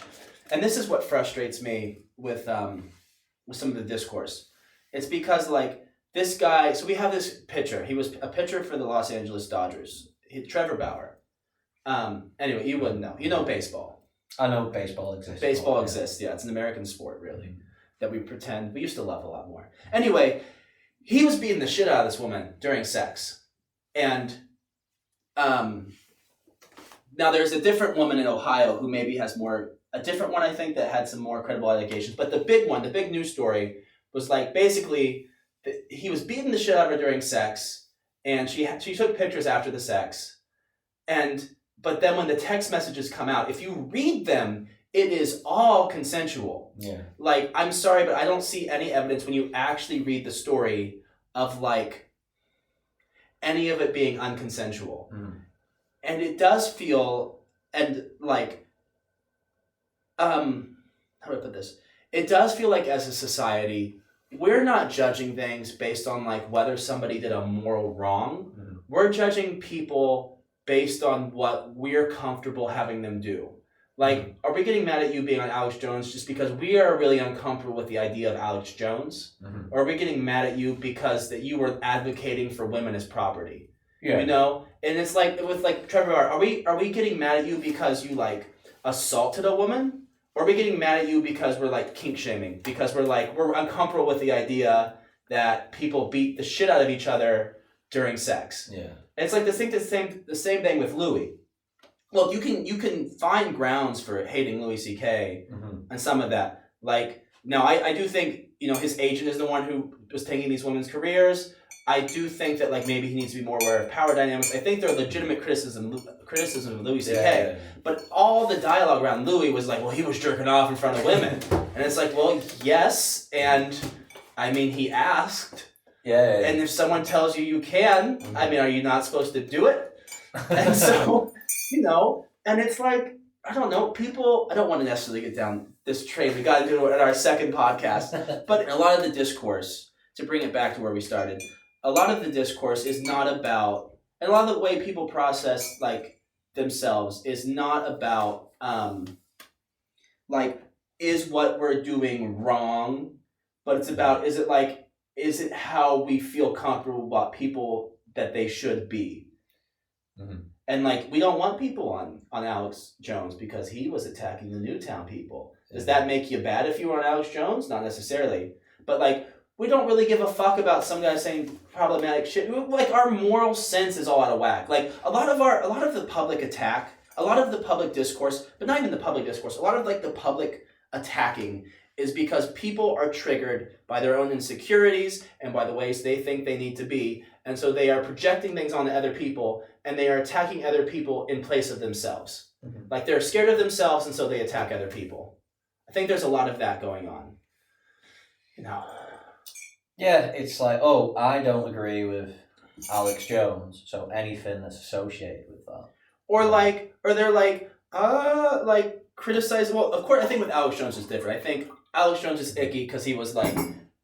and this is what frustrates me with some of the discourse. It's because like this guy. So we have this pitcher. He was a pitcher for the Los Angeles Dodgers. Trevor Bauer. Anyway, you wouldn't know. You know baseball. I know baseball exists. Baseball exists, yeah. It's an American sport, really, that we pretend we used to love a lot more. Anyway, he was beating the shit out of this woman during sex. And now there's a different woman in Ohio who maybe has a different one, I think, that had some more credible allegations. But the big news story was like basically he was beating the shit out of her during sex, and she took pictures after the sex. But then when the text messages come out, if you read them, it is all consensual. Yeah. Like, I'm sorry, but I don't see any evidence when you actually read the story of like any of it being unconsensual. Mm. And it does feel, and like, how do I put this? It does feel like as a society, we're not judging things based on like whether somebody did a moral wrong. Mm. We're judging people based on what we're comfortable having them do. Like, are we getting mad at you being on Alex Jones just because we are really uncomfortable with the idea of Alex Jones? Mm-hmm. Or are we getting mad at you because that you were advocating for women as property? Yeah. You know? And it's like, with like Trevor, are we getting mad at you because you like assaulted a woman? Or are we getting mad at you because we're like kink shaming? Because we're uncomfortable with the idea that people beat the shit out of each other during sex. Yeah. And it's like the same thing with Louis. Look, you can find grounds for hating Louis C.K. Mm-hmm. and some of that. Like, now I do think, you know, his agent is the one who was taking these women's careers. I do think that like maybe he needs to be more aware of power dynamics. I think there are legitimate criticism of Louis C.K. Yeah. But all the dialogue around Louis was like, well, he was jerking off in front of women. And it's like, well, yes, and I mean, he asked. Yeah. And if someone tells you can, I mean, are you not supposed to do it? And so, you know, and it's like, I don't know, people, I don't want to necessarily get down this train. We got to do it at our second podcast. But a lot of the discourse, to bring it back to where we started, a lot of the discourse is not about, and a lot of the way people process like themselves is not about, like, is what we're doing wrong? But it's about, is it how we feel comfortable about people that they should be? Mm-hmm. And like, we don't want people on Alex Jones because he was attacking the Newtown people. Does that make you bad if you were on Alex Jones? Not necessarily. But like, we don't really give a fuck about some guy saying problematic shit. Like, our moral sense is all out of whack. Like, a lot of the public attack, a lot of the public discourse, but not even the public discourse, a lot of like the public attacking is because people are triggered by their own insecurities and by the ways they think they need to be. And so they are projecting things onto other people, and they are attacking other people in place of themselves. Mm-hmm. Like, they're scared of themselves, and so they attack other people. I think there's a lot of that going on. You know? Yeah, it's like, oh, I don't agree with Alex Jones, so anything that's associated with that. Or they're like, criticize. Well, of course, I think with Alex Jones is different. I think Alex Jones is icky because he was like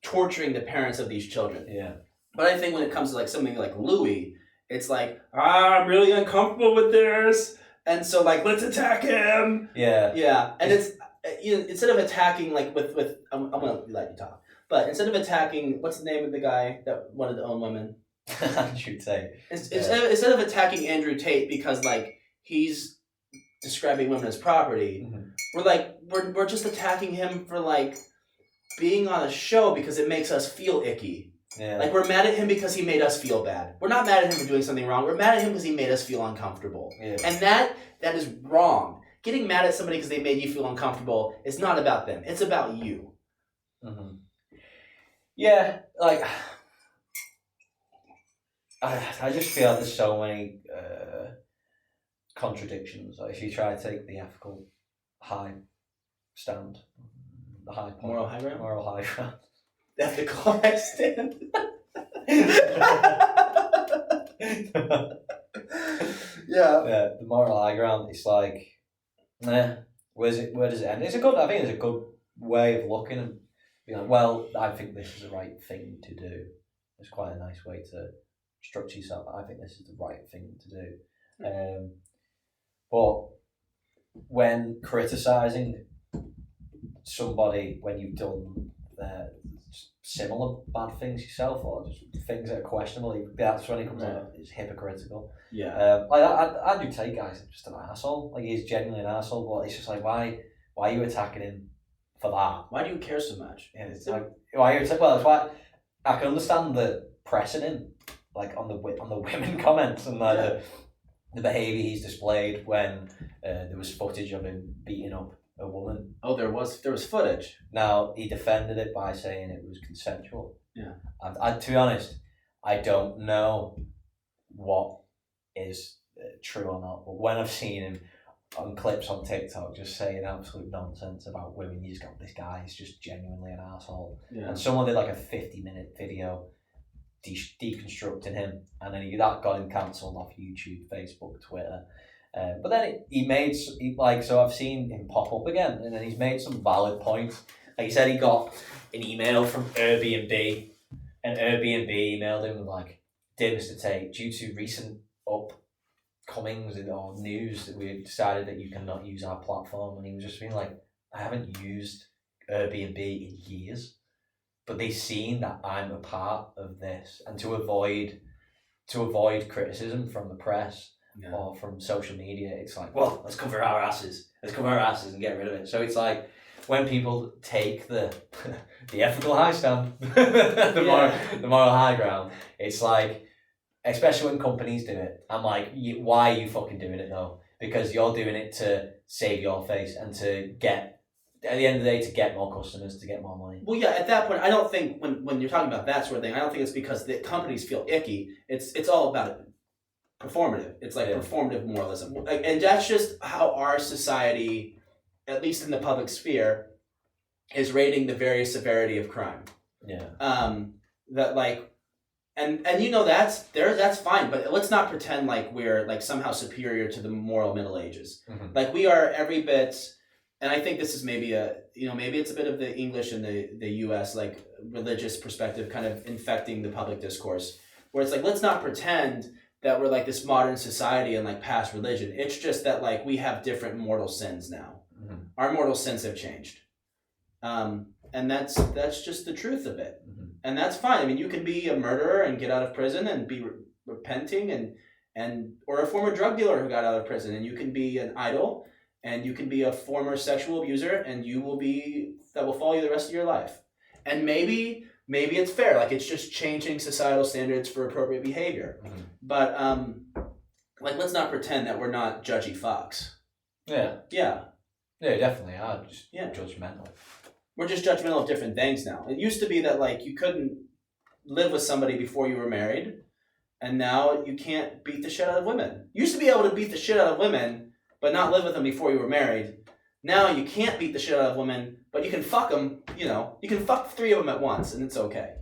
torturing the parents of these children. Yeah. But I think when it comes to like something like Louis, It's like, I'm really uncomfortable with this, and so like let's attack him. Yeah. And it's instead of attacking like with I'm gonna let you talk, but instead of attacking, what's the name of the guy that wanted to own women? Andrew Tate. Instead of attacking Andrew Tate because like he's describing women as property, we're just attacking him for like being on a show because it makes us feel icky. Yeah. Like we're mad at him because he made us feel bad. We're not mad at him for doing something wrong. We're mad at him because he made us feel uncomfortable. Yeah. And that is wrong. Getting mad at somebody because they made you feel uncomfortable is not about them. It's about you. Mm-hmm. Yeah, like I just feel there's so many contradictions. Like if you try to take the ethical high stand, the high point, Moral high ground? moral high ground. Ethical high stand. Yeah, the moral high ground. It's like, where does it end? I think it's a good way of looking and being like, well, I think this is the right thing to do. It's quite a nice way to structure yourself. I think this is the right thing to do. But when criticising somebody when you've done similar bad things yourself or just things that are questionable, that's when it comes out. It's hypocritical. Yeah. I do take guys just an asshole. Like he's genuinely an asshole, but it's just like why are you attacking him for that? Why do you care so much? Yeah, it's like why are you attacking? Well, it's why I can understand the pressing him, like on the women comments and the behaviour he's displayed when there was footage of him beating up a woman. Oh, there was footage. Now he defended it by saying it was consensual. Yeah. I to be honest, I don't know what is true or not. But when I've seen him on clips on TikTok just saying absolute nonsense about women, you just got this guy is just genuinely an asshole. Yeah. And someone did like a 50-minute video deconstructing him, and then that got him cancelled off YouTube, Facebook, Twitter. But then so I've seen him pop up again, and then he's made some valid points. Like he said, he got an email from Airbnb, and Airbnb emailed him like, "Dear Mr. Tate, due to recent upcomings or news, we decided that you cannot use our platform." And he was just being like, "I haven't used Airbnb in years, but they've seen that I'm a part of this, and to avoid criticism from the press." Yeah. Or from social media, it's like, well, let's cover our asses and get rid of it. So it's like when people take the ethical high stand, the moral high ground, it's like, especially when companies do it, I'm like, why are you fucking doing it though? Because you're doing it to save your face and to get, at the end of the day, to get more customers, to get more money. Well, yeah, at that point, I don't think when you're talking about that sort of thing, I don't think it's because the companies feel icky. It's all about it. Performative. It's like performative moralism. And that's just how our society, at least in the public sphere, is rating the various severity of crime. Yeah. That like, and that's fine, but let's not pretend like we're like somehow superior to the moral Middle Ages. Mm-hmm. Like we are every bit, and I think this is maybe maybe it's a bit of the English and the US like religious perspective kind of infecting the public discourse, where it's like, let's not pretend that we're like this modern society and like past religion. It's just that like we have different mortal sins now. Mm-hmm. Our mortal sins have changed. And that's just the truth of it. Mm-hmm. And that's fine. I mean, you can be a murderer and get out of prison and be repenting and or a former drug dealer who got out of prison, and you can be an idol, and you can be a former sexual abuser, and that will follow you the rest of your life. And maybe it's fair, like it's just changing societal standards for appropriate behavior. Mm-hmm. But like let's not pretend that we're not judgy fucks. Yeah. Yeah. Yeah, definitely are. Just Yeah. judgmental. We're just judgmental of different things now. It used to be that like you couldn't live with somebody before you were married, and now you can't beat the shit out of women. You used to be able to beat the shit out of women, but not live with them before you were married. Now you can't beat the shit out of women, but you can fuck them, you can fuck 3 of them at once, and it's okay.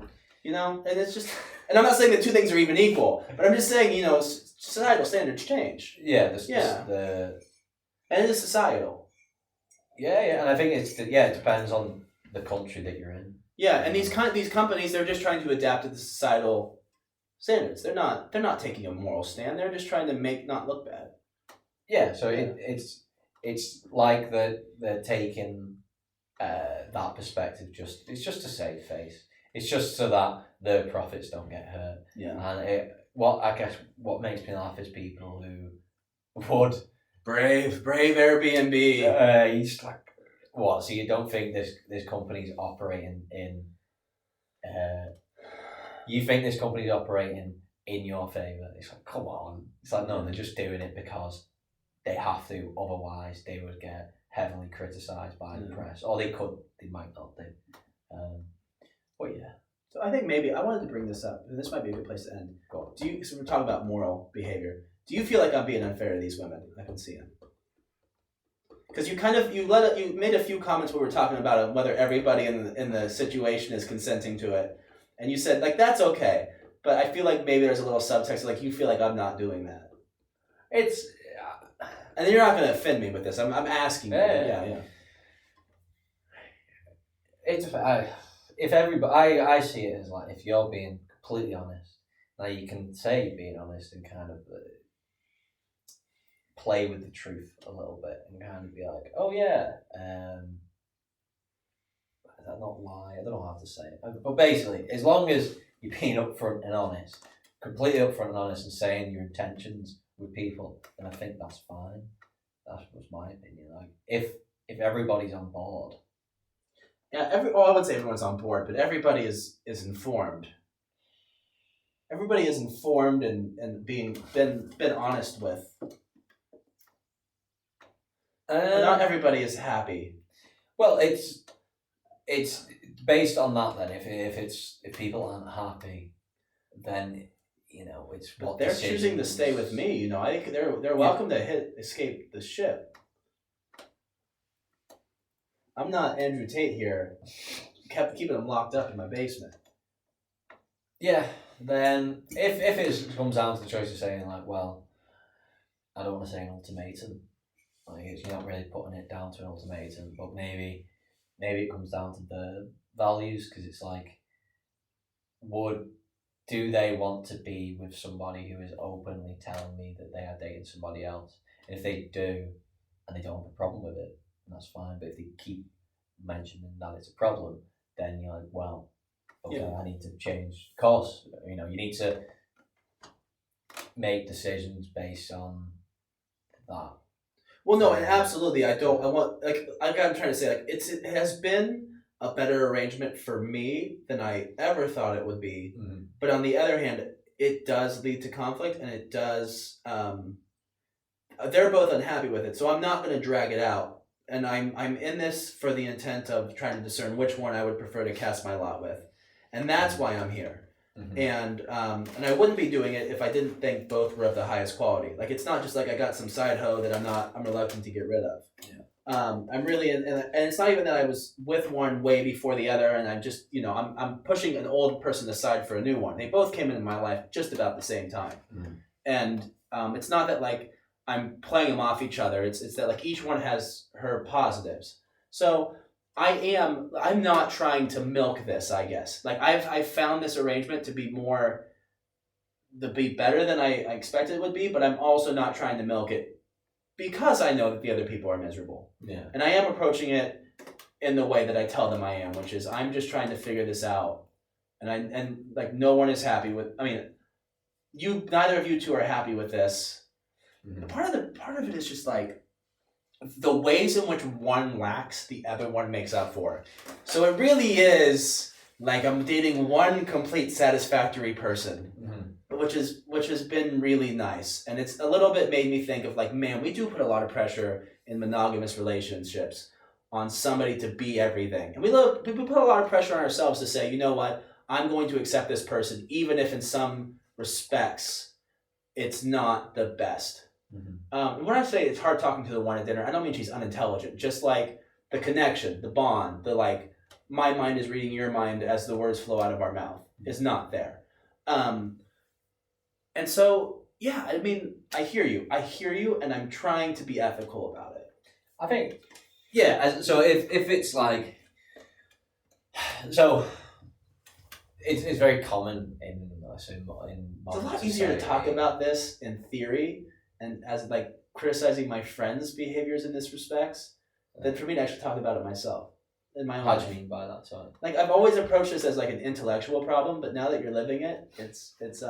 And it's just, and I'm not saying the two things are even equal, but I'm just saying, societal standards change. Yeah, and it is societal. Yeah, and I think it depends on the country that you're in. Yeah, and these companies, they're just trying to adapt to the societal standards. They're not taking a moral stand. They're just trying to make not look bad. Yeah, so it's like they're taking that perspective. It's just to save face. It's just so that their profits don't get hurt. Yeah. And what makes me laugh is people who would Brave Airbnb. you just like what? So you don't think this company's operating in? You think this company's operating in your favor? It's like, come on. It's like, no, they're just doing it because they have to. Otherwise, they would get heavily criticised by the press, or they might not do. But yeah. So I think maybe I wanted to bring this up. This might be a good place to end. Go on. So we're talking about moral behavior. Do you feel like I'm being unfair to these women? I can see them. Because you made a few comments where we were talking about whether everybody in the situation is consenting to it, and you said like that's okay, but I feel like maybe there's a little subtext like you feel like I'm not doing that. It's and you're not going to offend me with this. I'm asking you. Yeah. It's if everybody I see it as like if you're being completely honest, now you can say you're being honest and kind of play with the truth a little bit and kind of be like, oh yeah, not lie. I don't know how to say it, but basically, as long as you're being upfront and honest, completely upfront and honest, and saying your intentions with people, then I think that's fine. That was my opinion. Like if everybody's on board. Yeah, I would say everyone's on board, but everybody is informed. Everybody is informed and been honest with. But not everybody is happy. Well, it's based on that. Then, if people aren't happy, then it's what they're choosing to stay with me. I think they're welcome to escape the ship. I'm not Andrew Tate here. Kept keeping them locked up in my basement. Yeah. Then if it comes down to the choice of saying like, well, I don't want to say an ultimatum. Like you're not really putting it down to an ultimatum, but maybe it comes down to the values because it's like, do they want to be with somebody who is openly telling me that they are dating somebody else? And if they do, and they don't have a problem with it, then that's fine. But if they keep mentioning that it's a problem, then you're like, well, okay, I need to change course. You need to make decisions based on that. Well, no, and absolutely, I'm trying to say, like, it has been a better arrangement for me than I ever thought it would be. Mm-hmm. But on the other hand, it does lead to conflict, and it does. They're both unhappy with it, so I'm not going to drag it out. And I'm in this for the intent of trying to discern which one I would prefer to cast my lot with, and that's why I'm here. Mm-hmm. And I wouldn't be doing it if I didn't think both were of the highest quality. Like it's not just like I got some side hoe that I'm reluctant to get rid of. Yeah. I'm really and it's not even that I was with one way before the other, and I'm just I'm pushing an old person aside for a new one. They both came into my life just about the same time, and it's not that like I'm playing them off each other. It's that like each one has her positives. So I'm not trying to milk this, I guess. Like I've found this arrangement to be better than I expected it would be, but I'm also not trying to milk it because I know that the other people are miserable. Yeah. And I am approaching it in the way that I tell them I am, which is I'm just trying to figure this out. And like no one is happy with neither of you two are happy with this. Mm-hmm. Part of it is just like the ways in which one lacks, the other one makes up for. So it really is like I'm dating one complete satisfactory person, which has been really nice. And it's a little bit made me think of like, man, we do put a lot of pressure in monogamous relationships on somebody to be everything. And we put a lot of pressure on ourselves to say, you know what, I'm going to accept this person, even if in some respects it's not the best. Mm-hmm. When I say it's hard talking to the one at dinner, I don't mean she's unintelligent. Just like the connection, the bond, the like, my mind is reading your mind as the words flow out of our mouth is not there. And so, yeah, I mean, I hear you, and I'm trying to be ethical about it. I think, yeah. So if it's like, so it's very common in I say, in It's a modern lot easier to talk society. about this in theory and as like criticizing my friends' behaviors in this respects than for me to actually talk about it myself in my own How do life. you mean by that? Sorry. Like I've always approached this as like an intellectual problem, but now that you're living it, it's just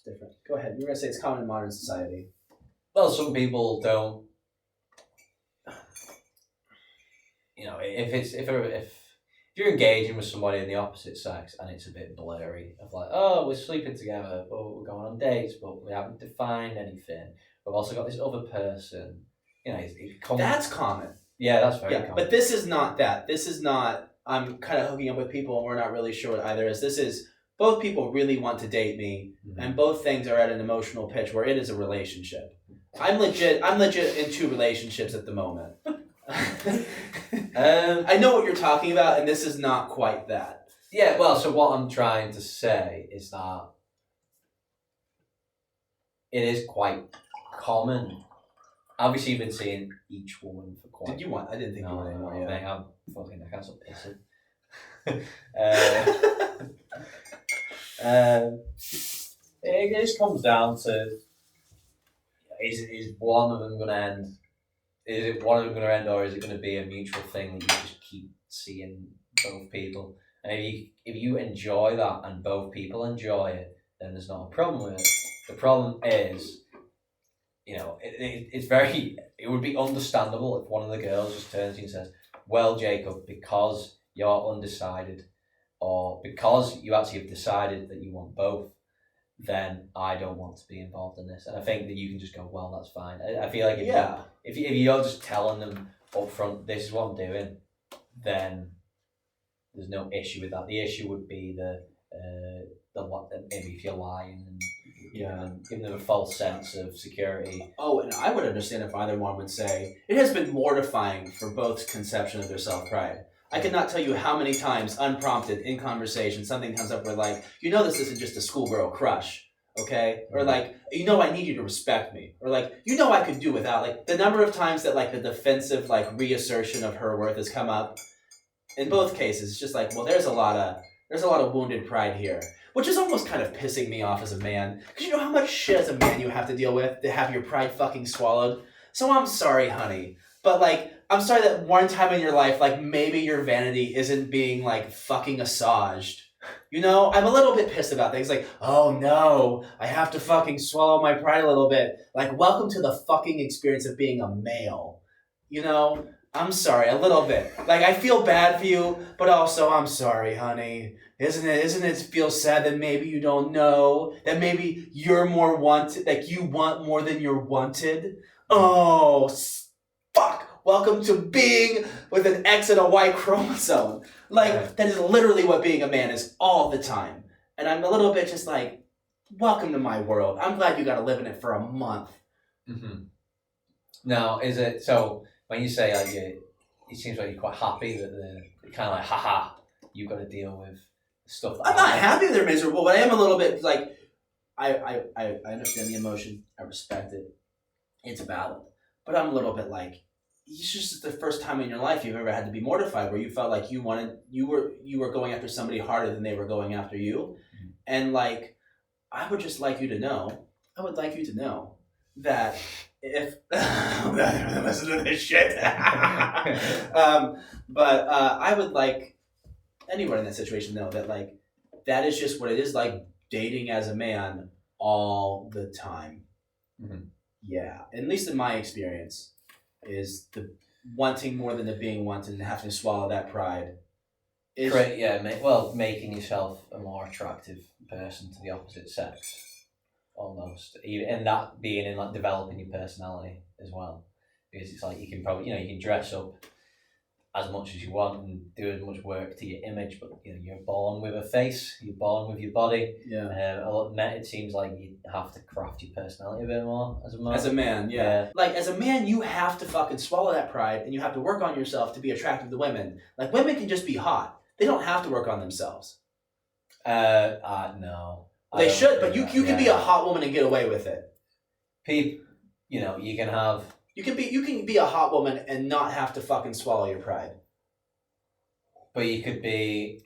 different. Go ahead. You were gonna say it's common in modern society. Well, some people don't. You know, if you're engaging with somebody in the opposite sex and it's a bit blurry of like, oh, we're sleeping together, but we're going on dates, but we haven't defined anything. We've also got this other person. You know, That's common. Yeah, that's very common. But this is not that. This is not. I'm kind of hooking up with people and we're not really sure what either is. This is both people really want to date me, and both things are at an emotional pitch where it is a relationship. I'm legit in 2 relationships at the moment. I know what you're talking about, and this is not quite that. Yeah, well, so what I'm trying to say is that it is quite common. Obviously, you've been seeing each woman for quite. Did you want? I didn't think you wanted anymore. Yeah. Mate, I'm fucking. I can't stop pissing. It just comes down to is one of them going to end? Is it one of them going to end, or is it going to be a mutual thing that you just keep seeing both people? And if you enjoy that and both people enjoy it, then there's not a problem with it. The problem is, you know, it would be understandable if one of the girls just turns to you and says, well, Jacob, because you're undecided, or because you actually have decided that you want both, then I don't want to be involved in this. And I think that you can just go, well, that's fine. I feel like if you're just telling them up front, this is what I'm doing, then there's no issue with that. The issue would be maybe if you're lying and giving them a false sense of security. Oh, and I would understand if either one would say, it has been mortifying for both's conception of their self-pride. I could not tell you how many times, unprompted, in conversation, something comes up where like, this isn't just a schoolgirl crush, okay? Or like, I need you to respect me. Or like, I could do without. Like, the number of times that like the defensive like reassertion of her worth has come up, in both cases, it's just like, well, there's a lot of wounded pride here. Which is almost kind of pissing me off as a man. Because you know how much shit as a man you have to deal with to have your pride fucking swallowed? So I'm sorry, honey. But like, I'm sorry that one time in your life, like maybe your vanity isn't being like fucking massaged. I'm a little bit pissed about things like, oh no, I have to fucking swallow my pride a little bit. Like, welcome to the fucking experience of being a male. I'm sorry, a little bit. Like, I feel bad for you, but also I'm sorry, honey. Isn't it feel sad that maybe you don't know? That maybe you're more wanted, like you want more than you're wanted? Oh, fuck. Welcome to being with an X and a Y chromosome. Like, that is literally what being a man is all the time. And I'm a little bit just like, welcome to my world. I'm glad you got to live in it for a month. Mm-hmm. Now, is it, so when you say like it seems like you're quite happy that they're kind of like, haha, you've got to deal with stuff. I'm not happy they're miserable, but I am a little bit like, I understand the emotion. I respect it. It's valid. But I'm a little bit like, it's just the first time in your life you've ever had to be mortified where you felt like you were going after somebody harder than they were going after you. Mm-hmm. And like, I would like you to know that if I'm not gonna listen to this shit. But I would like anyone in that situation to know that like that is just what it is like dating as a man all the time. Mm-hmm. Yeah, at least in my experience, is the wanting more than the being wanted and having to swallow that pride. Correct, yeah. Making yourself a more attractive person to the opposite sex. Almost, and that being in like developing your personality as well, because it's like you can probably you can dress up as much as you want and do as much work to your image, but you're born with a face, you're born with your body. Yeah. It seems like you have to craft your personality a bit more as a man. As a man, yeah. Like as a man, you have to fucking swallow that pride, and you have to work on yourself to be attractive to women. Like women can just be hot; they don't have to work on themselves. No. They should, but you can be a hot woman and get away with it. People, you can have. You can be a hot woman and not have to fucking swallow your pride. But you could be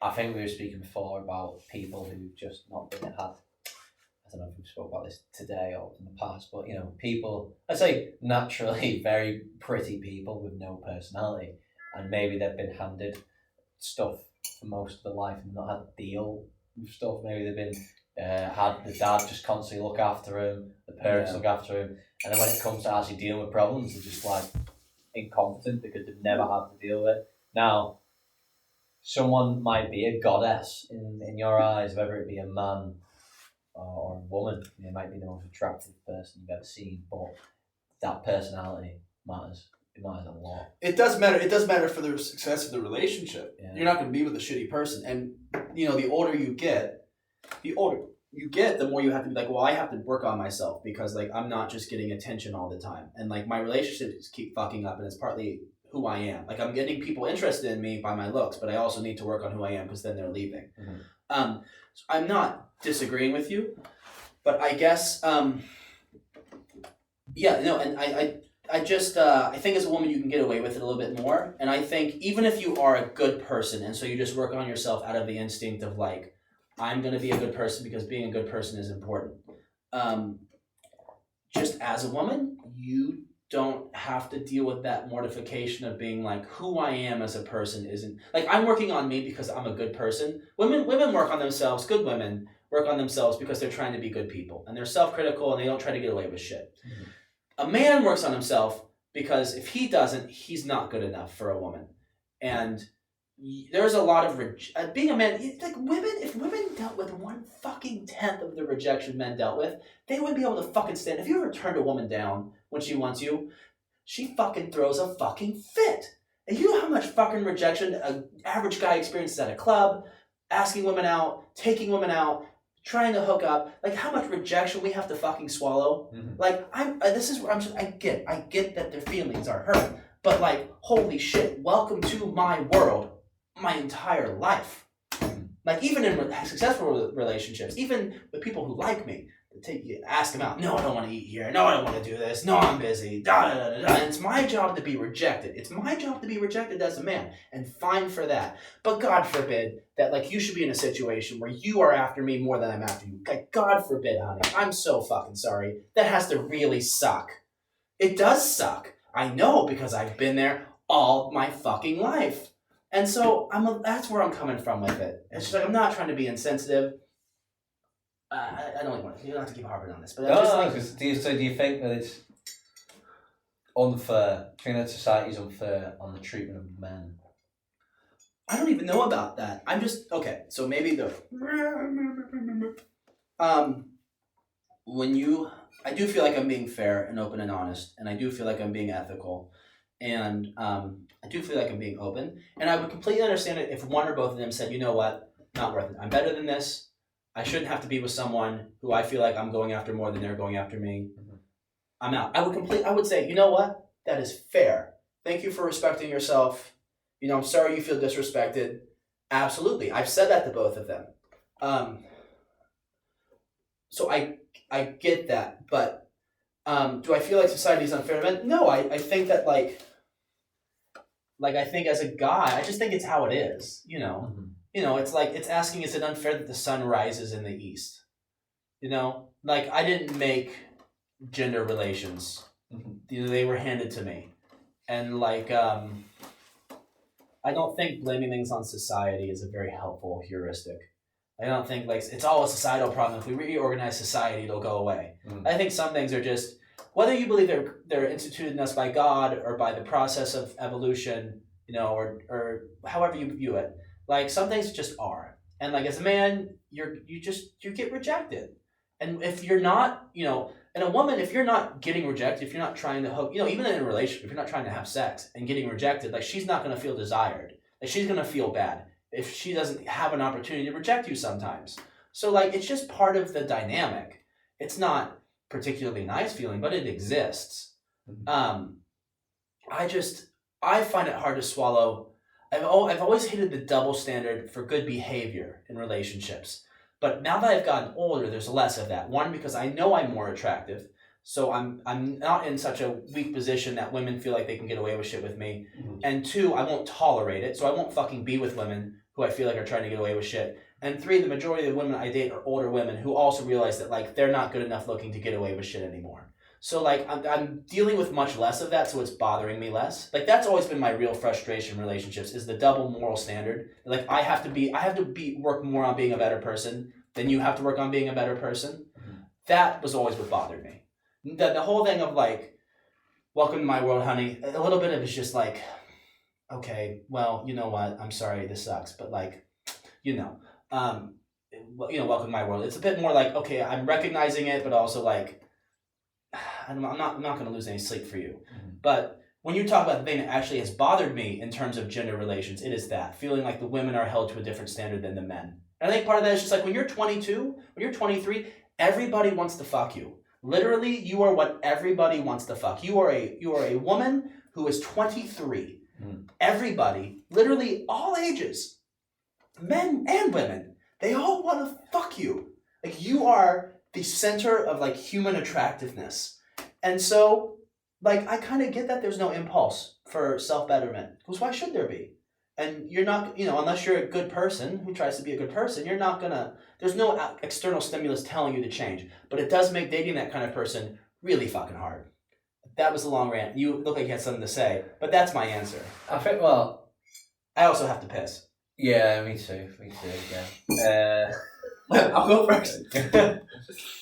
I think we were speaking before about people who've just not been had. I don't know if we've spoke about this today or in the past, but you know, people, I'd say naturally very pretty people with no personality, and maybe they've been handed stuff for most of their life and not had to deal with stuff. Maybe they've been had the dad just constantly look after him, the parents look after him, and then when it comes to actually dealing with problems, they're just like incompetent because they've never had to deal with it. Now, someone might be a goddess in your eyes, whether it be a man or a woman. They might be the most attractive person you've ever seen, but that personality matters. It matters a lot. It does matter. It does matter for the success of the relationship. Yeah. You're not going to be with a shitty person, and you know, the older you get, the more you have to be like, well, I have to work on myself because like I'm not just getting attention all the time, and like my relationships keep fucking up, and it's partly who I am. Like I'm getting people interested in me by my looks, but I also need to work on who I am because then they're leaving. Mm-hmm. So I'm not disagreeing with you, but I guess yeah, no, and I just I think as a woman you can get away with it a little bit more, and I think even if you are a good person and so you just work on yourself out of the instinct of like I'm gonna be a good person because being a good person is important. Just as a woman, you don't have to deal with that mortification of being like who I am as a person isn't like I'm working on me because I'm a good person. Women work on themselves. Good women work on themselves because they're trying to be good people and they're self-critical and they don't try to get away with shit. Mm-hmm. A man works on himself because if he doesn't, he's not good enough for a woman. And there's a lot of being a man. Like women, if women dealt with 1/10 of the rejection men dealt with, they wouldn't be able to fucking stand. If you ever turned a woman down when she wants you, she fucking throws a fucking fit. And you know how much fucking rejection an average guy experiences at a club, asking women out, taking women out, trying to hook up. Like how much rejection we have to fucking swallow. Mm-hmm. Like this is where I'm just, I get that their feelings are hurt, but like holy shit, welcome to my world. My entire life, like even in successful relationships, even with people who like me, ask them out. No, I don't want to eat here. No, I don't want to do this. No, I'm busy. Da da da da. And it's my job to be rejected. It's my job to be rejected as a man, and fine for that. But God forbid that like you should be in a situation where you are after me more than I'm after you. Like God forbid, honey. I'm so fucking sorry. That has to really suck. It does suck. I know because I've been there all my fucking life. And so that's where I'm coming from with it. It's just like I'm not trying to be insensitive. I don't really want to. You don't have to keep harping on this, but do you think that it's unfair? Do you think that society is unfair on the treatment of men? I don't even know about that. I'm just okay. So maybe I do feel like I'm being fair and open and honest, and I do feel like I'm being ethical, and I do feel like I'm being open, and I would completely understand it if one or both of them said, you know what, not worth it. I'm better than this. I shouldn't have to be with someone who I feel like I'm going after more than they're going after me. Mm-hmm. I'm out. I would say, you know what, that is fair. Thank you for respecting yourself. You know, I'm sorry you feel disrespected. Absolutely. I've said that to both of them. So I get that, but do I feel like society is unfair to men? No, I think that like I think as a guy, I just think it's how it is, you know. Mm-hmm. You know, it's like, it's asking, is it unfair that the sun rises in the east? You know, like I didn't make gender relations. Mm-hmm. They were handed to me. And like, I don't think blaming things on society is a very helpful heuristic. I don't think like it's all a societal problem. If we reorganize society, it'll go away. Mm-hmm. I think some things are just, whether you believe they're instituted in us by God or by the process of evolution, you know, or however you view it. Like some things just are, and like as a man, you get rejected, and if you're not, you know, and a woman, if you're not getting rejected, if you're not trying to hook, you know, even in a relationship, if you're not trying to have sex and getting rejected, like she's not gonna feel desired, like she's gonna feel bad if she doesn't have an opportunity to reject you sometimes. So like it's just part of the dynamic. It's not particularly nice feeling, but it exists. Mm-hmm. I find it hard to swallow. I've always hated the double standard for good behavior in relationships. But now that I've gotten older, there's less of that. One, because I know I'm more attractive, so I'm not in such a weak position that women feel like they can get away with shit with me. Mm-hmm. And two, I won't tolerate it, so I won't fucking be with women who I feel like are trying to get away with shit. And 3, the majority of the women I date are older women who also realize that like they're not good enough looking to get away with shit anymore. So like I'm dealing with much less of that, so it's bothering me less. Like that's always been my real frustration in relationships is the double moral standard. Like I have to work more on being a better person than you have to work on being a better person. That was always what bothered me. The whole thing of like, welcome to my world, honey. A little bit of it's just like, okay, well, you know what? I'm sorry, this sucks, but like, welcome to my world. It's a bit more like, okay, I'm recognizing it, but also like, I'm not going to lose any sleep for you. But when you talk about the thing that actually has bothered me in terms of gender relations, it is that feeling like the women are held to a different standard than the men. And I think part of that is just like when you're 22, when you're 23, everybody wants to fuck you. Literally, you are what everybody wants to fuck. You are a woman who is 23. Everybody, literally all ages, men and women, they all want to fuck you. Like you are the center of like human attractiveness. And so like I kind of get that there's no impulse for self-betterment. Because why should there be? And you're not, unless you're a good person who tries to be a good person, you're not gonna, there's no external stimulus telling you to change. But it does make dating that kind of person really fucking hard. That was a long rant. You look like you had something to say, but that's my answer. I think, well... I also have to piss. Yeah, me too, yeah. I'll go first.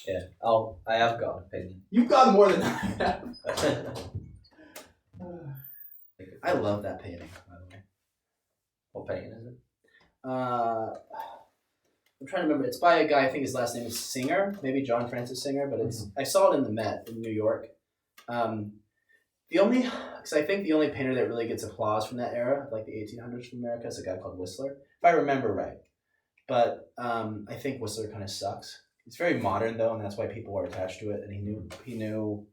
Yeah, I have got an opinion. You've got more than I have. I love that painting, by the way. What painting is it? I'm trying to remember. It's by a guy, I think his last name is Singer, maybe John Francis Singer, but it's I saw it in the Met in New York. Because I think the only painter that really gets applause from that era, like the 1800s from America, is a guy called Whistler, if I remember right. But I think Whistler kind of sucks. It's very modern though, and that's why people are attached to it. And he knew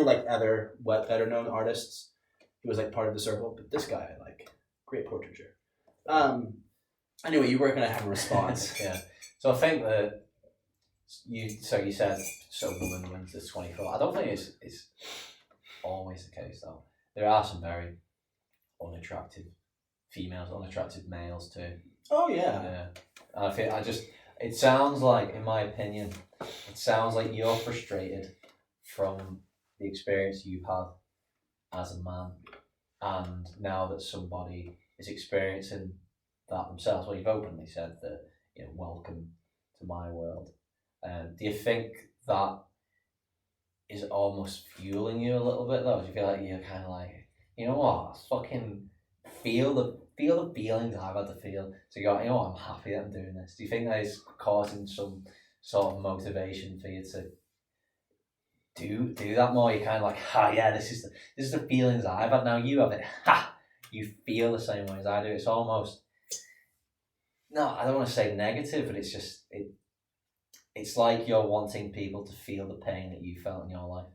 like other better known artists. He was like part of the circle, but this guy I like. Great portraiture. Anyway, you were gonna have a response. Yeah. So I think that you said woman wins the 24. I don't think it's always the case though. There are some very unattractive females, unattractive males too. Oh yeah. Yeah. It sounds like, in my opinion, you're frustrated from the experience you've had as a man, and now that somebody is experiencing that themselves, well, you've openly said that, welcome to my world. Do you think that is almost fueling you a little bit though? Do you feel like you're kind of like, you know what, fucking feel the feelings I've had to feel, so you go, you know what, I'm happy that I'm doing this? Do you think that is causing some sort of motivation for you to do that more? You're kind of like, yeah, this is the feelings I've had, now you have it. You feel the same way as I do. It's almost, no, I don't want to say negative, but it's just it's like you're wanting people to feel the pain that you felt in your life.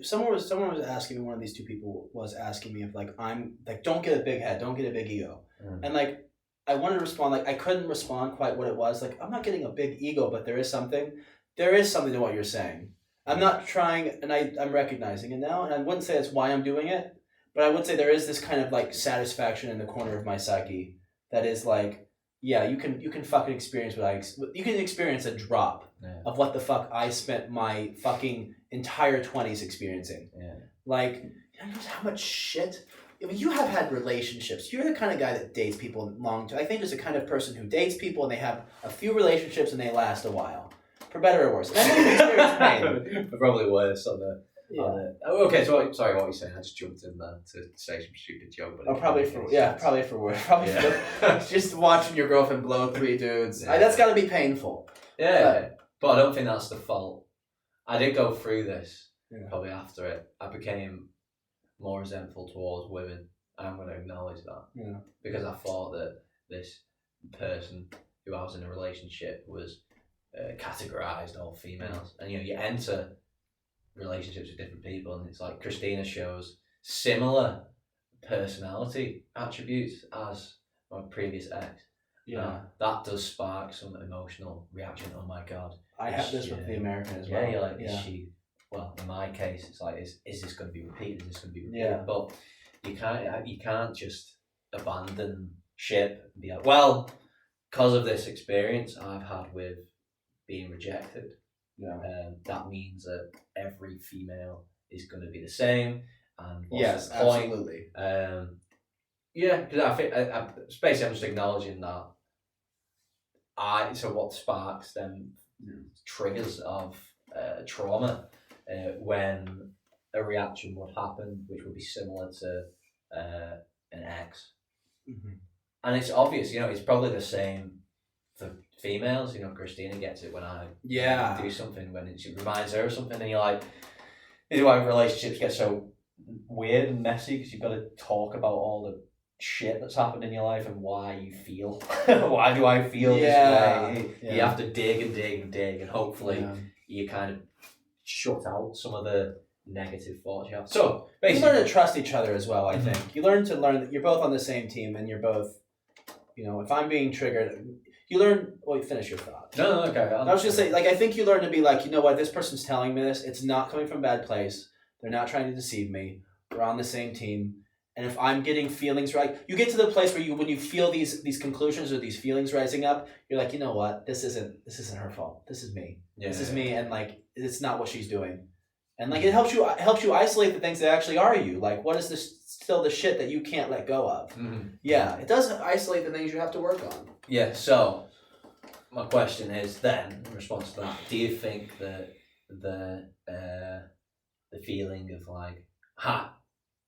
Someone was asking me, one of these two people was asking me if like I'm like, don't get a big head, don't get a big ego. And like I wanted to respond, like I couldn't respond quite what it was. Like I'm not getting a big ego, but there is something to what you're saying. I'm not trying, and I'm recognizing it now, and I wouldn't say that's why I'm doing it, but I would say there is this kind of like satisfaction in the corner of my psyche that is like, yeah, you can fucking experience you can experience a drop of what the fuck I spent my fucking entire 20s experiencing. Yeah. Like, you know how much shit. I mean, you have had relationships. You're the kind of guy that dates people long term. I think there's a kind of person who dates people and they have a few relationships and they last a while, for better or worse. And I know you've experienced pain. Probably worse on the. Okay, so sorry, what were you saying? I just jumped in there to say some stupid joke, but probably for worse. For just watching your girlfriend blow 3 dudes. Yeah. That's got to be painful. Yeah, but I don't think that's the fault. I did go through this. Probably after it, I became more resentful towards women. I'm going to acknowledge that. Yeah. Because I thought that this person who I was in a relationship was categorized all females, and you enter relationships with different people, and it's like Christina shows similar personality attributes as my previous ex. Yeah, that does spark some emotional reaction. Oh my god, I have this with the American as well. Yeah, you're like, is she? Well, in my case, it's like, is this going to be repeated? Is this going to be repeated? Yeah. But you can't just abandon ship and be like, well, because of this experience I've had with being rejected, that means that every female is going to be the same. And what's the point? Absolutely. Yeah, because I think basically I'm just acknowledging that. So what sparks them triggers of trauma when a reaction would happen, which would be similar to an ex. Mm-hmm. And it's obvious, it's probably the same for females. Christina gets it when I do something, when it reminds her of something, and you're like, this is why relationships get so weird and messy, because you've got to talk about all the shit that's happened in your life and why you feel. Why do I feel this way? You have to dig and dig and dig, and hopefully you kind of shut out some of the negative thoughts you have. So basically, you learn to trust each other as well. I think you learn that you're both on the same team, and you're both, if I'm being triggered, you learn. Well, finish your thought. No, okay. I was just saying, I think you learn to be like, you know what, this person's telling me this. It's not coming from a bad place. They're not trying to deceive me. We're on the same team. And if I'm getting feelings right, you get to the place where when you feel these conclusions or these feelings rising up, you're like, you know what, this isn't her fault. This is me. This is me, and it's not what she's doing. And it helps you isolate the things that actually are you. What is still the shit that you can't let go of? Mm-hmm. Yeah, it does isolate the things you have to work on. Yeah. So my question is then, in response to that, do you think that the feeling of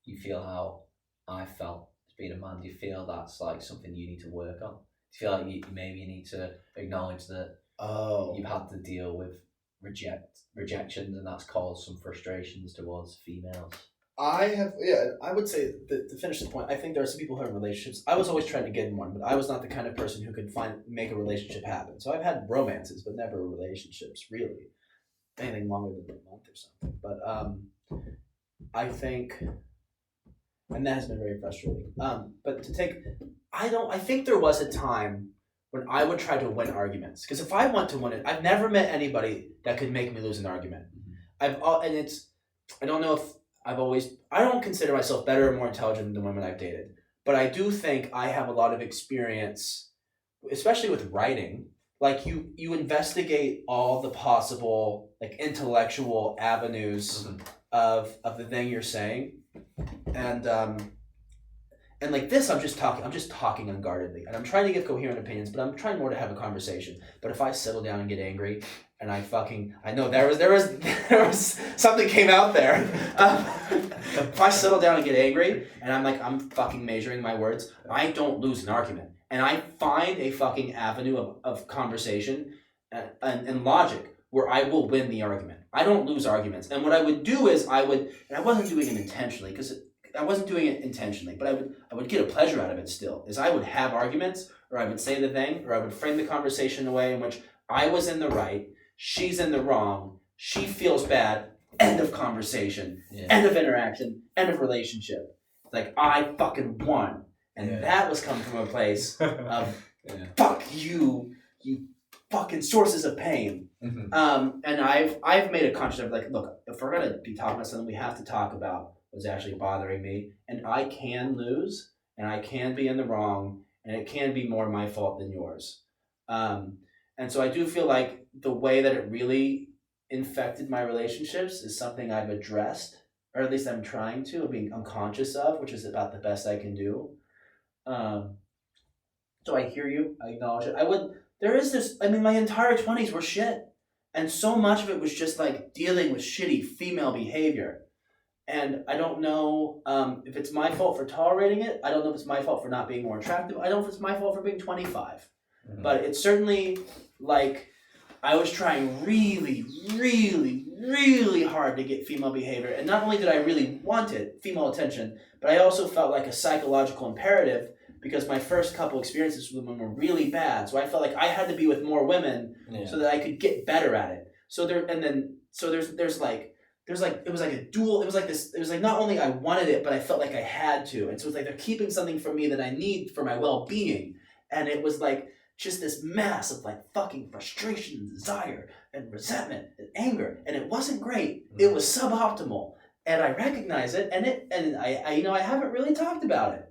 you feel how I felt as being a man, do you feel that's something you need to work on? Do you feel like you need to acknowledge that you've had to deal with rejections, and that's caused some frustrations towards females? I would say that to finish the point, I think there are some people who are in relationships. I was always trying to get in one, but I was not the kind of person who could make a relationship happen. So I've had romances, but never relationships, really. Anything longer than a month or something. But I think, and that has been very frustrating. But I think there was a time when I would try to win arguments. Because if I want to win it, I've never met anybody that could make me lose an argument. I don't know if I don't consider myself better or more intelligent than women I've dated. But I do think I have a lot of experience, especially with writing. You investigate all the possible intellectual avenues of the thing you're saying. And this, I'm just talking unguardedly, and I'm trying to give coherent opinions, but I'm trying more to have a conversation. But if I settle down and get angry, and I know there was something came out there. If I settle down and get angry, and I'm fucking measuring my words, I don't lose an argument, and I find a fucking avenue of conversation and logic where I will win the argument. I don't lose arguments, and what I would do is and I wasn't doing it intentionally but I would get a pleasure out of it still, is I would have arguments, or I would say the thing, or I would frame the conversation in a way in which I was in the right, she's in the wrong, she feels bad, end of conversation, end of interaction, end of relationship. I fucking won. And that was coming from a place of, fuck you fucking sources of pain. Mm-hmm. And I've made a conscious effort, look, if we're going to be talking about something, we have to talk about what's actually bothering me. And I can lose, and I can be in the wrong, and it can be more my fault than yours. And so I do feel like the way that it really infected my relationships is something I've addressed, or at least I'm trying to, being unconscious of, which is about the best I can do. So I hear you, I acknowledge it. My entire 20s were shit. And so much of it was just dealing with shitty female behavior. And I don't know if it's my fault for tolerating it. I don't know if it's my fault for not being more attractive. I don't know if it's my fault for being 25. Mm-hmm. But it's certainly I was trying really, really, really hard to get female behavior. And not only did I really want it, female attention, but I also felt like a psychological imperative, because my first couple experiences with women were really bad. So I felt like I had to be with more women so that I could get better at it. It was like a dual, it was like not only I wanted it, but I felt like I had to. And so it's like they're keeping something from me that I need for my well-being. And it was just this mass of fucking frustration and desire and resentment and anger. And it wasn't great. It was suboptimal. And I recognize it, and I haven't really talked about it.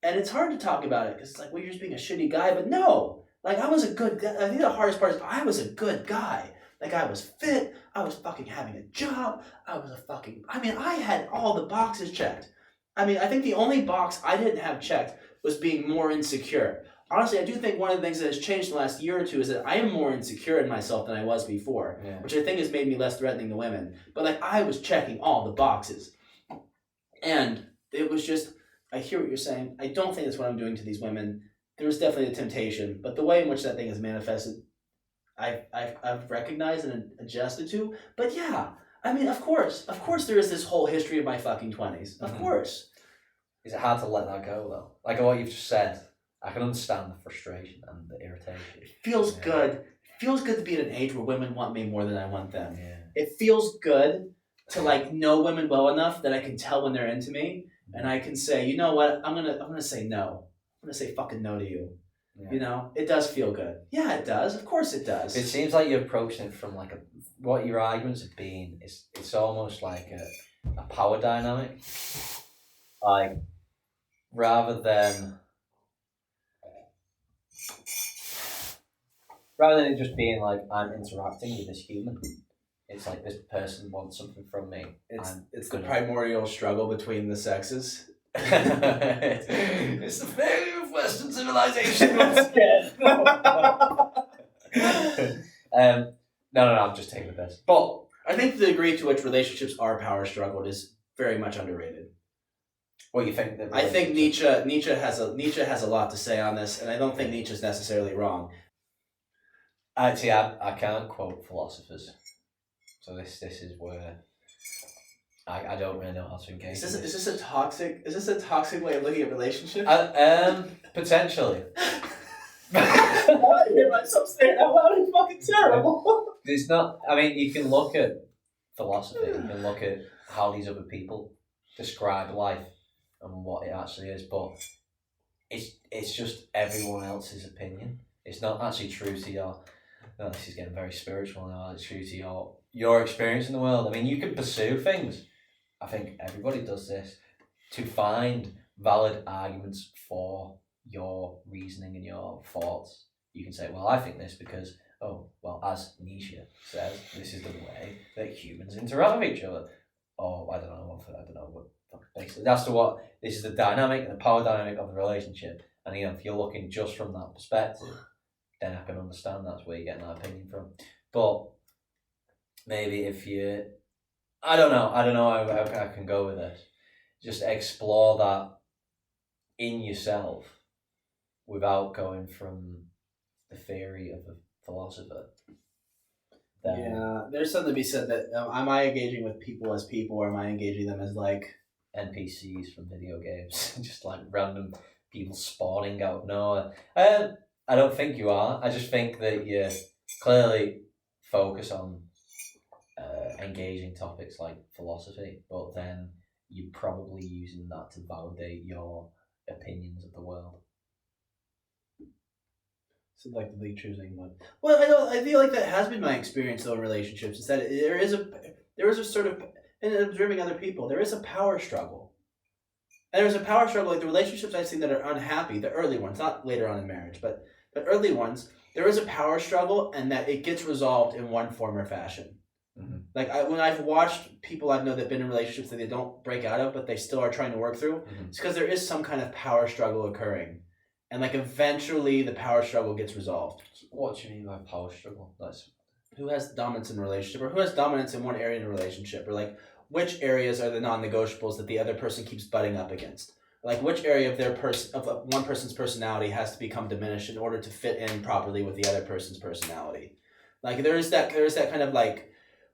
And it's hard to talk about it because it's like, well, you're just being a shitty guy. But no, like I was a good guy. I think the hardest part is I was a good guy. Like I was fit. I was fucking having a job. I had all the boxes checked. I think the only box I didn't have checked was being more insecure. Honestly, I do think one of the things that has changed in the last year or two is that I am more insecure in myself than I was before, which I think has made me less threatening to women. But like I was checking all the boxes. And it was just, I hear what you're saying. I don't think that's what I'm doing to these women. There was definitely a temptation, but the way in which that thing is manifested, I've recognized and adjusted to. But yeah, of course there is this whole history of my fucking 20s. Of course. Is it hard to let that go though? Like what you've just said, I can understand the frustration and the irritation. It feels good. It feels good to be at an age where women want me more than I want them. Yeah. It feels good to like know women well enough that I can tell when they're into me, and I can say, you know what, I'm gonna say no. I'm gonna say fucking no to you. Yeah. You know, it does feel good. Yeah, it does. Of course it does. It seems like you're approaching it from like what your arguments have been. It's almost like a power dynamic. Like rather than it just being like I'm interacting with this human. It's like this person wants something from me. It's the primordial struggle between the sexes. It's the failure of Western civilization once again. No, I'm just taking the piss. But I think the degree to which relationships are power struggled is very much underrated. What you think? I think Nietzsche has a lot to say on this, and I don't think Nietzsche's necessarily wrong. Actually, I can't quote philosophers, so this is where I don't really know how to engage. Is this a toxic way of looking at relationships? Potentially. I hear myself saying that loud and fucking terrible. There's not. I mean, you can look at philosophy. You can look at how these other people describe life and what it actually is, but it's just everyone else's opinion. It's not actually true to your. No, this is getting very spiritual now. It's true to your experience in the world. I mean, you can pursue things. I think everybody does this to find valid arguments for your reasoning and your thoughts. You can say, well, I think this because, as Nietzsche says, this is the way that humans interact with each other. Or I don't know. Basically, this is the dynamic and the power dynamic of the relationship. And if you're looking just from that perspective, then I can understand that's where you're getting that opinion from. But maybe if you, I don't know how I can go with this. Just explore that in yourself without going from the theory of a philosopher. Yeah, there's something to be said that am I engaging with people as people, or am I engaging them as like NPCs from video games, just like random people spawning out of nowhere? I don't think you are. I just think that you clearly focus on engaging topics like philosophy, but then you're probably using that to validate your opinions of the world. Selectively choosing one. Well, I feel like that has been my experience though in relationships. Is that there is a sort of, in observing other people, there is a power struggle. And there's a power struggle, like the relationships I've seen that are unhappy, the early ones, not later on in marriage, but the early ones, there is a power struggle, and that it gets resolved in one form or fashion. Mm-hmm. Like when I've watched people I know that've been in relationships that they don't break out of, but they still are trying to work through, it's because there is some kind of power struggle occurring. And like eventually the power struggle gets resolved. What do you mean by power struggle? That's who has dominance in a relationship, or who has dominance in one area in a relationship, or like which areas are the non-negotiables that the other person keeps butting up against. Like which area of one person's personality has to become diminished in order to fit in properly with the other person's personality. Like there is that kind of like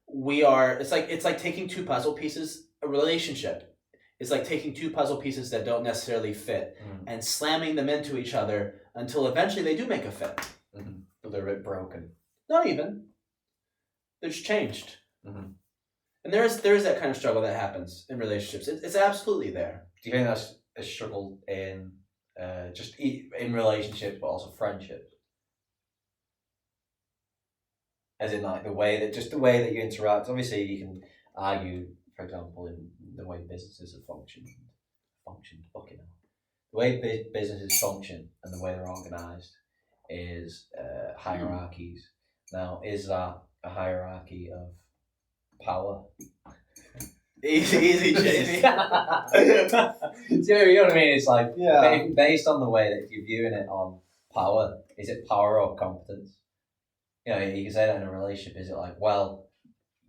it's like taking two puzzle pieces. A relationship is like taking two puzzle pieces that don't necessarily fit and slamming them into each other until eventually they do make a fit. Mm-hmm. But they're a bit broken. Not even. They're just changed. Mm-hmm. And there is that kind of struggle that happens in relationships. It's absolutely there. Do you think that's a struggle in just in relationships, but also friendships? As in, like the way that you interact. Obviously, you can argue, for example, in the way businesses have functioned. Fucking hell. the way businesses function and the way they're organised is hierarchies. Now, is that a hierarchy of power? Easy, Jamie. You know what I mean? It's like Yeah. based on the way that if you're viewing it on power, is it power or competence? You know, you can say that in a relationship. Is it like, well,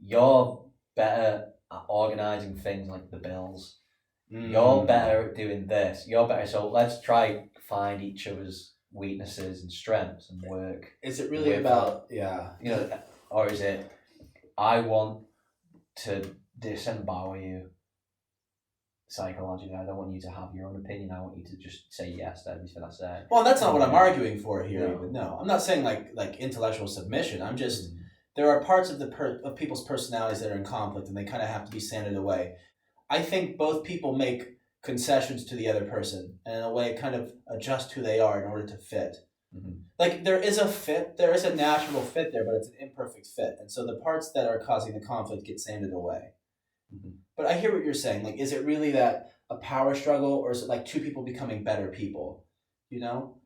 you're better at organising things like the bills. You're better at doing this. You're better. So let's try find each other's weaknesses and strengths and work. Is it really with about you know, or is it I want to disembowel you psychologically. I don't want you to have your own opinion. I want you to just say yes to everything I say. Well, that's not what I'm arguing for here. No. Even no, I'm not saying like intellectual submission. I'm just there are parts of of people's personalities that are in conflict, and they kind of have to be sanded away. I think both people make concessions to the other person, and in a way, kind of adjust who they are in order to fit. Mm-hmm. Like there is a fit, there is a natural fit there, but it's an imperfect fit, and so the parts that are causing the conflict get sanded away. Mm-hmm. But I hear what you're saying. Like, is it really that a power struggle, or is it like two people becoming better people? You know?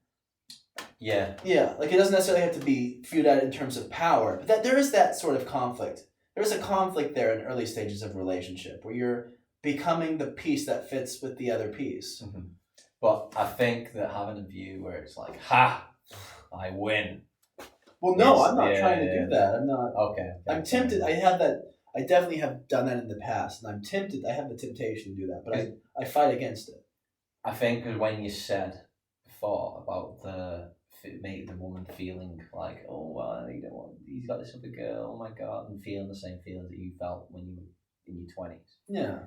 Yeah. Yeah. Like it doesn't necessarily have to be viewed at in terms of power, but that there is that sort of conflict. There is a conflict there in early stages of relationship where you're becoming the piece that fits with the other piece. Mm-hmm. But I think that having a view where it's like, ha, I win. Well, no, Yes, I'm not yeah, trying to yeah. do that. I'm not. Okay. I'm tempted. I have that. I definitely have done that in the past, and I'm tempted. I have the temptation to do that, but I fight against it. I think because when you said before about make the woman feeling like, oh, well, you know, he's got this other girl, oh my god, and feeling the same feelings that you felt when you were in your 20s. Yeah.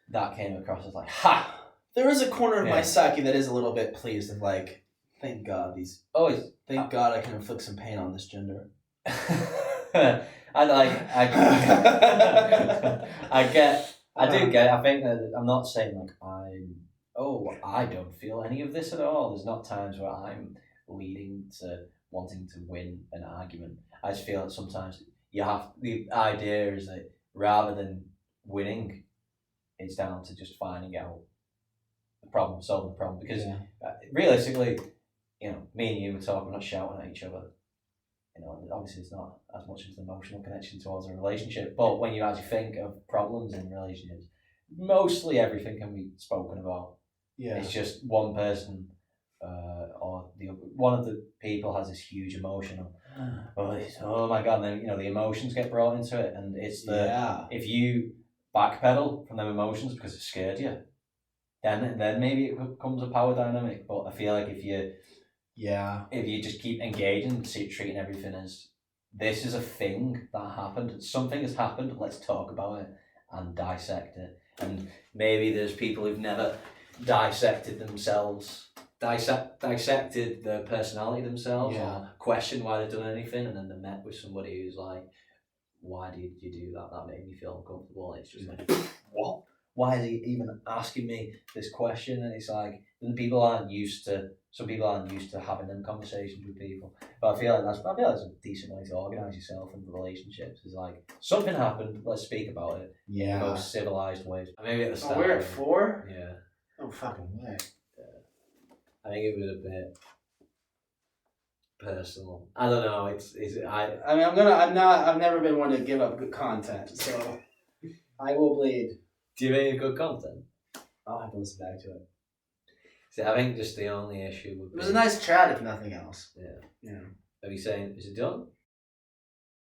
That came across as like, ha! There is a corner of my Yeah. psyche that is a little bit pleased and like, thank God Thank God I can inflict some pain on this gender. I do get it. I think that I'm not saying like I don't feel any of this at all. There's not times where I'm leading to wanting to win an argument. I just feel that sometimes the idea is that rather than winning, it's down to just finding out the problem, solving the problem. Because realistically, you know, me and you were talking, we're not shouting at each other. You know, and obviously it's not as much as an emotional connection towards a relationship. But when you actually think of problems in relationships, mostly everything can be spoken about. Yeah. It's just one person or one of the people has this huge emotion of, oh my god, and then, you know, the emotions get brought into it, and it's if you backpedal from them emotions because it scared you, then maybe it becomes a power dynamic. But I feel like if you just keep engaging, treating everything as this is a thing that happened, something has happened, let's talk about it and dissect it. And maybe there's people who've never dissected their personality themselves, or questioned why they've done anything, and then they're met with somebody who's like, why did you do that? That made me feel uncomfortable. And it's just like, what? Why is he even asking me this question? And it's like, some people aren't used to having them conversations with people. But I feel like that's a decent way to organise yourself in relationships. Is like, something happened, let's speak about it. Yeah. In the most civilised ways. Maybe at the start. We're at 4? Yeah. No fucking way. I think it was a bit personal. I don't know. I've never been one to give up good content, so I will bleed. Do you have any good content? I'll have to listen back to it. See, I think just the only issue would be... It was a nice chat, if nothing else. Yeah. Yeah. Are you saying, is it done?